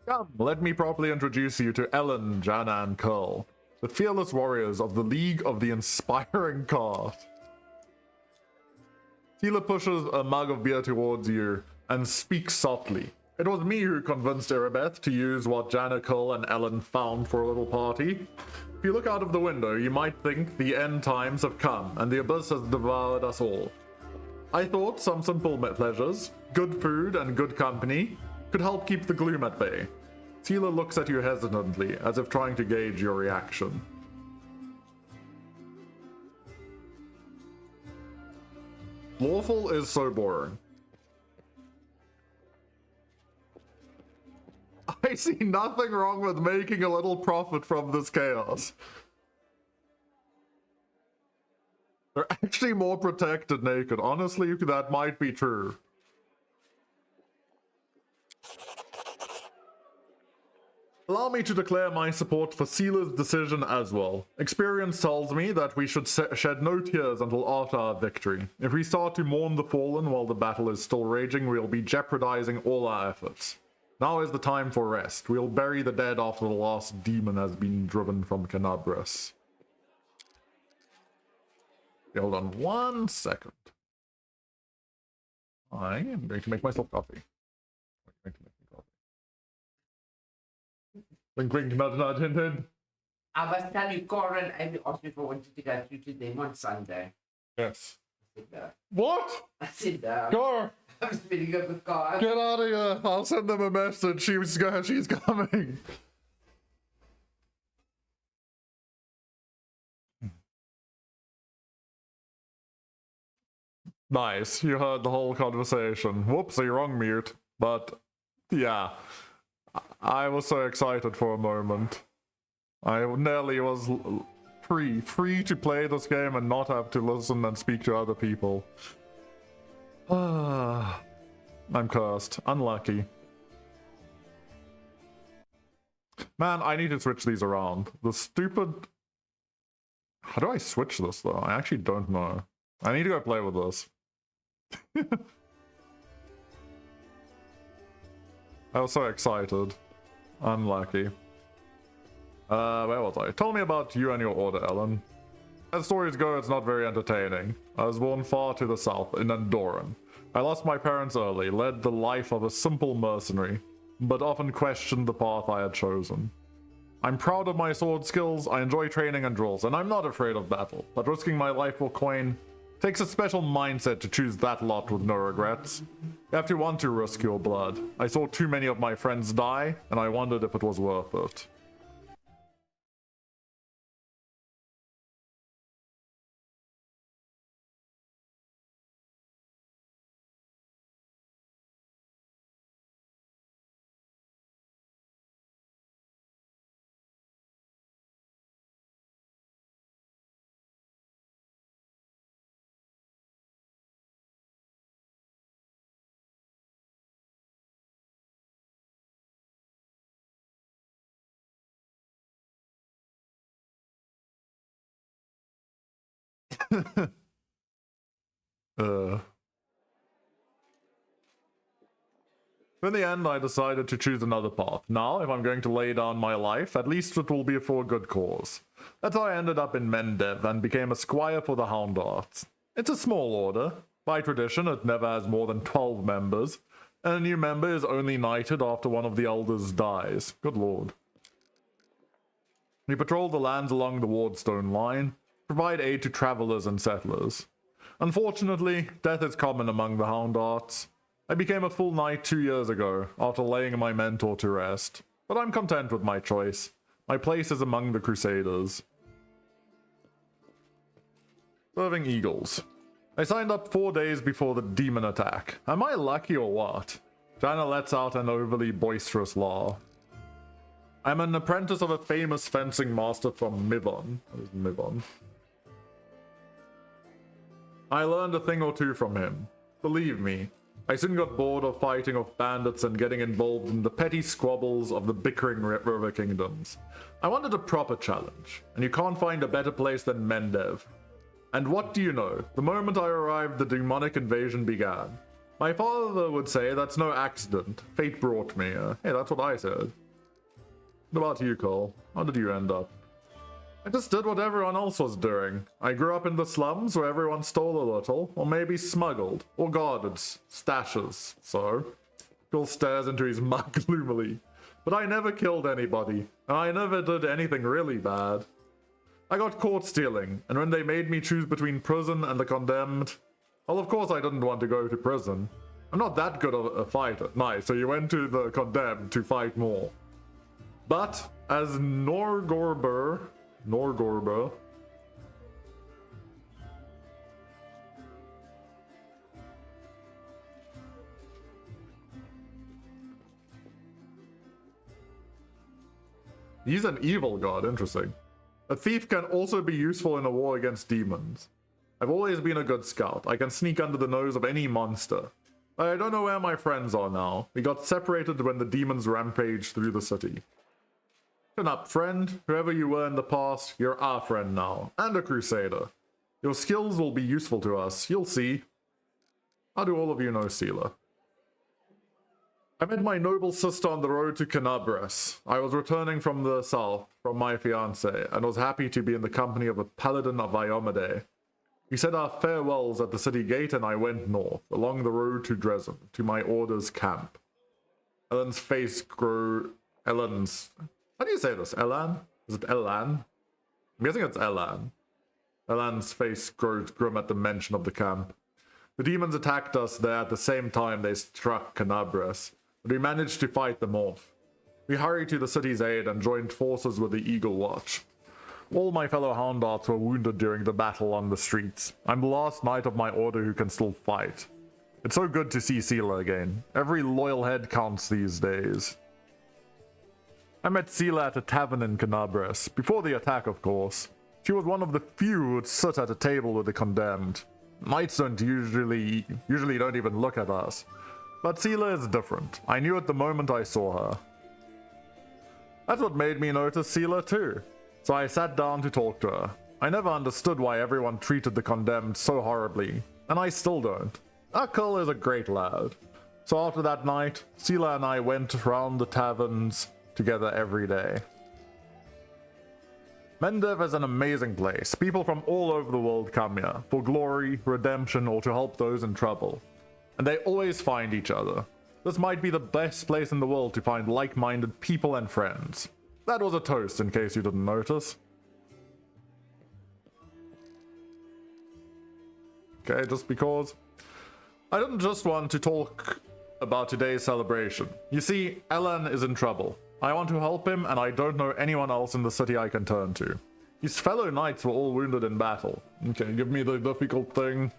Come, let me properly introduce you to Ellen, Jana, and Curl, the fearless warriors of the League of the Inspiring Cart. Sela pushes a mug of beer towards you and speaks softly. It was me who convinced Erebeth to use what Jana, Curl, and Ellen found for a little party. If you look out of the window, you might think the end times have come and the abyss has devoured us all. I thought some simple pleasures, good food and good company, could help keep the gloom at bay. Sela looks at you hesitantly, as if trying to gauge your reaction. Lawful is so boring. I see nothing wrong with making a little profit from this chaos. They're actually more protected naked. Honestly, that might be true. Allow me to declare my support for Sela's decision as well. Experience tells me that we should shed no tears until after our victory. If we start to mourn the fallen while the battle is still raging, we'll be jeopardizing all our efforts. Now is the time for rest. We'll bury the dead after the last demon has been driven from Kenabres. Hold on 1 second. I am going to make myself coffee. I'm going to make me coffee. Wink, wink, nudge, nudge, hint, hint. I was telling you, Corin, Amy asked me if I wanted to go through to them on Sunday. Yes. I said no. What? I said no. Gar! I was meeting up with Corin. Get out of here! I'll send them a message. She's coming. Nice, you heard the whole conversation. Whoopsie, wrong mute. But, yeah. I was so excited for a moment. I nearly was free to play this game and not have to listen and speak to other people. I'm cursed. Unlucky. Man, I need to switch these around. The stupid... How do I switch this, though? I actually don't know. I need to go play with this. I was so excited. Unlucky. Where was I? Tell me about you and your order, Ellen. As stories go, it's not very entertaining. I was born far to the south, in Andoran. I lost my parents early, led the life of a simple mercenary, but often questioned the path I had chosen. I'm proud of my sword skills, I enjoy training and drills, and I'm not afraid of battle, but risking my life for coin takes a special mindset to choose that lot with no regrets. You have to want to risk your blood. I saw too many of my friends die, and I wondered if it was worth it. In the end, I decided to choose another path. Now, if I'm going to lay down my life, at least it will be for a good cause. That's how I ended up in Mendev and became a squire for the Hound Arts. It's a small order. By tradition, it never has more than 12 members, and a new member is only knighted after one of the elders dies. Good lord. We patrol the lands along the Wardstone line, provide aid to travelers and settlers. Unfortunately, death is common among the Hound Arts. I became a full knight 2 years ago, after laying my mentor to rest. But I'm content with my choice. My place is among the Crusaders. Serving Eagles. I signed up 4 days before the demon attack. Am I lucky or what? Jana lets out an overly boisterous laugh. I'm an apprentice of a famous fencing master from Mivon. What is Mivon? I learned a thing or two from him. Believe me, I soon got bored of fighting off bandits and getting involved in the petty squabbles of the bickering river kingdoms. I wanted a proper challenge, and you can't find a better place than Mendev. And what do you know? The moment I arrived, the demonic invasion began. My father would say that's no accident. Fate brought me here. Hey, that's what I said. What about you, Cole? How did you end up? I just did what everyone else was doing. I grew up in the slums where everyone stole a little, or maybe smuggled, or guarded stashes, so... Cole stares into his mug gloomily. But I never killed anybody, and I never did anything really bad. I got caught stealing, and when they made me choose between prison and the condemned, well, of course I didn't want to go to prison. I'm not that good of a fighter. Nice, so you went to the condemned to fight more. But, as Norgorber... He's an evil god, interesting. A thief can also be useful in a war against demons. I've always been a good scout. I can sneak under the nose of any monster. I don't know where my friends are now. We got separated when the demons rampaged through the city. Listen up, friend. Whoever you were in the past, you're our friend now, and a crusader. Your skills will be useful to us, you'll see. How do all of you know Sela? I met my noble sister on the road to Kenabres. I was returning from the south, from my fiancé, and was happy to be in the company of a paladin of Iomade. We said our farewells at the city gate, and I went north, along the road to Dresden, to my order's camp. Ellen's face grew... How do you say this? Elan? Is it Elan? I'm guessing it's Elan. Elan's face grows grim at the mention of the camp. The demons attacked us there at the same time they struck Kenabres, but we managed to fight them off. We hurried to the city's aid and joined forces with the Eagle Watch. All my fellow Houndarts were wounded during the battle on the streets. I'm the last knight of my order who can still fight. It's so good to see Sela again. Every loyal head counts these days. I met Sela at a tavern in Kenabres, before the attack of course. She was one of the few who would sit at a table with the condemned. Knights don't usually don't even look at us. But Sela is different. I knew it the moment I saw her. That's what made me notice Sela too. So I sat down to talk to her. I never understood why everyone treated the condemned so horribly, and I still don't. Akul is a great lad. So after that night, Sela and I went around the taverns together every day. Mendev is an amazing place. People from all over the world come here, for glory, redemption, or to help those in trouble. And they always find each other. This might be the best place in the world to find like-minded people and friends. That was a toast, in case you didn't notice. Okay, just because. I didn't just want to talk about today's celebration. You see, Ellen is in trouble. I want to help him, and I don't know anyone else in the city I can turn to. His fellow knights were all wounded in battle. Okay, give me the difficult thing.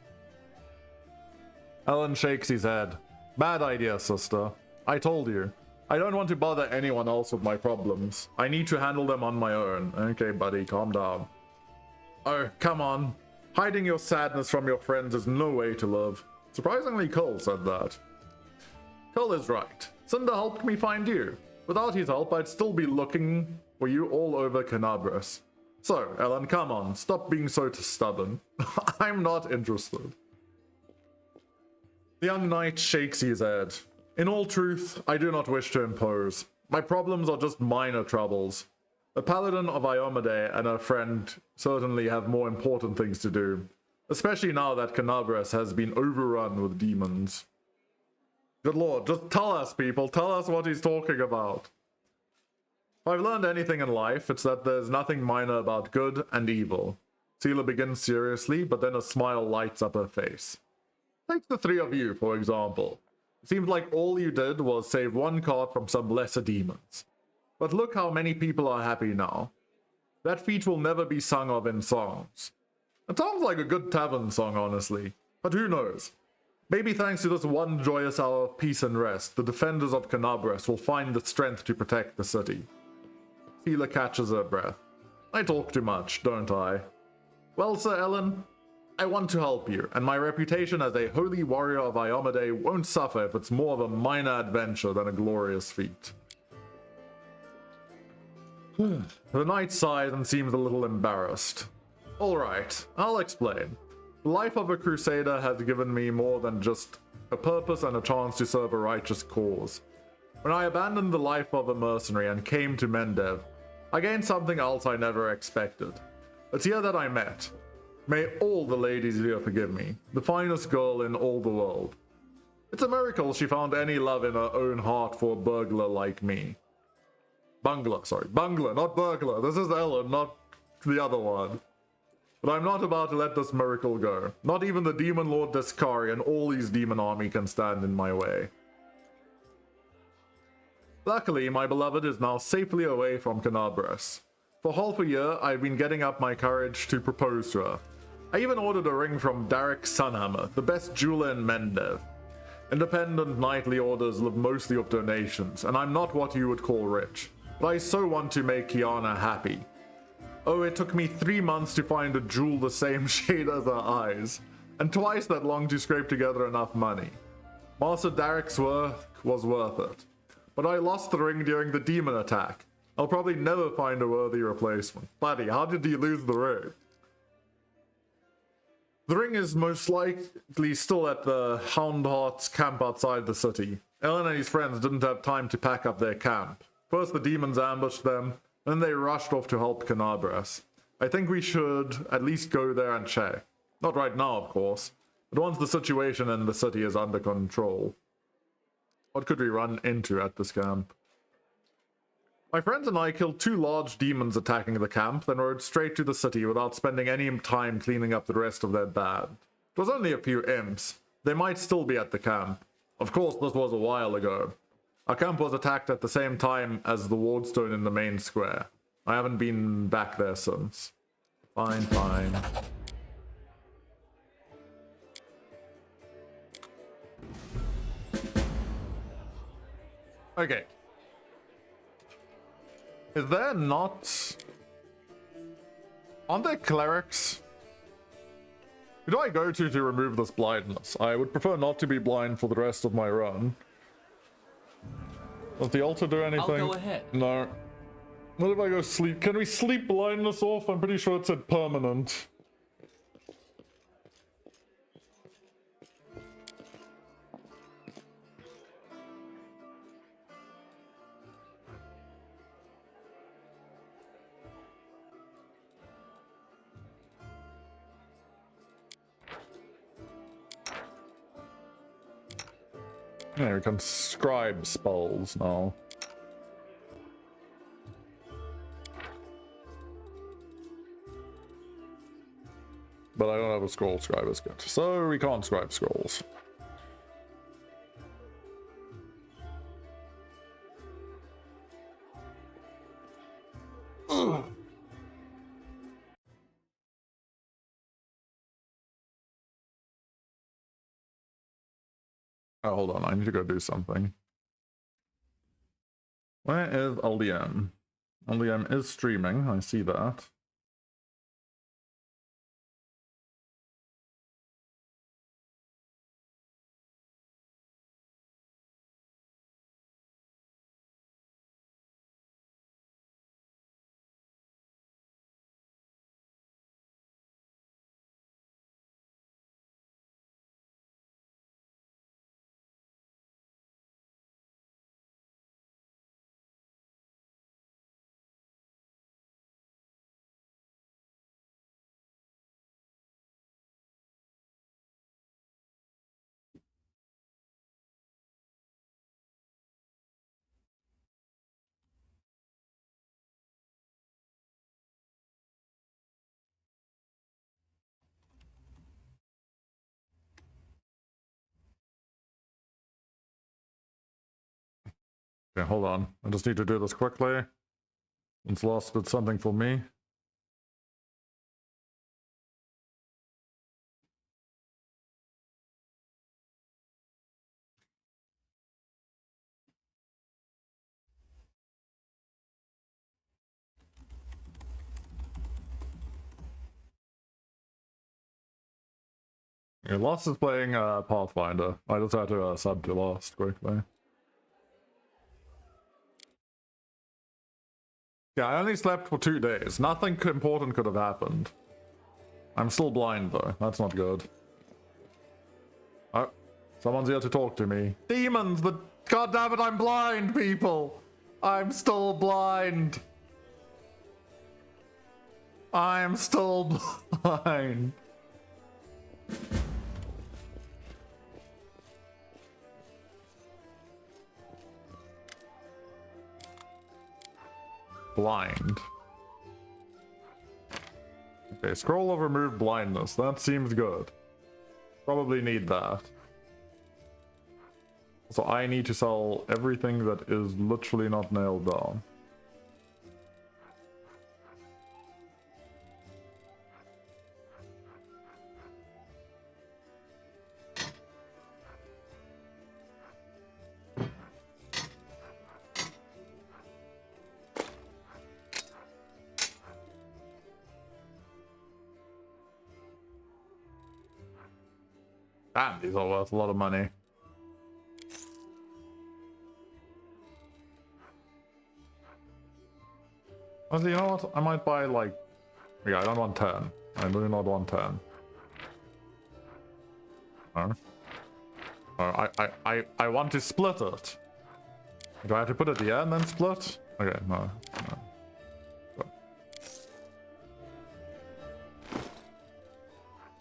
Ellen shakes his head. Bad idea, sister. I told you. I don't want to bother anyone else with my problems. I need to handle them on my own. Okay, buddy, calm down. Oh, come on. Hiding your sadness from your friends is no way to live. Surprisingly, Cole said that. Cole is right. Cinder helped me find you. Without his help, I'd still be looking for you all over Kenabres. So, Ellen, come on. Stop being so stubborn. I'm not interested. The young knight shakes his head. In all truth, I do not wish to impose. My problems are just minor troubles. The paladin of Iomade and her friend certainly have more important things to do, especially now that Kenabres has been overrun with demons. Good lord, just tell us, people. Tell us what he's talking about. If I've learned anything in life, it's that there's nothing minor about good and evil. Sela begins seriously, but then a smile lights up her face. Take the three of you, for example. It seems like all you did was save one card from some lesser demons. But look how many people are happy now. That feat will never be sung of in songs. It sounds like a good tavern song, honestly. But who knows? Maybe thanks to this one joyous hour of peace and rest, the defenders of Kenabres will find the strength to protect the city. Sela catches her breath. I talk too much, don't I? Well, Sir Ellen, I want to help you, and my reputation as a holy warrior of Iomade won't suffer if it's more of a minor adventure than a glorious feat. The knight sighs and seems a little embarrassed. Alright, I'll explain. The life of a crusader has given me more than just a purpose and a chance to serve a righteous cause. When I abandoned the life of a mercenary and came to Mendev, I gained something else I never expected. It's here that I met. May all the ladies here forgive me, the finest girl in all the world. It's a miracle she found any love in her own heart for a burglar like me. Bungler, not burglar. This is Ellen, not the other one. But I'm not about to let this miracle go. Not even the demon lord Descari and all his demon army can stand in my way. Luckily, my beloved is now safely away from Kenabres. For half a year, I've been getting up my courage to propose to her. I even ordered a ring from Derek Sunhammer, the best jeweler in Mendev. Independent knightly orders live mostly of donations, and I'm not what you would call rich. But I so want to make Kiana happy. Oh, it took me 3 months to find a jewel the same shade as her eyes, and twice that long to scrape together enough money. Master Derek's work was worth it. But I lost the ring during the demon attack. I'll probably never find a worthy replacement. Buddy, how did you lose the ring? The ring is most likely still at the Houndheart's camp outside the city. Ellen and his friends didn't have time to pack up their camp. First the demons ambushed them, and then they rushed off to help Kenabres. I think we should at least go there and check. Not right now, of course, but once the situation in the city is under control. What could we run into at this camp? My friends and I killed 2 large demons attacking the camp, then rode straight to the city without spending any time cleaning up the rest of their bad. It was only a few imps. They might still be at the camp. Of course, this was a while ago. Our camp was attacked at the same time as the wardstone in the main square. I haven't been back there since. Fine, fine. Okay. Is there not... Aren't there clerics? Who do I go to remove this blindness? I would prefer not to be blind for the rest of my run. Does the altar do anything? I'll go ahead. No. What if I go sleep? Can we sleep blindness off? I'm pretty sure it said permanent. Yeah, we can scribe spells now. But I don't have a scroll scribe as good. So we can't scribe scrolls. Ugh. Oh, hold on. I need to go do something. Where is LDM? LDM is streaming. I see that. Okay, hold on. I just need to do this quickly. It's lost did something for me. Yeah, Lost is playing Pathfinder. I just had to sub to Lost quickly. Yeah, I only slept for 2 days. Nothing important could have happened. I'm still blind though. That's not good. Oh, someone's here to talk to me. Demons! God damn it, I'm blind, people! I'm still blind. I'm still blind. Blind. Okay, scroll of remove blindness. That seems good. Probably need that. So I need to sell everything that is literally not nailed down. Damn, these are worth a lot of money. Honestly, you know what? I might buy like... Yeah, I don't want 10. I do not want 10. I want to split it. Do I have to put it at the end and then split? Okay, no.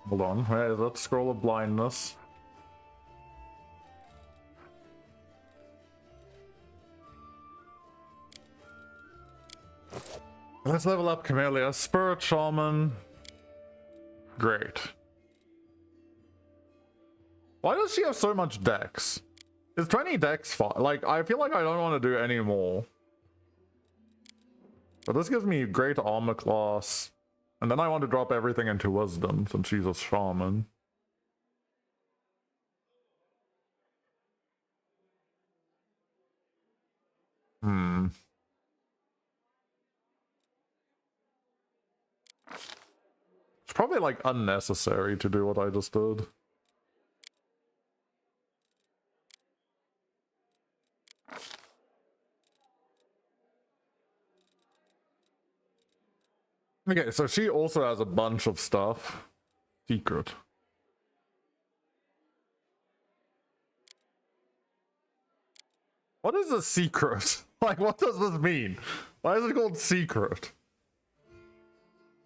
Hold on, where is it? Scroll of blindness. Let's level up Camellia. Spirit Shaman. Great. Why does she have so much dex? Is 20 dex fine? Like, I feel like I don't want to do any more. But this gives me great armor class. And then I want to drop everything into wisdom since she's a shaman. It's probably like unnecessary to do what I just did. Okay, so she also has a bunch of stuff. Secret. What is a secret? Like, what does this mean? Why is it called secret?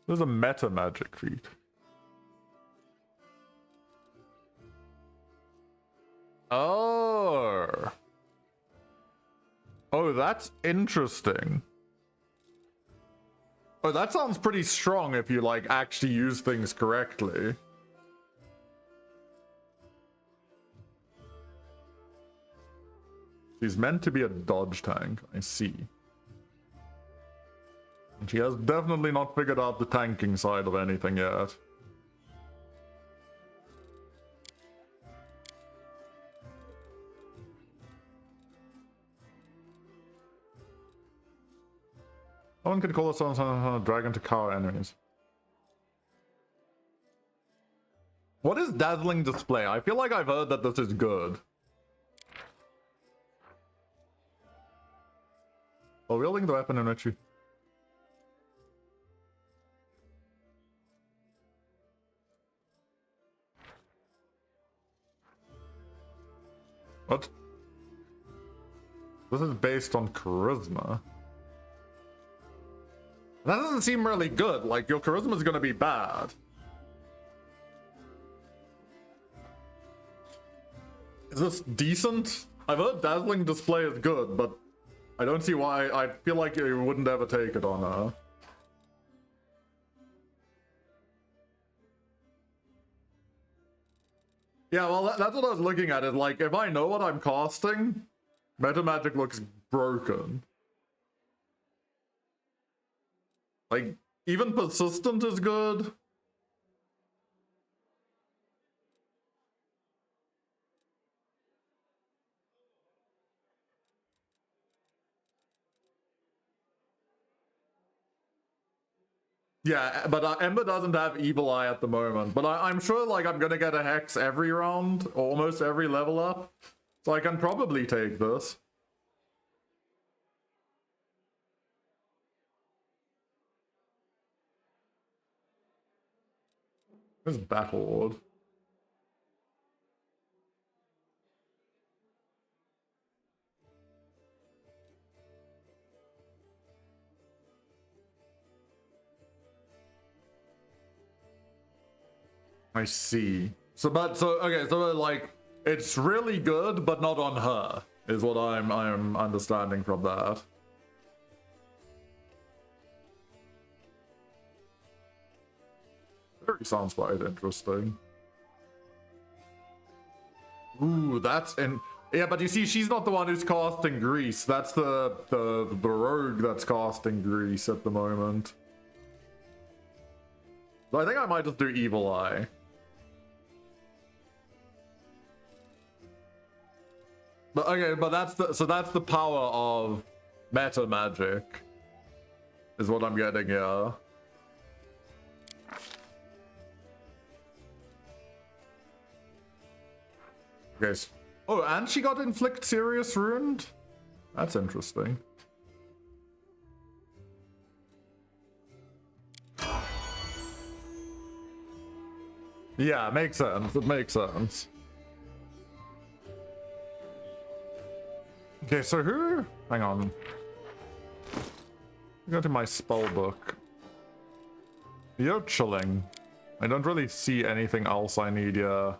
There's a meta magic feat. Oh. Oh, that's interesting. Oh, that sounds pretty strong if you, like, actually use things correctly. She's meant to be a dodge tank, I see. And she has definitely not figured out the tanking side of anything yet. No one can call us on a dragon to cower enemies. What is dazzling display? I feel like I've heard that this is good. While wielding the weapon in which you... What? This is based on charisma. That doesn't seem really good. Like, your charisma is gonna be bad. Is this decent? I've heard dazzling display is good, but I don't see why. I feel like you wouldn't ever take it on her. Yeah, well, that's what I was looking at. Is like, if I know what I'm casting, meta magic looks broken. Like, even persistent is good. Yeah, but Ember doesn't have Evil Eye at the moment. But I'm sure, like, I'm gonna get a Hex every round, or almost every level up. So I can probably take this. There's Battle Lord. I see. Okay, so like, it's really good, but not on her, is what I'm understanding from that. Very sounds quite interesting. Ooh, yeah, but you see, she's not the one who's casting Grease. That's the rogue that's casting Grease at the moment. So I think I might just do Evil Eye. But okay, but that's the power of meta magic, is what I'm getting here. Okay. Oh, and she got inflict serious wound? That's interesting. Yeah, makes sense. It makes sense. Okay, so who? Hang on. Go to my spell book. You're chilling. I don't really see anything else I need here.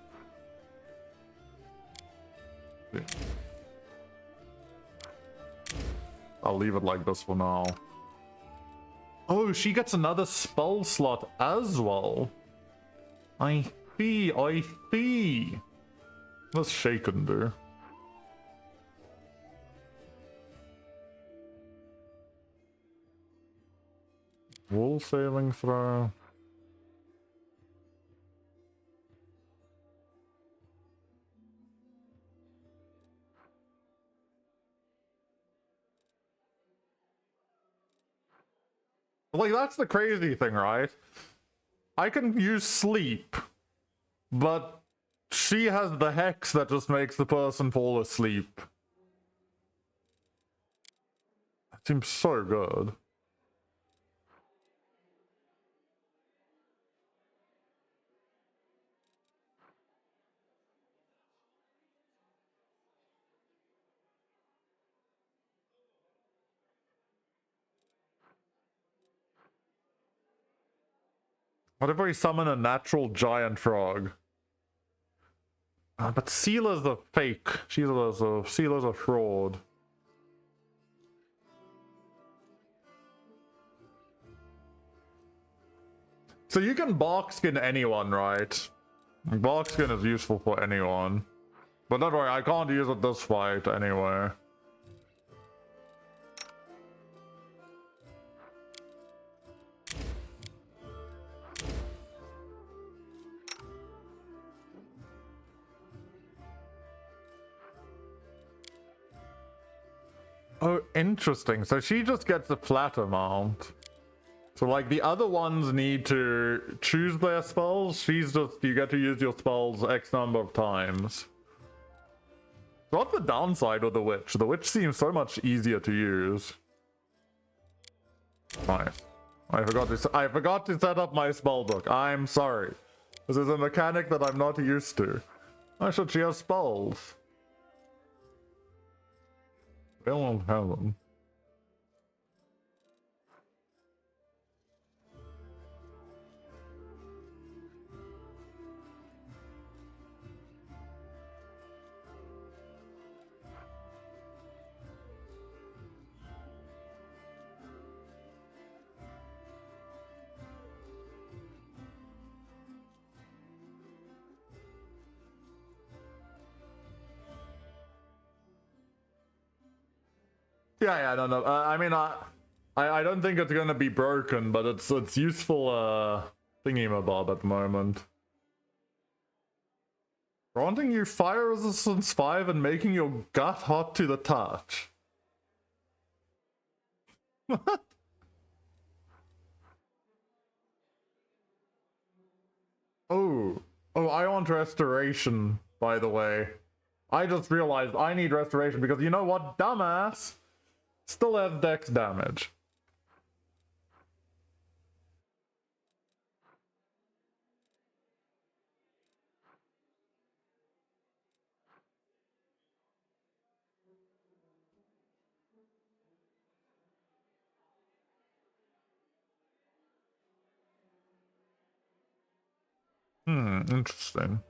I'll leave it like this for now. Oh, she gets another spell slot as well. I see, I see. What's Shaken do? Wool saving throw. Like, that's the crazy thing, right? I can use sleep, but she has the hex that just makes the person fall asleep. That seems so good. What if we summon a natural giant frog? But Seala's a fake. Seala's a fraud. So you can barkskin anyone, right? Barkskin is useful for anyone. But don't worry, I can't use it this fight anyway. Oh, interesting. So she just gets a flat amount. So, like, the other ones need to choose their spells. She's just, you get to use your spells X number of times. So what's the downside of the witch? The witch seems so much easier to use. Nice. I forgot to set up my spellbook. I'm sorry. This is a mechanic that I'm not used to. I should she has spells. They won't have them. Yeah, no. I mean, I don't think it's gonna be broken, but it's useful thingy-mabob at the moment. Granting you fire resistance 5 and making your gut hot to the touch. What? Oh, I want restoration, by the way. I just realized I need restoration because you know what, dumbass? Still has dex damage. Interesting.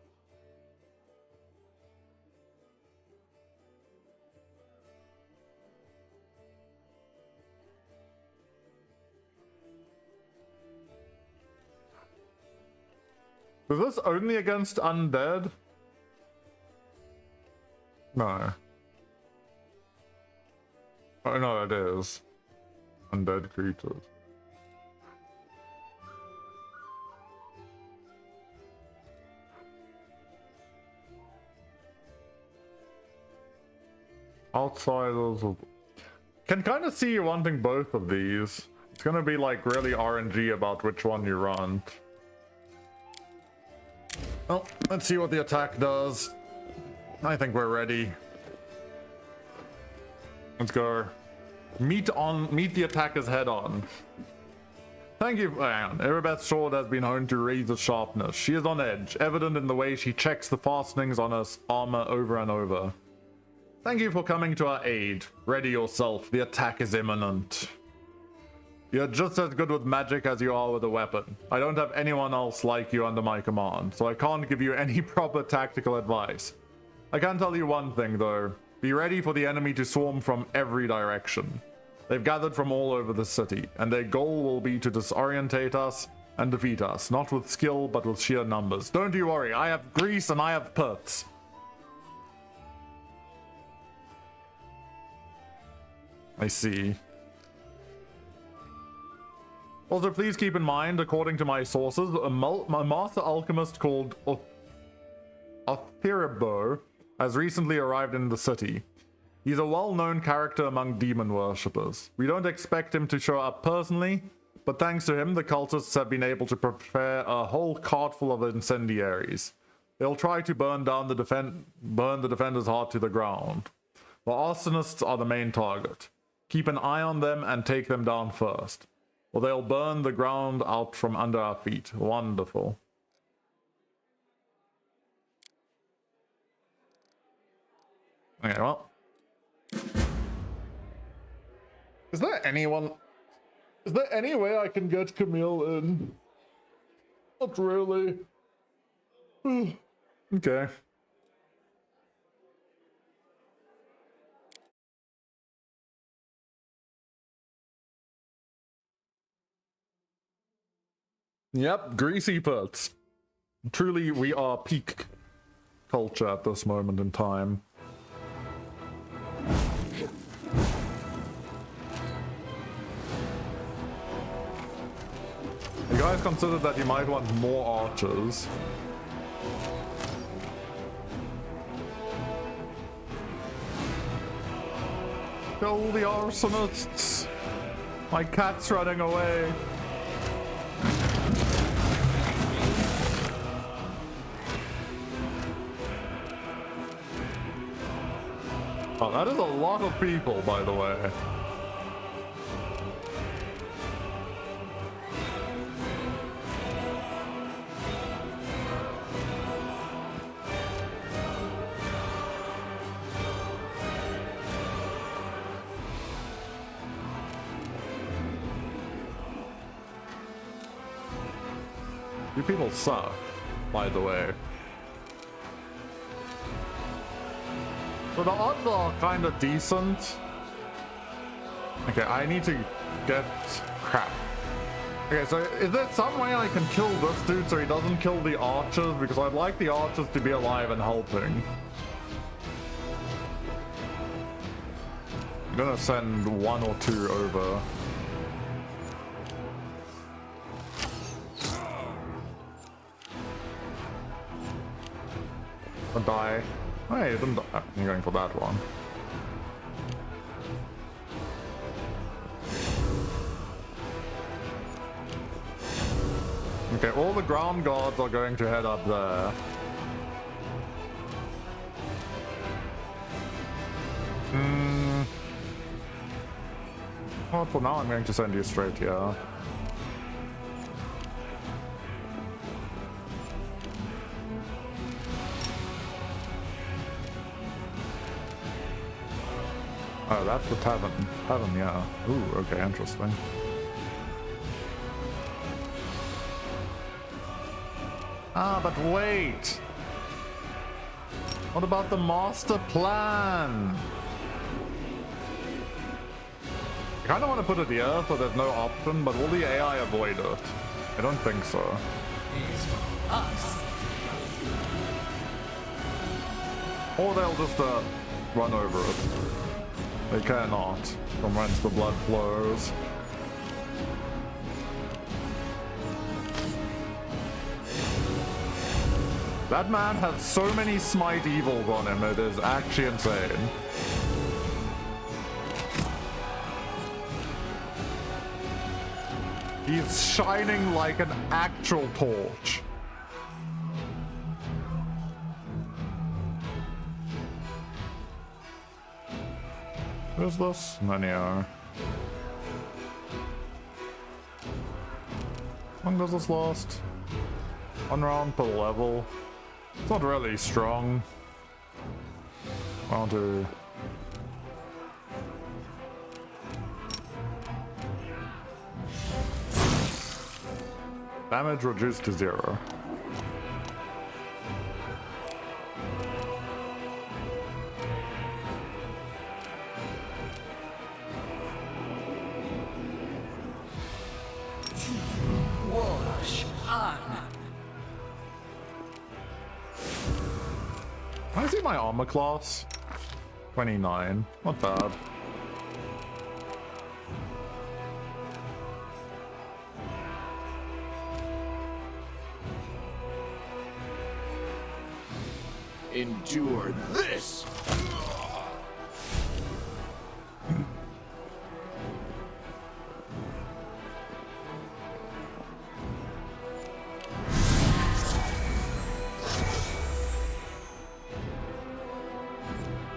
Is this only against undead? No. Oh no, it is. Undead creatures. Outsiders of... Can kind of see you wanting both of these. It's gonna be like really RNG about which one you run. Oh, let's see what the attack does. I think we're ready. Let's go. Meet the attackers head on. Thank you. Hang on. Erebeth's sword has been honed to razor sharpness. She is on edge, evident in the way she checks the fastenings on her armor over and over. Thank you for coming to our aid. Ready yourself. The attack is imminent. You're just as good with magic as you are with a weapon. I don't have anyone else like you under my command, so I can't give you any proper tactical advice. I can tell you one thing though. Be ready for the enemy to swarm from every direction. They've gathered from all over the city, and their goal will be to disorientate us and defeat us, not with skill, but with sheer numbers. Don't you worry, I have grease and I have puts. I see. Also, please keep in mind, according to my sources, a master alchemist called Othirabo has recently arrived in the city. He's a well-known character among demon worshippers. We don't expect him to show up personally, but thanks to him, the cultists have been able to prepare a whole cart full of incendiaries. They'll try to burn the defender's heart to the ground. The arsonists are the main target. Keep an eye on them and take them down first, or they'll burn the ground out from under our feet. Wonderful. Okay, well. Is there any way I can get Camille in? Not really. Okay. Yep, greasy putts. Truly, we are peak culture at this moment in time. You guys considered that you might want more archers. Kill the arsonists! My cat's running away. Oh, that is a lot of people, by the way. You people suck, by the way. So the odds are kind of decent. Okay, I need to get crap. Okay, so is there some way I can kill this dude so he doesn't kill the archers? Because I'd like the archers to be alive and helping. I'm gonna send 1 or 2 over. Die. Hey, it didn't die. I'm going for that one. Okay, all the ground guards are going to head up there. Well, for now I'm going to send you straight here. Oh, that's the tavern. Tavern, yeah. Ooh, okay, interesting. Ah, but wait! What about the master plan? I kinda want to put it here, but there's no option, but will the AI avoid it? I don't think so. Or they'll just run over it. They cannot, from whence the blood flows. That man has so many smite evils on him, it is actually insane. He's shining like an actual torch. Where's this? Menu. How long does this last? 1 round per level. It's not really strong. Round 2. Damage reduced to 0. Wash on. Can I see my armor class? 29. Not bad. Endure this!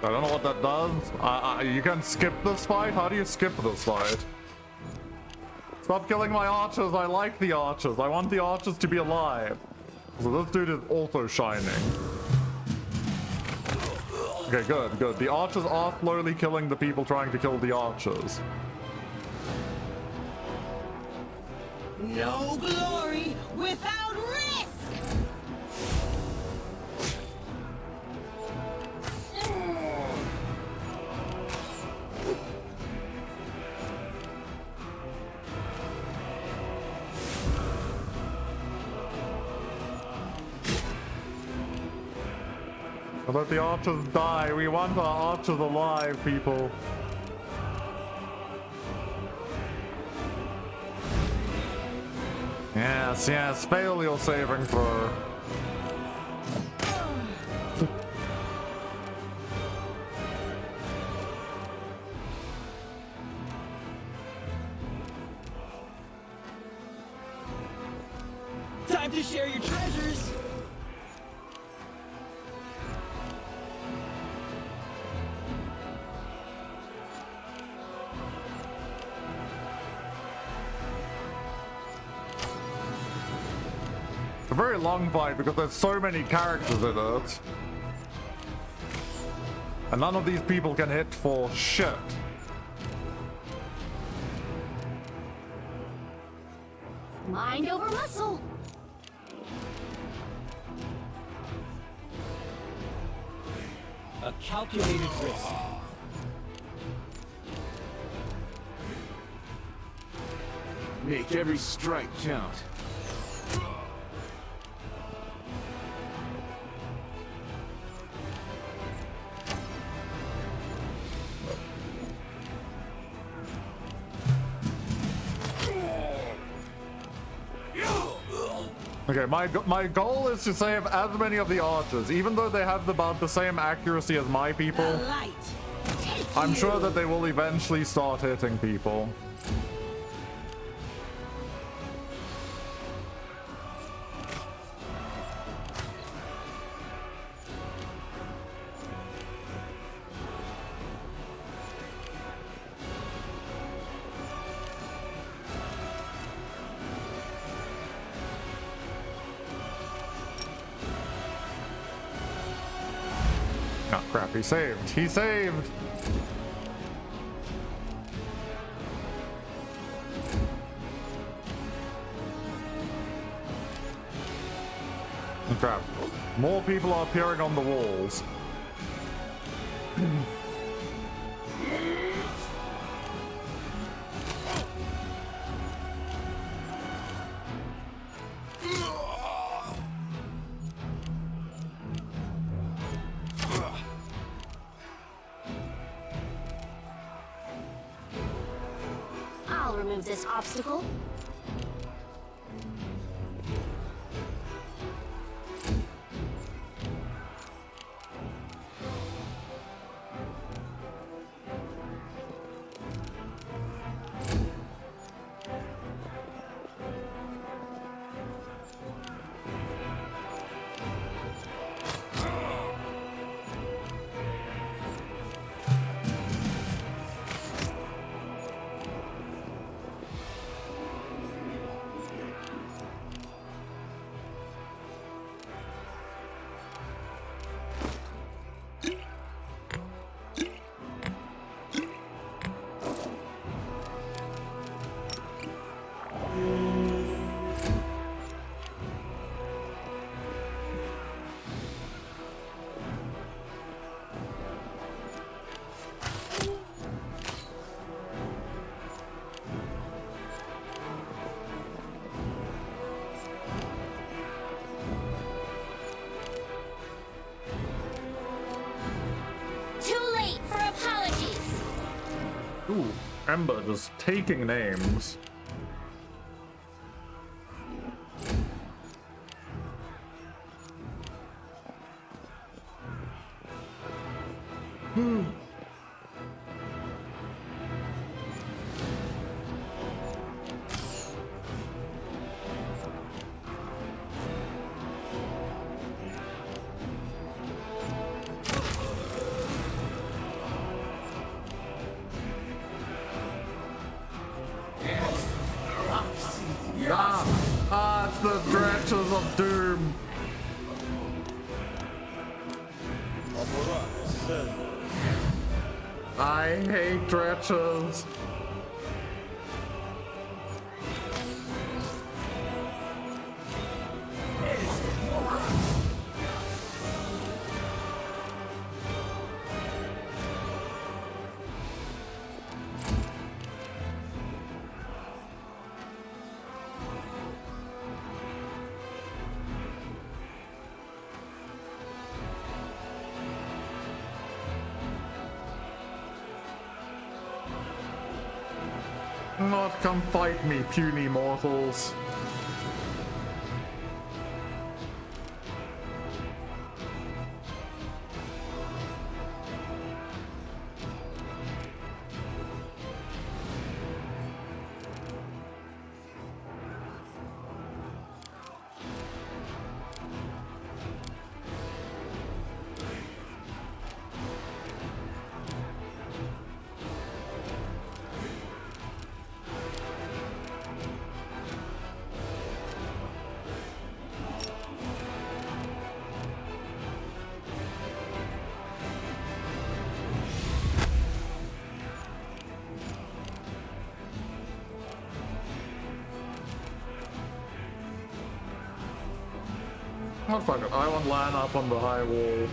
I don't know what that does. You can skip this fight? How do you skip this fight? Stop killing my archers. I like the archers. I want the archers to be alive. So this dude is also shining. Okay, good, good. The archers are slowly killing the people trying to kill the archers. No glory without risk! Let the archers die. We want our archers alive, people. Yes, yes, fail your saving throw. Time to share your treasures! It's a very long fight because there's so many characters in it. And none of these people can hit for shit. Mind over muscle. A calculated risk. Make every strike count. Okay, my goal is to save as many of the archers, even though they have about the same accuracy as my people. Light. I'm sure that they will eventually start hitting people. Oh crap, he saved. He saved! Oh crap. More people are appearing on the walls. I'll remove this obstacle. Ooh, Ember just taking names. I hate dretches. Not come fight me, puny mortals. Oh, fuck it. I want Lan up on the high wall.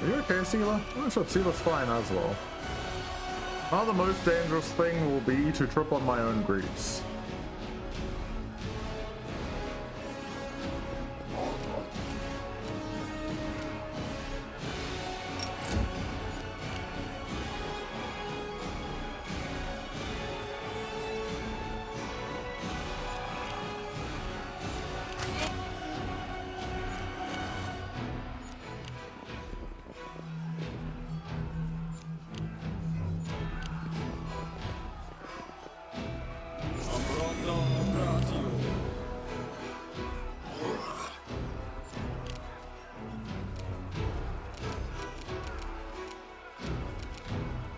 Are you okay, Sela? I'm sure Sela's fine as well. Now the most dangerous thing will be to trip on my own grease.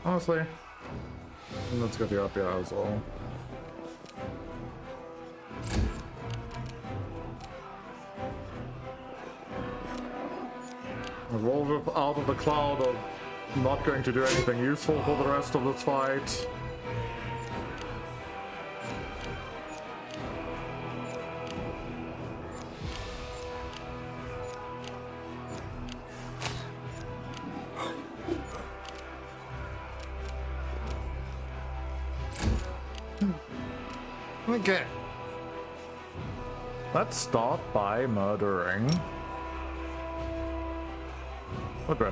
Honestly, let's get the up as well. Roll out of the cloud of not going to do anything useful for the rest of this fight. Okay. Let's start by murdering.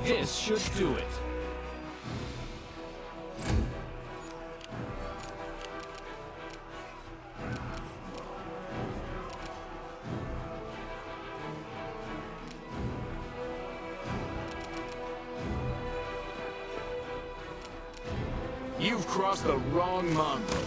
This should do it. You've crossed the wrong mongrel.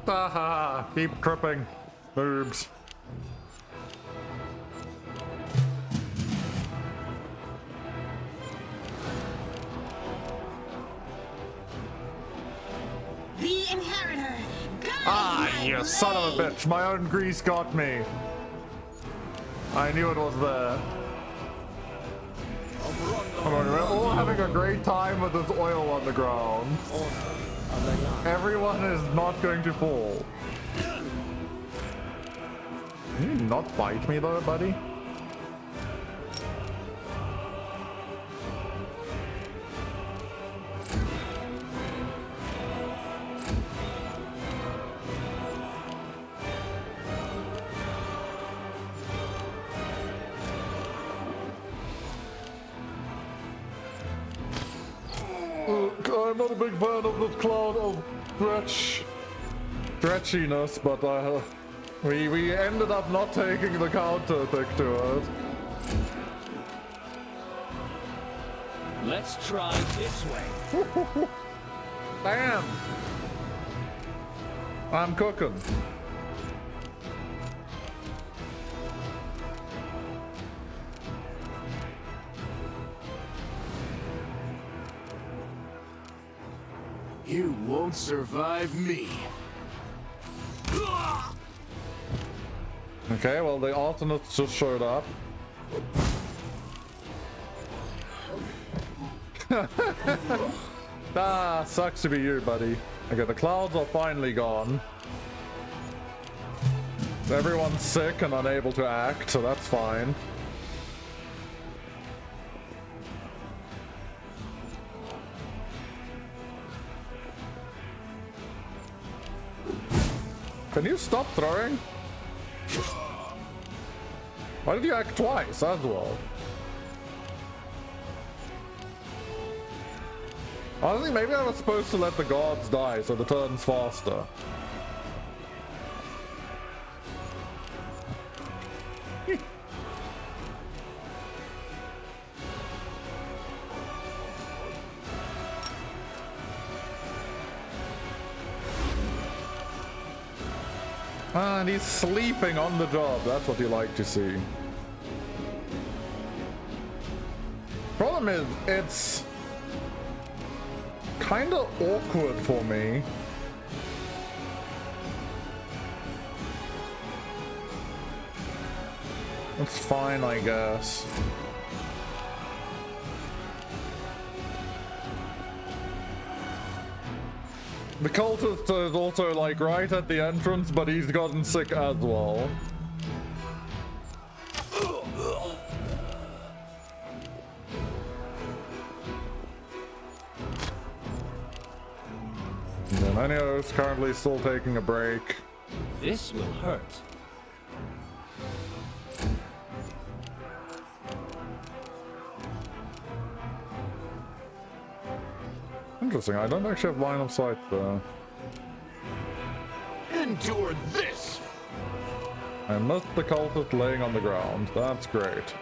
Haha, keep tripping, boobs. The inheritor. Ah, you son of a bitch! My own grease got me. I knew it was there. We're all having a great time with this oil on the ground. Everyone is not going to fall. Can you not bite me though, buddy? I'm not a big fan of this cloud of stretchiness, but we ended up not taking the counter pick to it. Let's try this way. Damn! I'm cooking. You won't survive me. Okay, well, the alternates just showed up. Ah, sucks to be you, buddy. Okay, the clouds are finally gone. Everyone's sick and unable to act, so that's fine. Can you stop throwing? Why did you act twice as well? Honestly, maybe I was supposed to let the gods die so the turn's faster. And he's sleeping on the job. That's what you like to see. Problem is, it's kind of awkward for me. It's fine, I guess. The cultist is also like right at the entrance, but he's gotten sick as well. And Enio is currently still taking a break. This will hurt. Interesting, I don't actually have line of sight there. Endure this! I missed the cultist laying on the ground. That's great.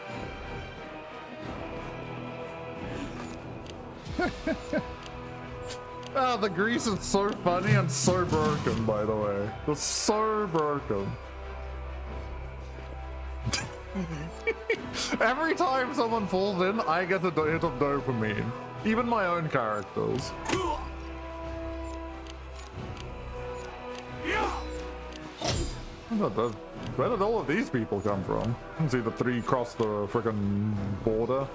Ah, the grease is so funny and so broken, by the way. It's so broken. Every time someone falls in, I get a hit of dopamine. Even my own characters. Where did all of these people come from? I can see the three cross the frickin' border.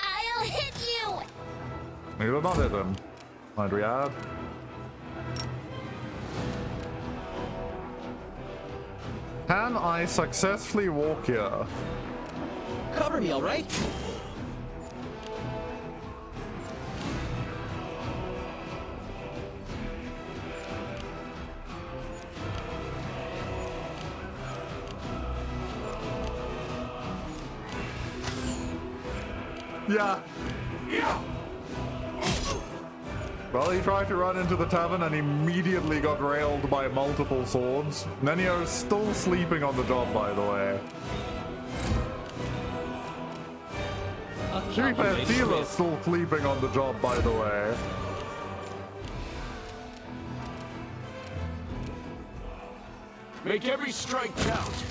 I'll hit you! You did not hit him. Might we add? Can I successfully walk here? Cover me, all right? Yeah. Well, he tried to run into the tavern and immediately got railed by multiple swords. Nenio's still sleeping on the job, by the way. To be fair, Thiela's still sleeping on the job, by the way. Make every strike count.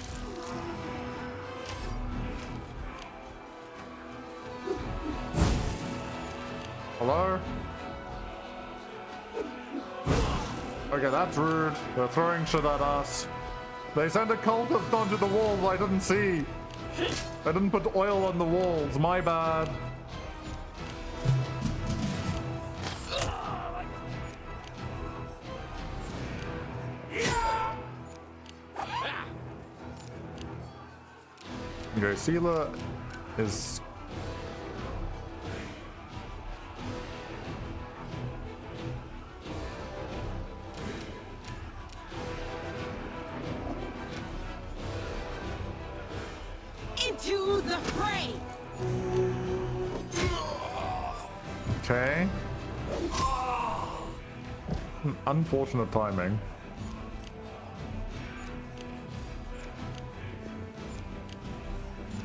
Hello? Okay, that's rude. They're throwing shit at us. They sent a cultist onto the walls I didn't see. I didn't put oil on the walls. My bad. Okay, Sela is... Okay. Unfortunate timing.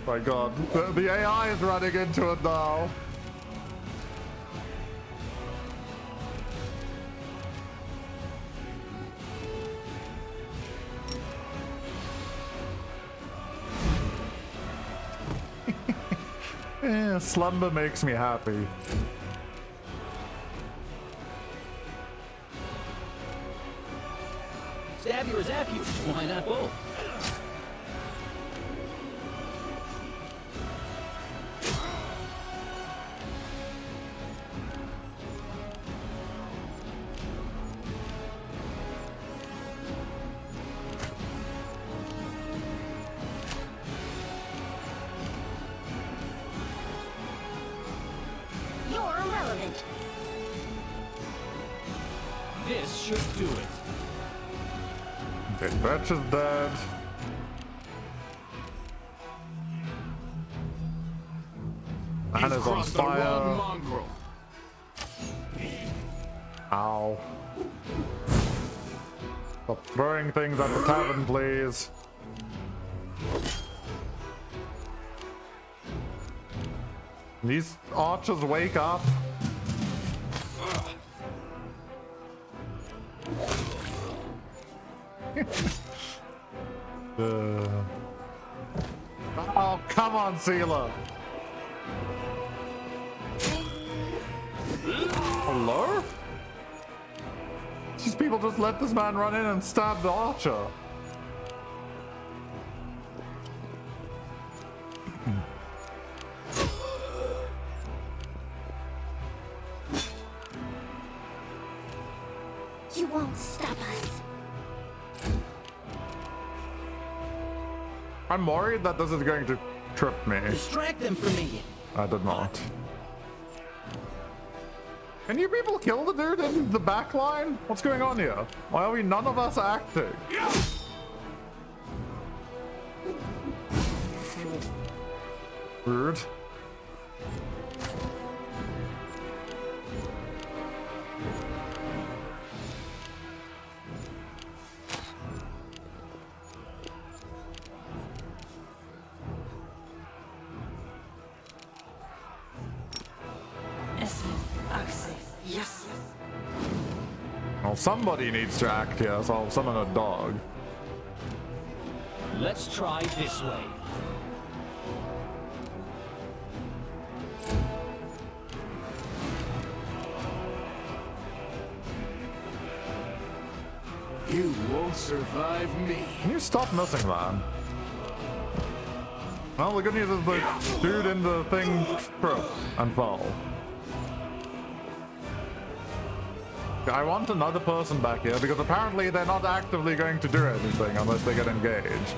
My god, the AI is running into it now. Slumber makes me happy. Stab you or zap you. Why not both? You're irrelevant. This should do it. Okay, Vetch is dead. Man is on fire. Ow. Stop throwing things at the tavern, please. These archers wake up. Oh, come on, Seela. Hello? These people just let this man run in and stab the archer. You won't stop us. I'm worried that this is going to trip me. Distract them from me. I did not. Can you people kill the dude in the back line? What's going on here? Why are we none of us acting? Rude. Yes. Well, somebody needs to act here, so I'll summon a dog. Let's try this way. You won't survive me. Can you stop missing that? Well, the good news is the dude in the thing tripped and fell. I want another person back here because apparently they're not actively going to do anything unless they get engaged.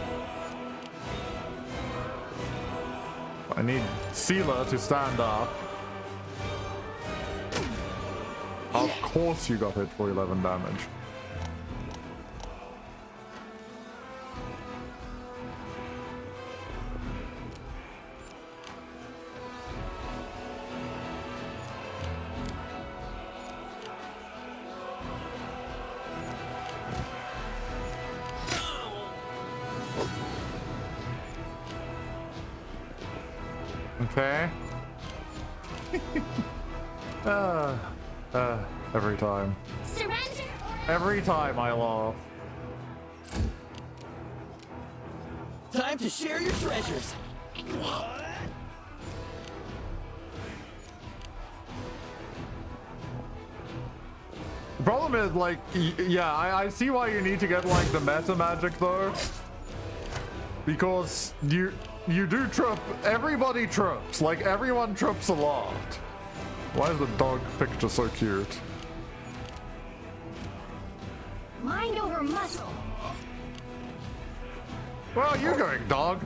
I need Seela to stand up. Of course you got hit for 11 damage. Okay. Every time. Surrender Every time I laugh. Time to share your treasures. The problem is, like, yeah, I see why you need to get, like, the meta magic, though. Because you do trip. Everybody trips. Like, everyone trips a lot. Why is the dog picture so cute? Mind over muscle. Where are you going, dog?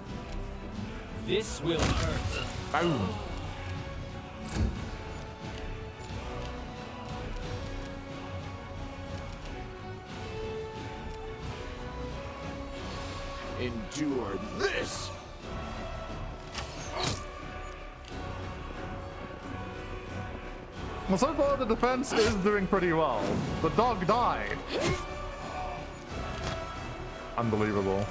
This will hurt. Boom. Endure this. Well, so far the defense is doing pretty well. The dog died. Unbelievable.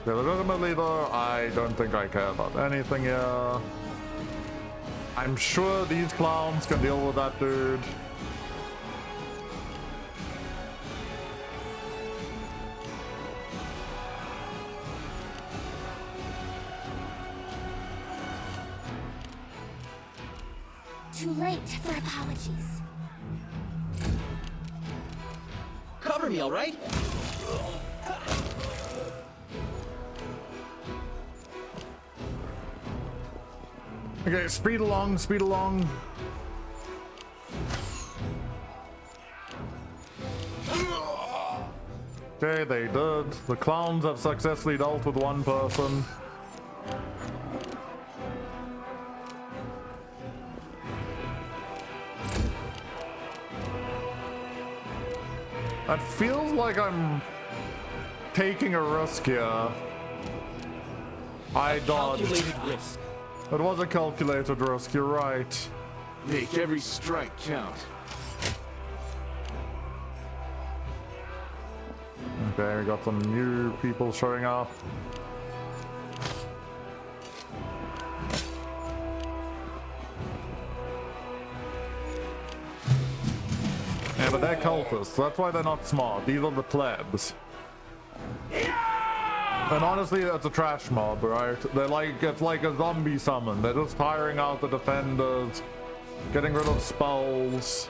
Yeah, legitimately though, I don't think I care about anything here. I'm sure these clowns can deal with that dude. Too late for apologies. Cover me, all right? Okay, speed along, speed along. Okay, they did. The clowns have successfully dealt with one person. That feels like I'm taking a risk here. I dodged. Calculated risk. It was a calculated risk, you're right. Make every strike count. Okay, we got some new people showing up. Yeah, but they're cultists, that's why they're not smart. These are the plebs. And honestly, it's a trash mob, right? They're like, it's like a zombie summon. They're just tiring out the defenders, getting rid of spells.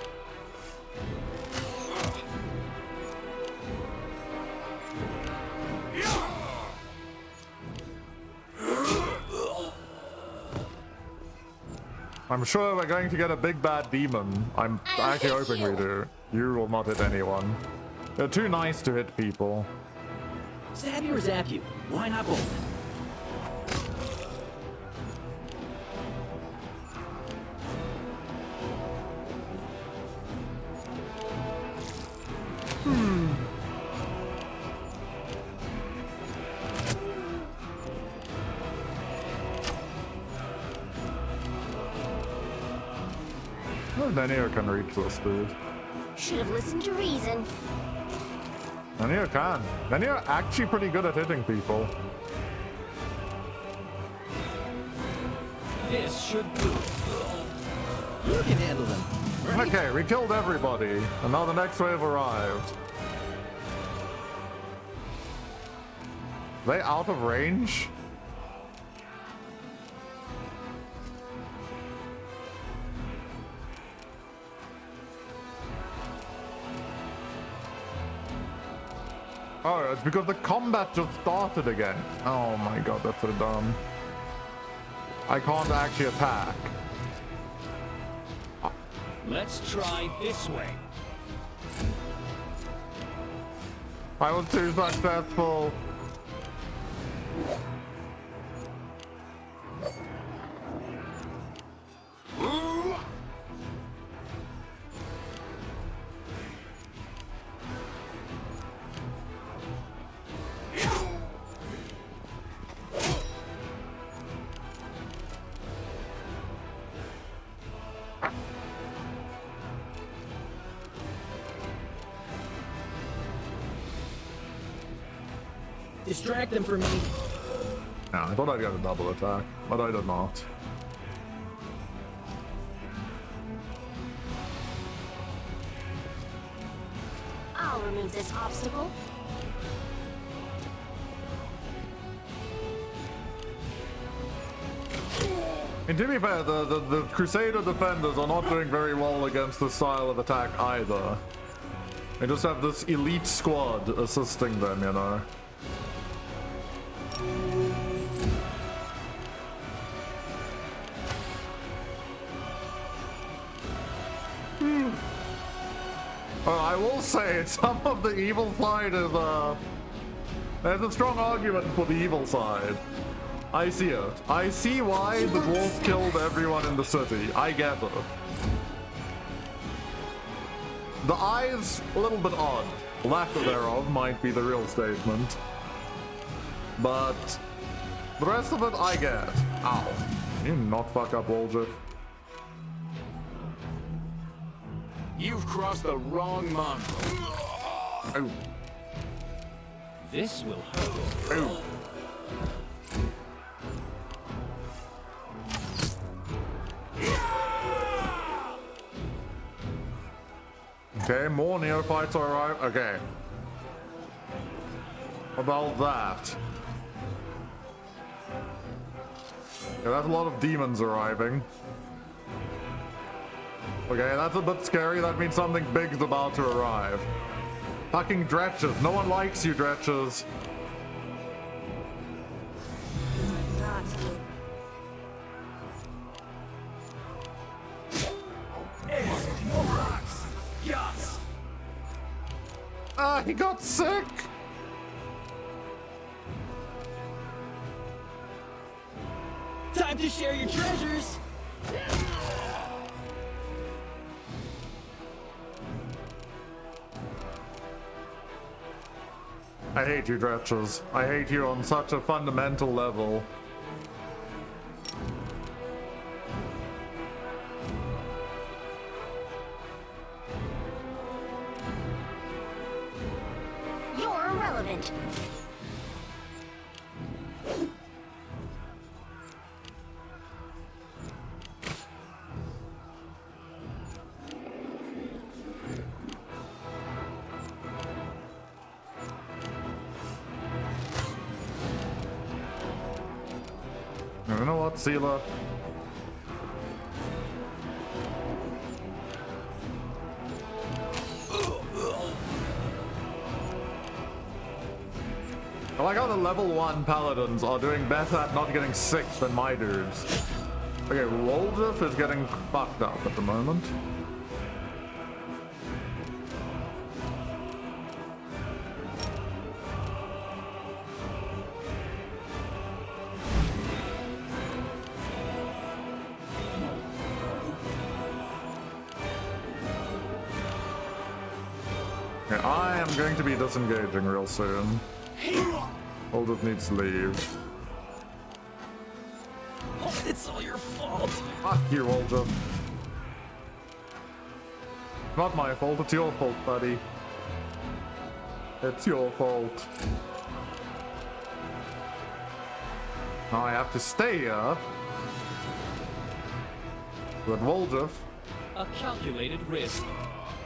I'm sure we're going to get a big bad demon. I'm actually hoping we do. You will not hit anyone. They're too nice to hit people. Stab you or zap you? Why not both? Nenio can reach this dude. Should have listened to reason. Nenio can. Nenio actually pretty good at hitting people. This should do. You can handle them. Right? Okay, we killed everybody, and now the next wave arrived. Are they out of range? Oh, it's because the combat just started again. Oh my god, that's so dumb. I can't actually attack. Let's try this way. I was too successful. Distract them from me. Yeah, I thought I'd get a double attack, but I did not. I'll remove this obstacle. And to be fair, the Crusader defenders are not doing very well against this style of attack either. They just have this elite squad assisting them, you know. I will say, some of the evil side is, there's a strong argument for the evil side. I see it. I see why the dwarves killed everyone in the city. I get it. The eyes, a little bit odd. lack thereof might be the real statement. But the rest of it I get. Ow. You not fuck up, Woljer. You've crossed the wrong mongrel. Oh. This will hurt. Oh. Okay, more neophytes are arriving. Okay. About that. Yeah, that's a lot of demons arriving. Okay, that's a bit scary. That means something big's about to arrive. Fucking dretches. No one likes you, dretches. Ah, he got sick! Time to share your treasures! I hate you, dretches. I hate you on such a fundamental level. You're irrelevant. You know what, Seela? I like how the level 1 paladins are doing better at not getting sick than my dudes. Okay, Woljer is getting fucked up at the moment. Okay, I am going to be disengaging real soon. Woljer needs to leave. Oh, it's all your fault. Fuck you, Woljer. Not my fault, it's your fault, buddy. It's your fault. Now I have to stay here. But Woljer A calculated risk.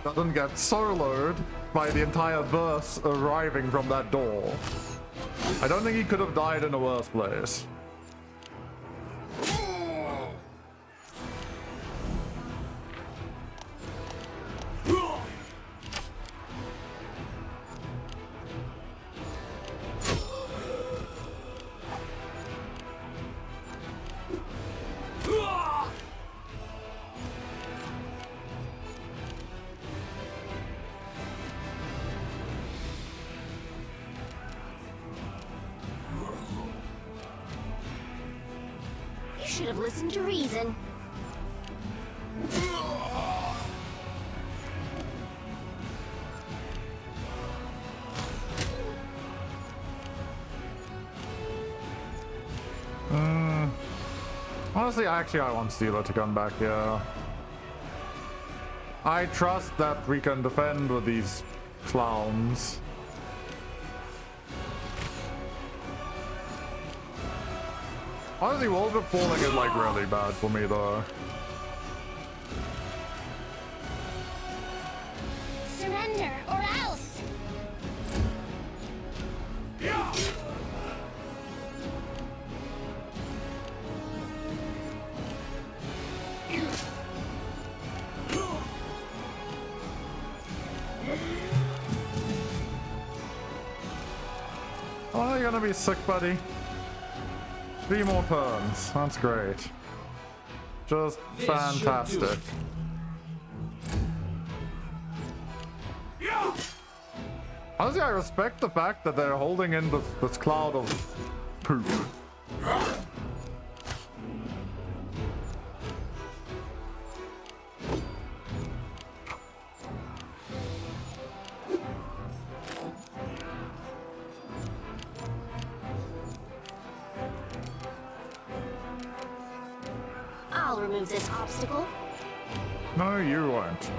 doesn't get soloed by the entire verse arriving from that door. I don't think he could have died in a worse place. You should have listened to reason. Honestly, I want Seela to come back here. I trust that we can defend with these clowns. Honestly, Woljer falling is like really bad for me though. Surrender or else. Oh, you're gonna be sick, buddy. 3 more turns. That's great. Just This should do fantastic. it. Honestly, I respect the fact that they're holding in this cloud of poop. I'll remove this obstacle. No, you won't.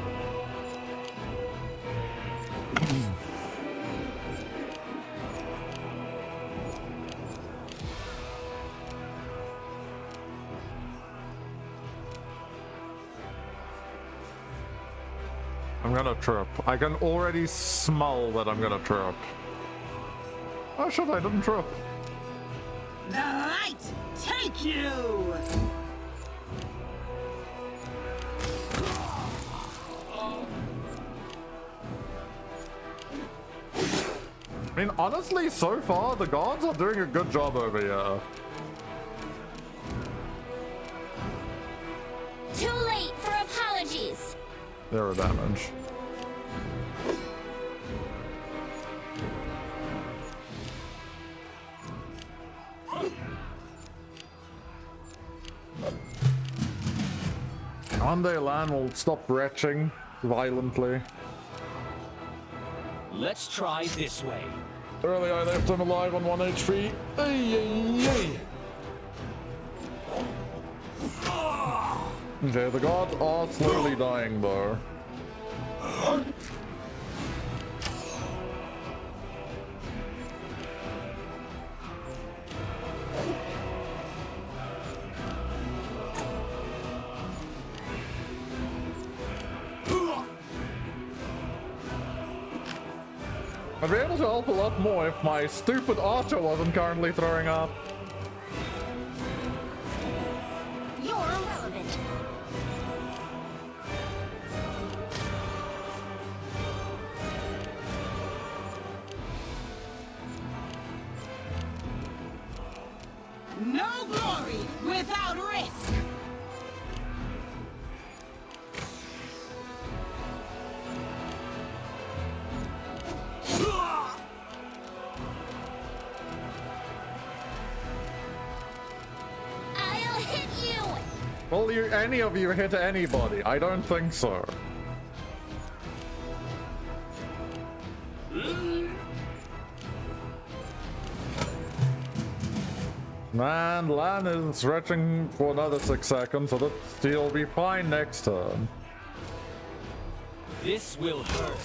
I'm gonna trip. I can already smell that I'm gonna trip. Oh shit, I didn't trip. The light take you! I mean, honestly, so far, the gods are doing a good job over here. Too late for apologies. Zero damage. One day Lan will stop retching violently. Let's try this way. Earlier I left him alive on 1 HP. Okay, the gods are slowly dying though. I'd be able to help a lot more if my stupid archer wasn't currently throwing up. You're irrelevant. No glory without risk! I'll hit you. Will you, any of you hit anybody? I don't think so. Man, Lan is stretching for another 6 seconds, so that he'll be fine next turn. This will hurt.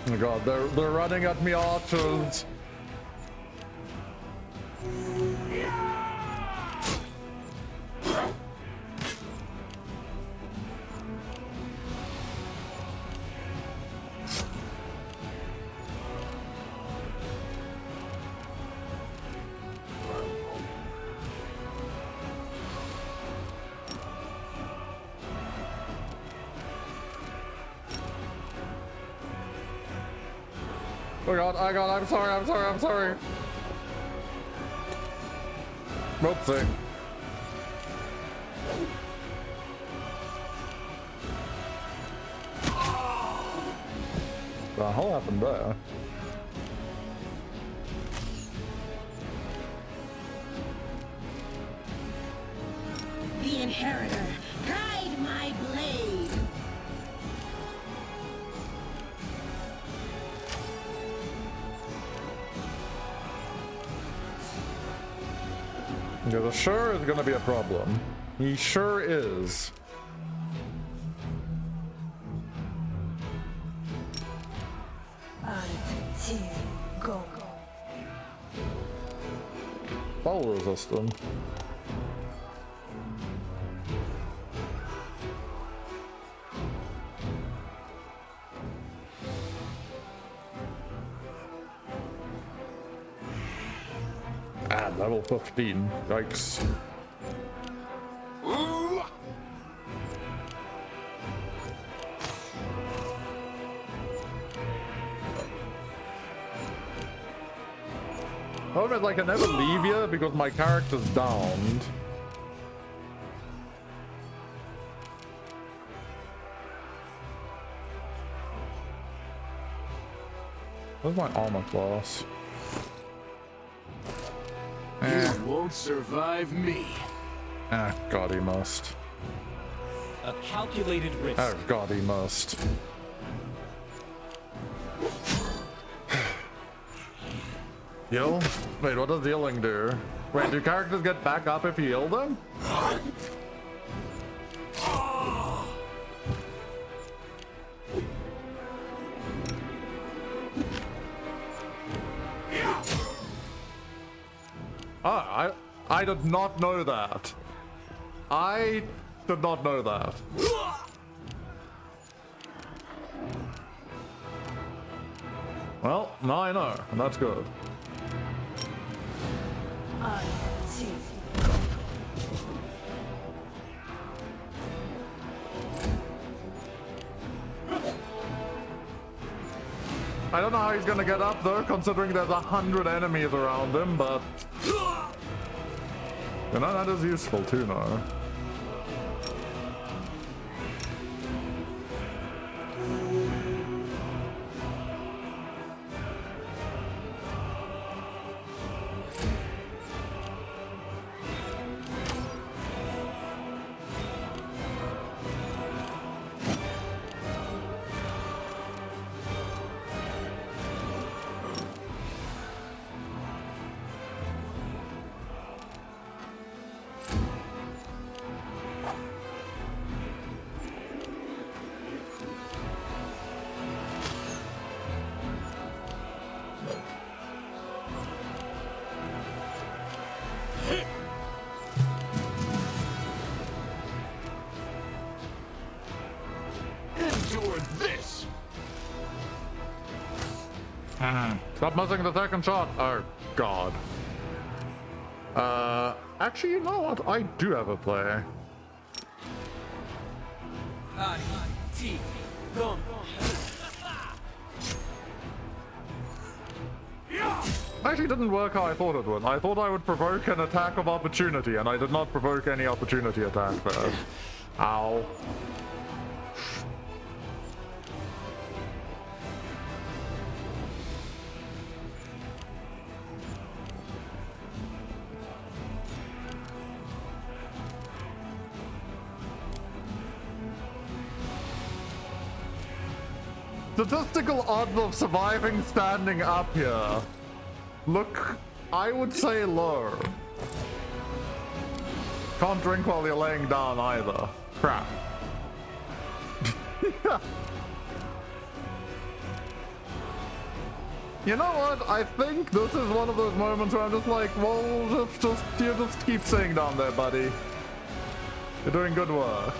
Oh my god, they're running at me, archers. Oh god, I'm sorry. Whoopsie. The hell happened there? The Inheritor, guide my blade! Yeah, the sure is gonna be a problem. He sure is. Go. Ball resistant. Ah, level 15. Yikes. However, like, I never leave you because my character's downed. Where's my armor class? You won't survive me. Ah, god, he must. A calculated risk. Oh god, he must. Heal? Wait, what does healing do? Wait, do characters get back up if you heal them? Ah, I did not know that. I did not know that. Well, now I know, and that's good. I don't know how he's gonna get up though, considering there's 100 enemies around him, but you know, that is useful too now. Stop missing the second shot. Oh, God. Actually, you know what? I do have a play. Actually, didn't work how I thought it would. I thought I would provoke an attack of opportunity, and I did not provoke any opportunity attack there. Ow. Statistical odds of surviving standing up here. Look, I would say low. Can't drink while you're laying down either. Crap. Yeah. You know what? I think this is one of those moments where I'm just like, well, you just keep sitting down there, buddy. You're doing good work.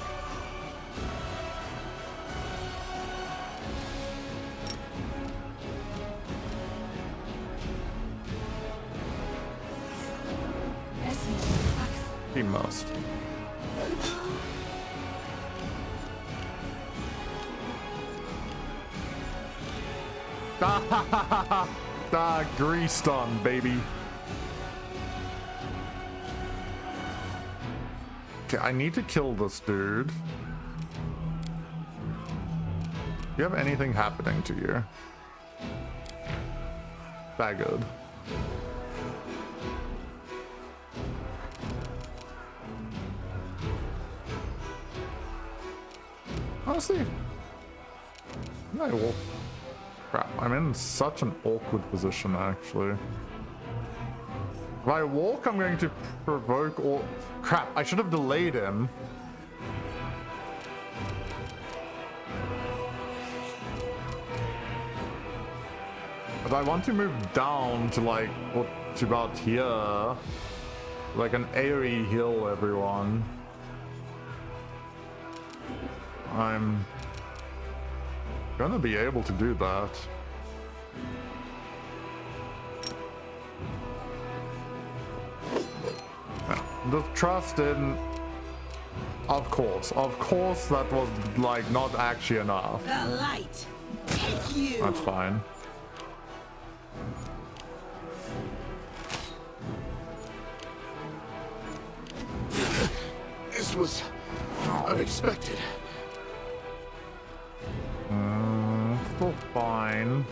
He must. Greased on, baby. Okay, I need to kill this dude. Do you have anything happening to you? That good. Honestly, no. Crap, I'm in such an awkward position actually. If I walk, I'm going to provoke all. Crap, I should have delayed him. But I want to move down to like, what, to about here. Like an AoE heal, everyone. I'm gonna be able to do that. Just trust in... Of course that was like not actually enough. The light. Take you. That's fine. This was unexpected. Still fine.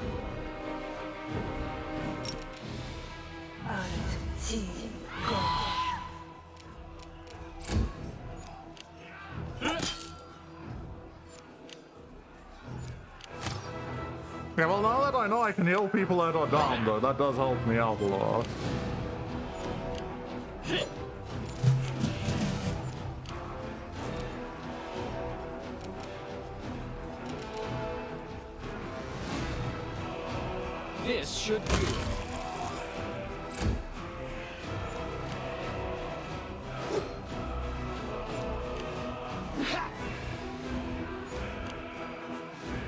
Okay, well now that I know I can heal people that are down though, that does help me out a lot. This should do it.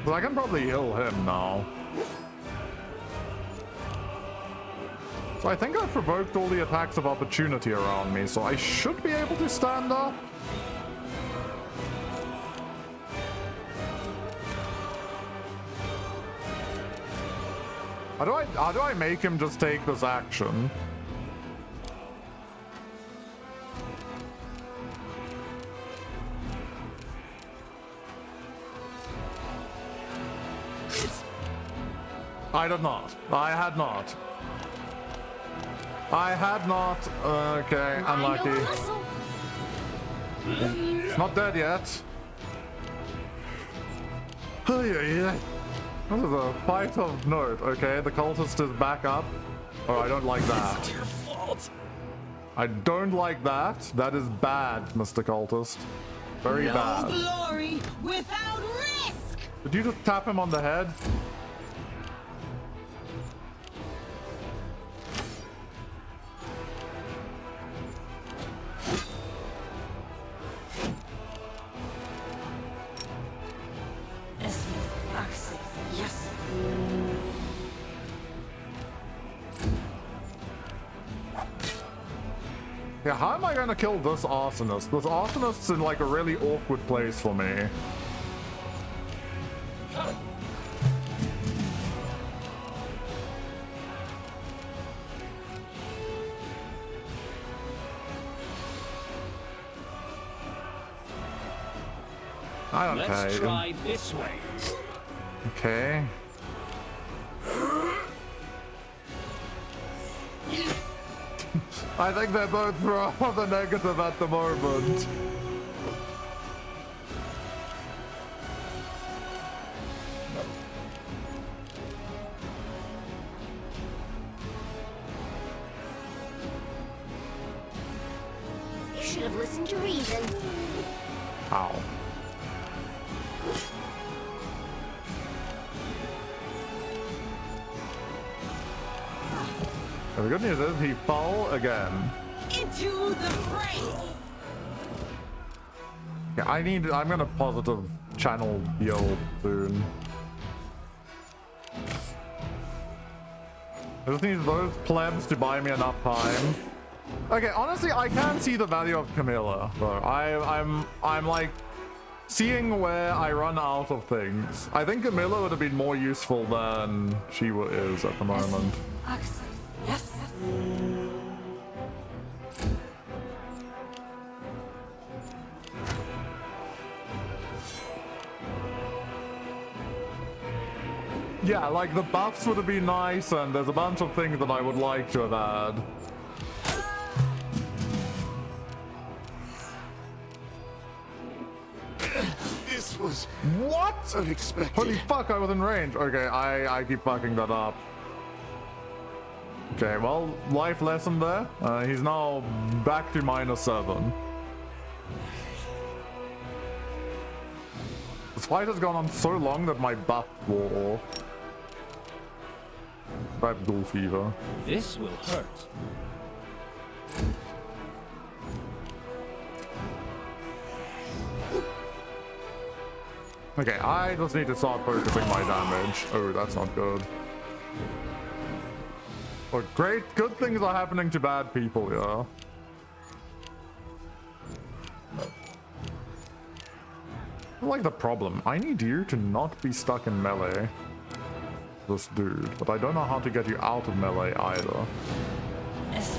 But I can probably heal him now. So I think I've provoked all the attacks of opportunity around me, so I should be able to stand up. How do I make him just take this action? I did not. I had not. I had not. Okay, unlucky. It's not dead yet. Oh, yeah. This is a fight of note. Okay, the cultist is back up. Oh, I don't like that. It's your fault. I don't like that. That is bad, Mr. Cultist. Very bad. No glory without risk. Did you just tap him on the head? Yes. Yeah, how am I gonna kill this arsonist? This arsonist's in like a really awkward place for me. I don't care. Let's try this way. Okay. I think they're both rather negative at the moment. You should have listened to reason. Ow. The good news is he fell again. Into the fray. Yeah, I'm gonna positive channel heal soon. I just need those plebs to buy me enough time. Okay, honestly, I can see the value of Camilla, though. I'm like seeing where I run out of things. I think Camilla would have been more useful than she is at the moment. Yes. Yeah, like the buffs would have been nice, and there's a bunch of things that I would like to have had. This was What? unexpected. Holy fuck, I was in range. Okay, I keep fucking that up. Okay, well, life lesson there. He's now back to -7. This fight has gone on so long that my buff wore off. I have ghoul fever. This will hurt. Okay, I just need to start focusing my damage. Oh, that's not good. But good things are happening to bad people, yeah. Like the problem, I need you to not be stuck in melee. This dude, but I don't know how to get you out of melee either. Yes.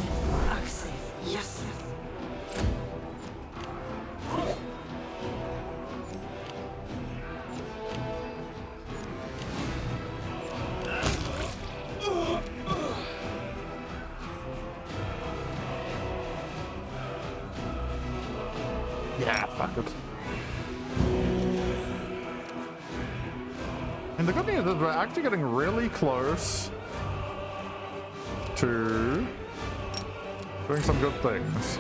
Yeah, fuck it. I And the good news is we're actually getting really close to doing some good things.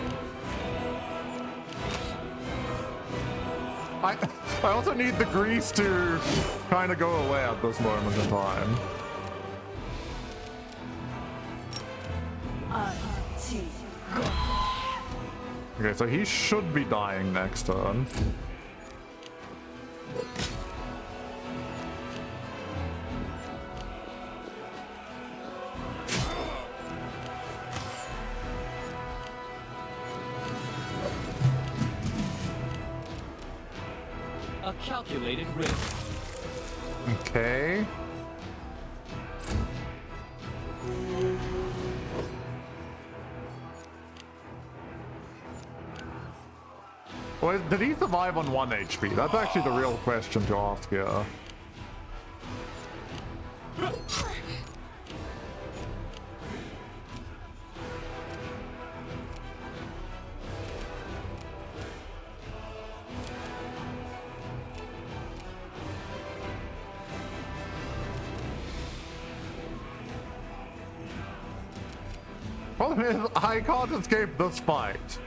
I also need the grease to kind of go away at this moment in time. Okay, so he should be dying next turn. A calculated risk. Okay. Well, did he survive on 1 HP? That's actually the real question to ask here. Problem is, I can't escape this fight.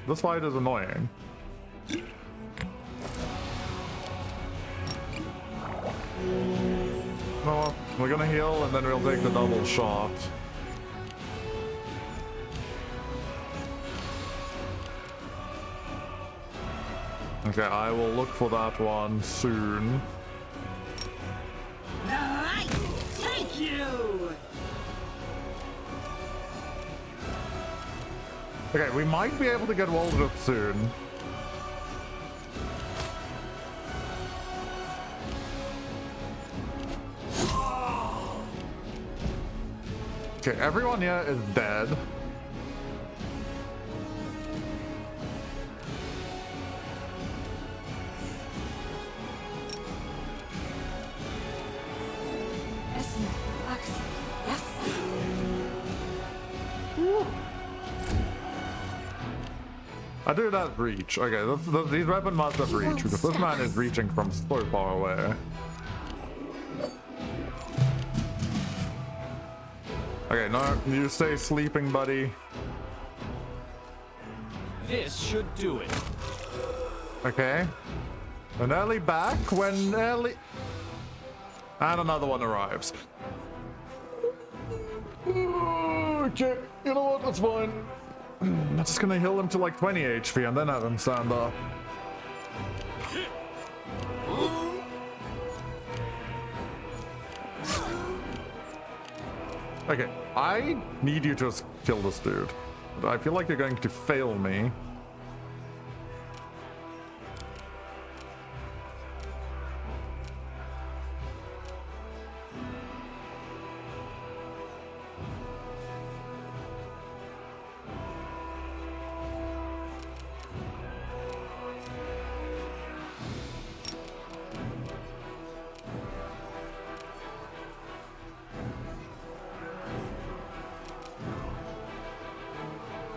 This fight is annoying. No, we're gonna heal and then we'll take the double shot. Okay, I will look for that one soon. I take you! Okay, we might be able to get Waldrop soon. Okay, everyone here is dead. I do that reach. Okay, these weapons must have reach because this man is reaching from so far away. Okay, no, you stay sleeping, buddy. This should do it. Okay. An early back when early... And another one arrives. Okay, you know what, that's fine. I'm just gonna heal him to like 20 HP and then have him stand up. Okay, I need you to just kill this dude. I feel like you're going to fail me.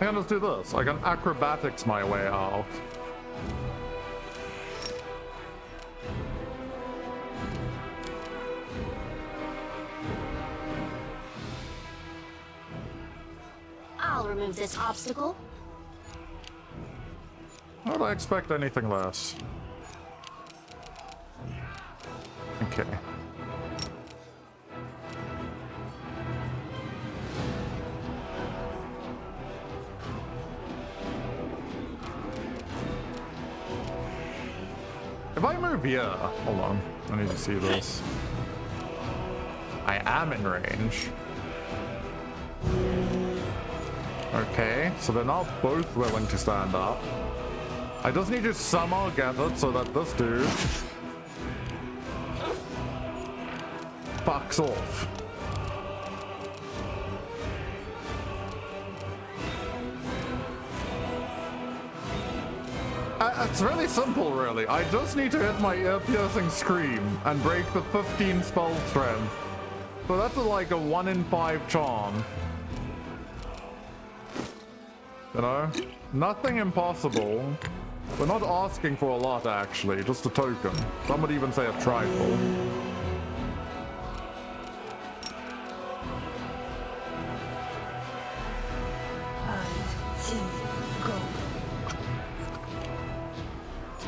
I can just do this. I can acrobatics my way out. I'll remove this obstacle. How would I expect anything less? Okay. If I move here, hold on, I need to see this. I am in range. Okay, so they're not both willing to stand up. I just need to somehow get it so that this dude fucks off. It's really simple, really. I just need to hit my ear-piercing scream and break the 15 spell strength. So that's like a 1 in 5 charm. You know? Nothing impossible. We're not asking for a lot, actually. Just a token. Some would even say a trifle.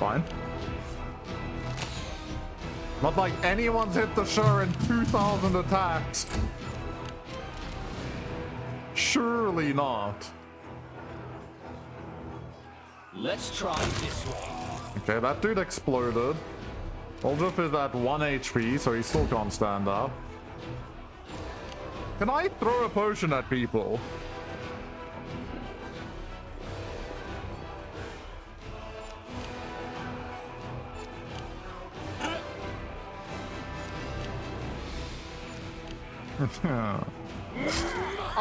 Fine. Not like anyone's hit the shore in 2,000 attacks. Surely not. Let's try this way. Okay, that dude exploded. Oldrup is at 1 HP, so he still can't stand up. Can I throw a potion at people?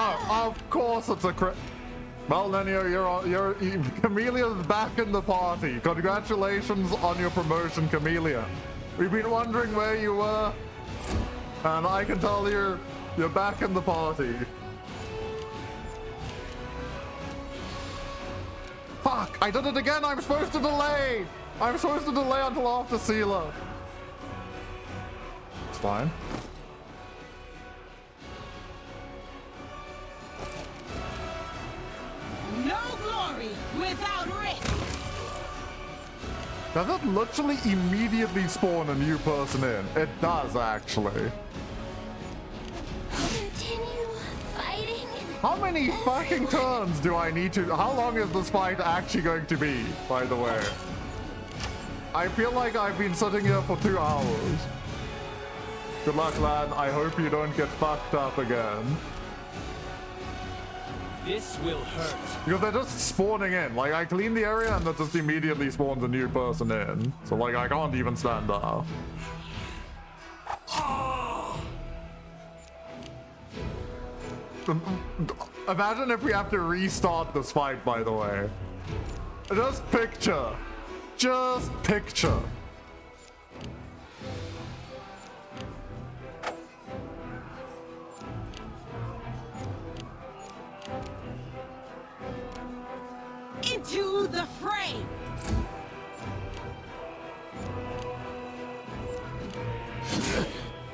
Oh, of course it's a crit. Well, then Chameleon's back in the party. Congratulations on your promotion, Chameleon. We've been wondering where you were, and I can tell you're back in the party. Fuck! I did it again! I'm supposed to delay! I'm supposed to delay until after Sealer. It's fine. No glory without risk. Does it literally immediately spawn a new person in? It does, actually. Continue fighting. How many fucking turns do I need to... How long is this fight actually going to be, by the way? I feel like I've been sitting here for 2 hours. Good luck, lad. I hope you don't get fucked up again. This will hurt. Because they're just spawning in. Like, I clean the area and that just immediately spawns a new person in. So, like, I can't even stand up. Imagine if we have to restart this fight, by the way. Just picture. Just picture. Into the fray.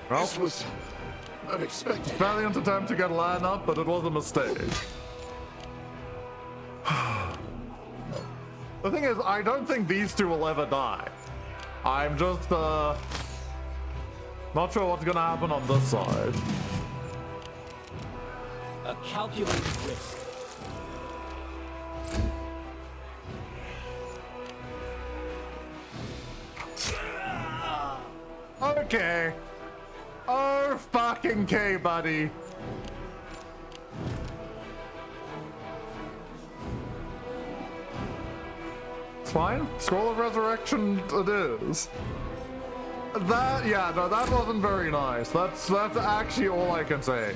Well, This was unexpected. valiant attempt to get Lan up, but it was a mistake. The thing is, I don't think these two will ever die. I'm just, not sure what's gonna happen on this side. A calculated risk. Okay. Oh, fucking K, buddy. It's fine. Scroll of Resurrection it is. That, yeah, no, that wasn't very nice. That's actually all I can say.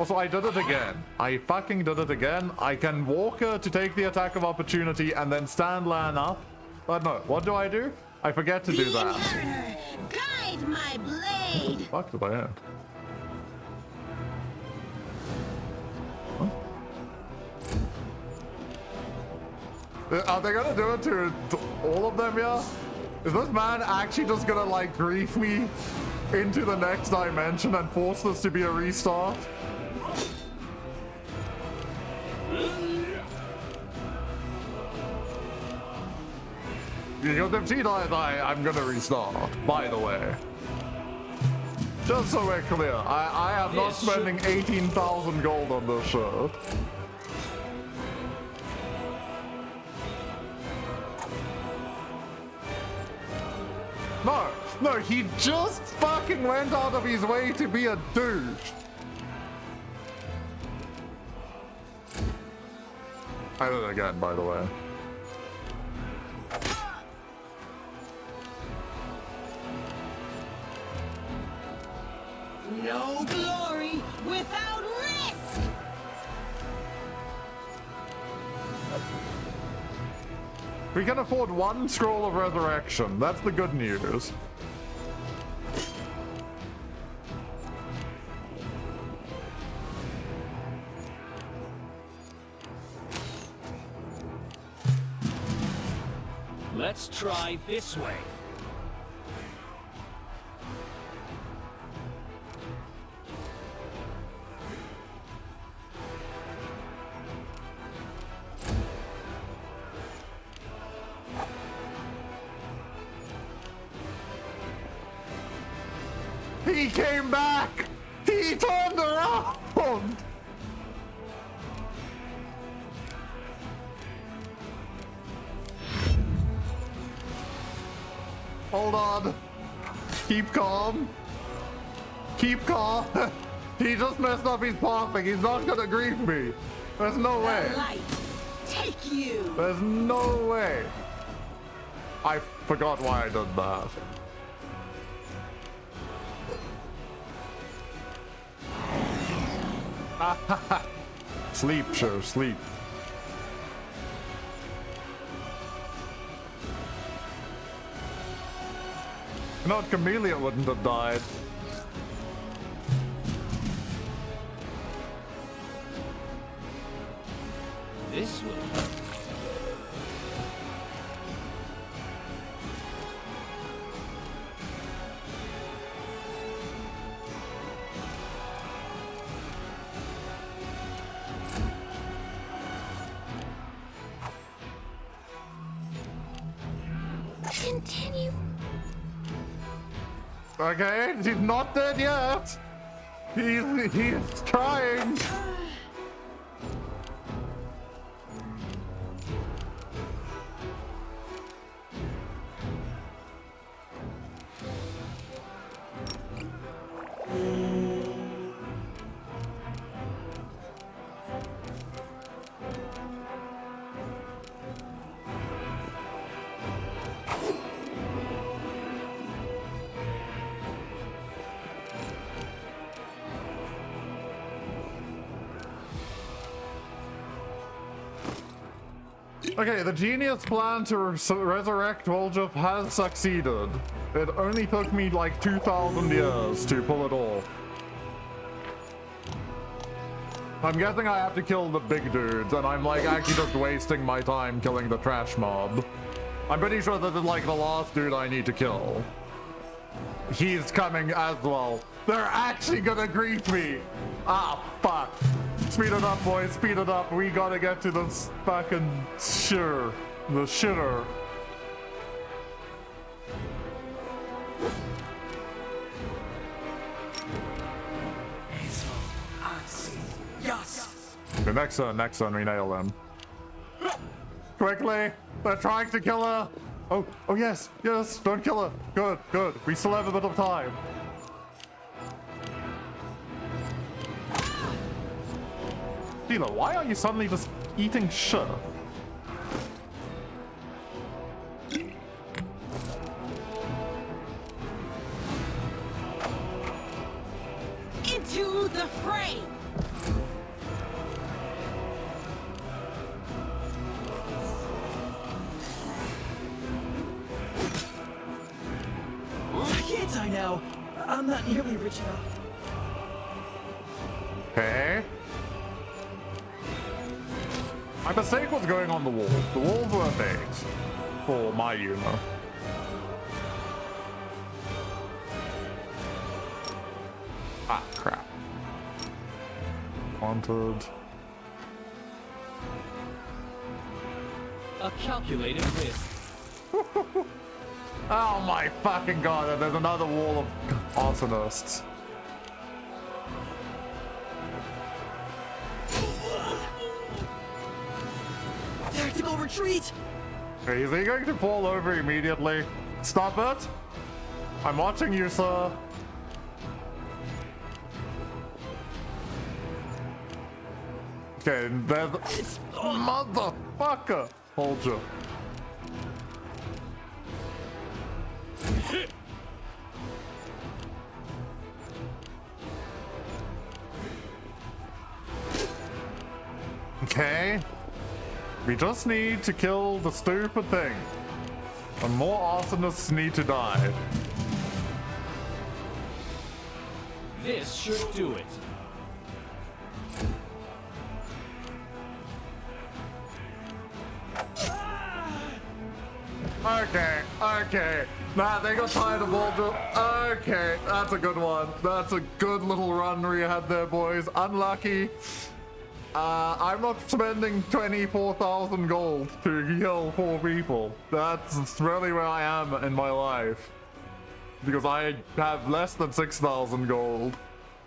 Also, I did it again. I fucking did it again. I can walk her to take the attack of opportunity and then stand Lan up. But no, what do? I forget to do The that. inheritor, guide my blade. Fuck did I hit? Huh? Are they gonna do it to all of them, yeah? Is this man actually just gonna, like, grief me into the next dimension and force this to be a restart? Because if she dies, I'm gonna restart, by the way. Just so we're clear, I am not spending 18,000 gold on this shirt. No, he just fucking went out of his way to be a douche. I did it again, by the way. No glory without risk. We can afford 1 scroll of resurrection. That's the good news. Let's try this way. He came back! He turned around! Hold on. Keep calm. Keep calm. He just messed up his pathing. He's not gonna grief me. There's no way. Light, take you. There's no way. I forgot why I did that. Sleep, sure, sleep. You know what, Chameleon wouldn't have died. This will hurt. Continue. Okay, he's not dead yet. He's trying. Okay, the genius plan to resurrect Voljev has succeeded. It only took me like 2,000 years to pull it off. I'm guessing I have to kill the big dudes, and I'm like actually just wasting my time killing the trash mob. I'm pretty sure this is like the last dude I need to kill. He's coming as well. They're actually gonna grief me! Ah, fuck. Speed it up, boys, speed it up. We gotta get to this fucking shitter. The shitter. The next one, we nail them. Quickly! They're trying to kill her! Oh yes, don't kill her! Good, we still have a bit of time. Sheila, why are you suddenly just eating shit? Into the fray. Can't I now? I'm not nearly rich enough. Okay. My mistake was going on the wall. The walls were bait for my humor. Ah, crap. Wanted. A calculated risk. Oh my fucking god, there's another wall of arsonists. Tactical retreat! Okay, is he going to fall over immediately? Stop it! I'm watching you, sir. Okay, there's... Motherfucker! Hold you. Okay. We just need to kill the stupid thing. And more arsonists need to die. This should do it. Okay. Nah, they got tired of Voljev. Okay, that's a good one. That's a good little run we had there, boys. Unlucky. I'm not spending 24,000 gold to heal 4 people. That's really where I am in my life. because I have less than 6,000 gold.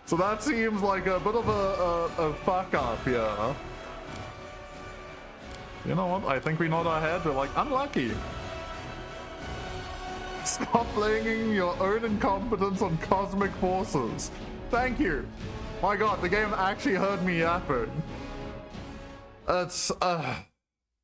So that seems like a bit of a fuck up here. You know what? I think we nod our head. We're like, unlucky. Stop blaming your own incompetence on cosmic forces. Thank you. My god, the game actually heard me yapping. It's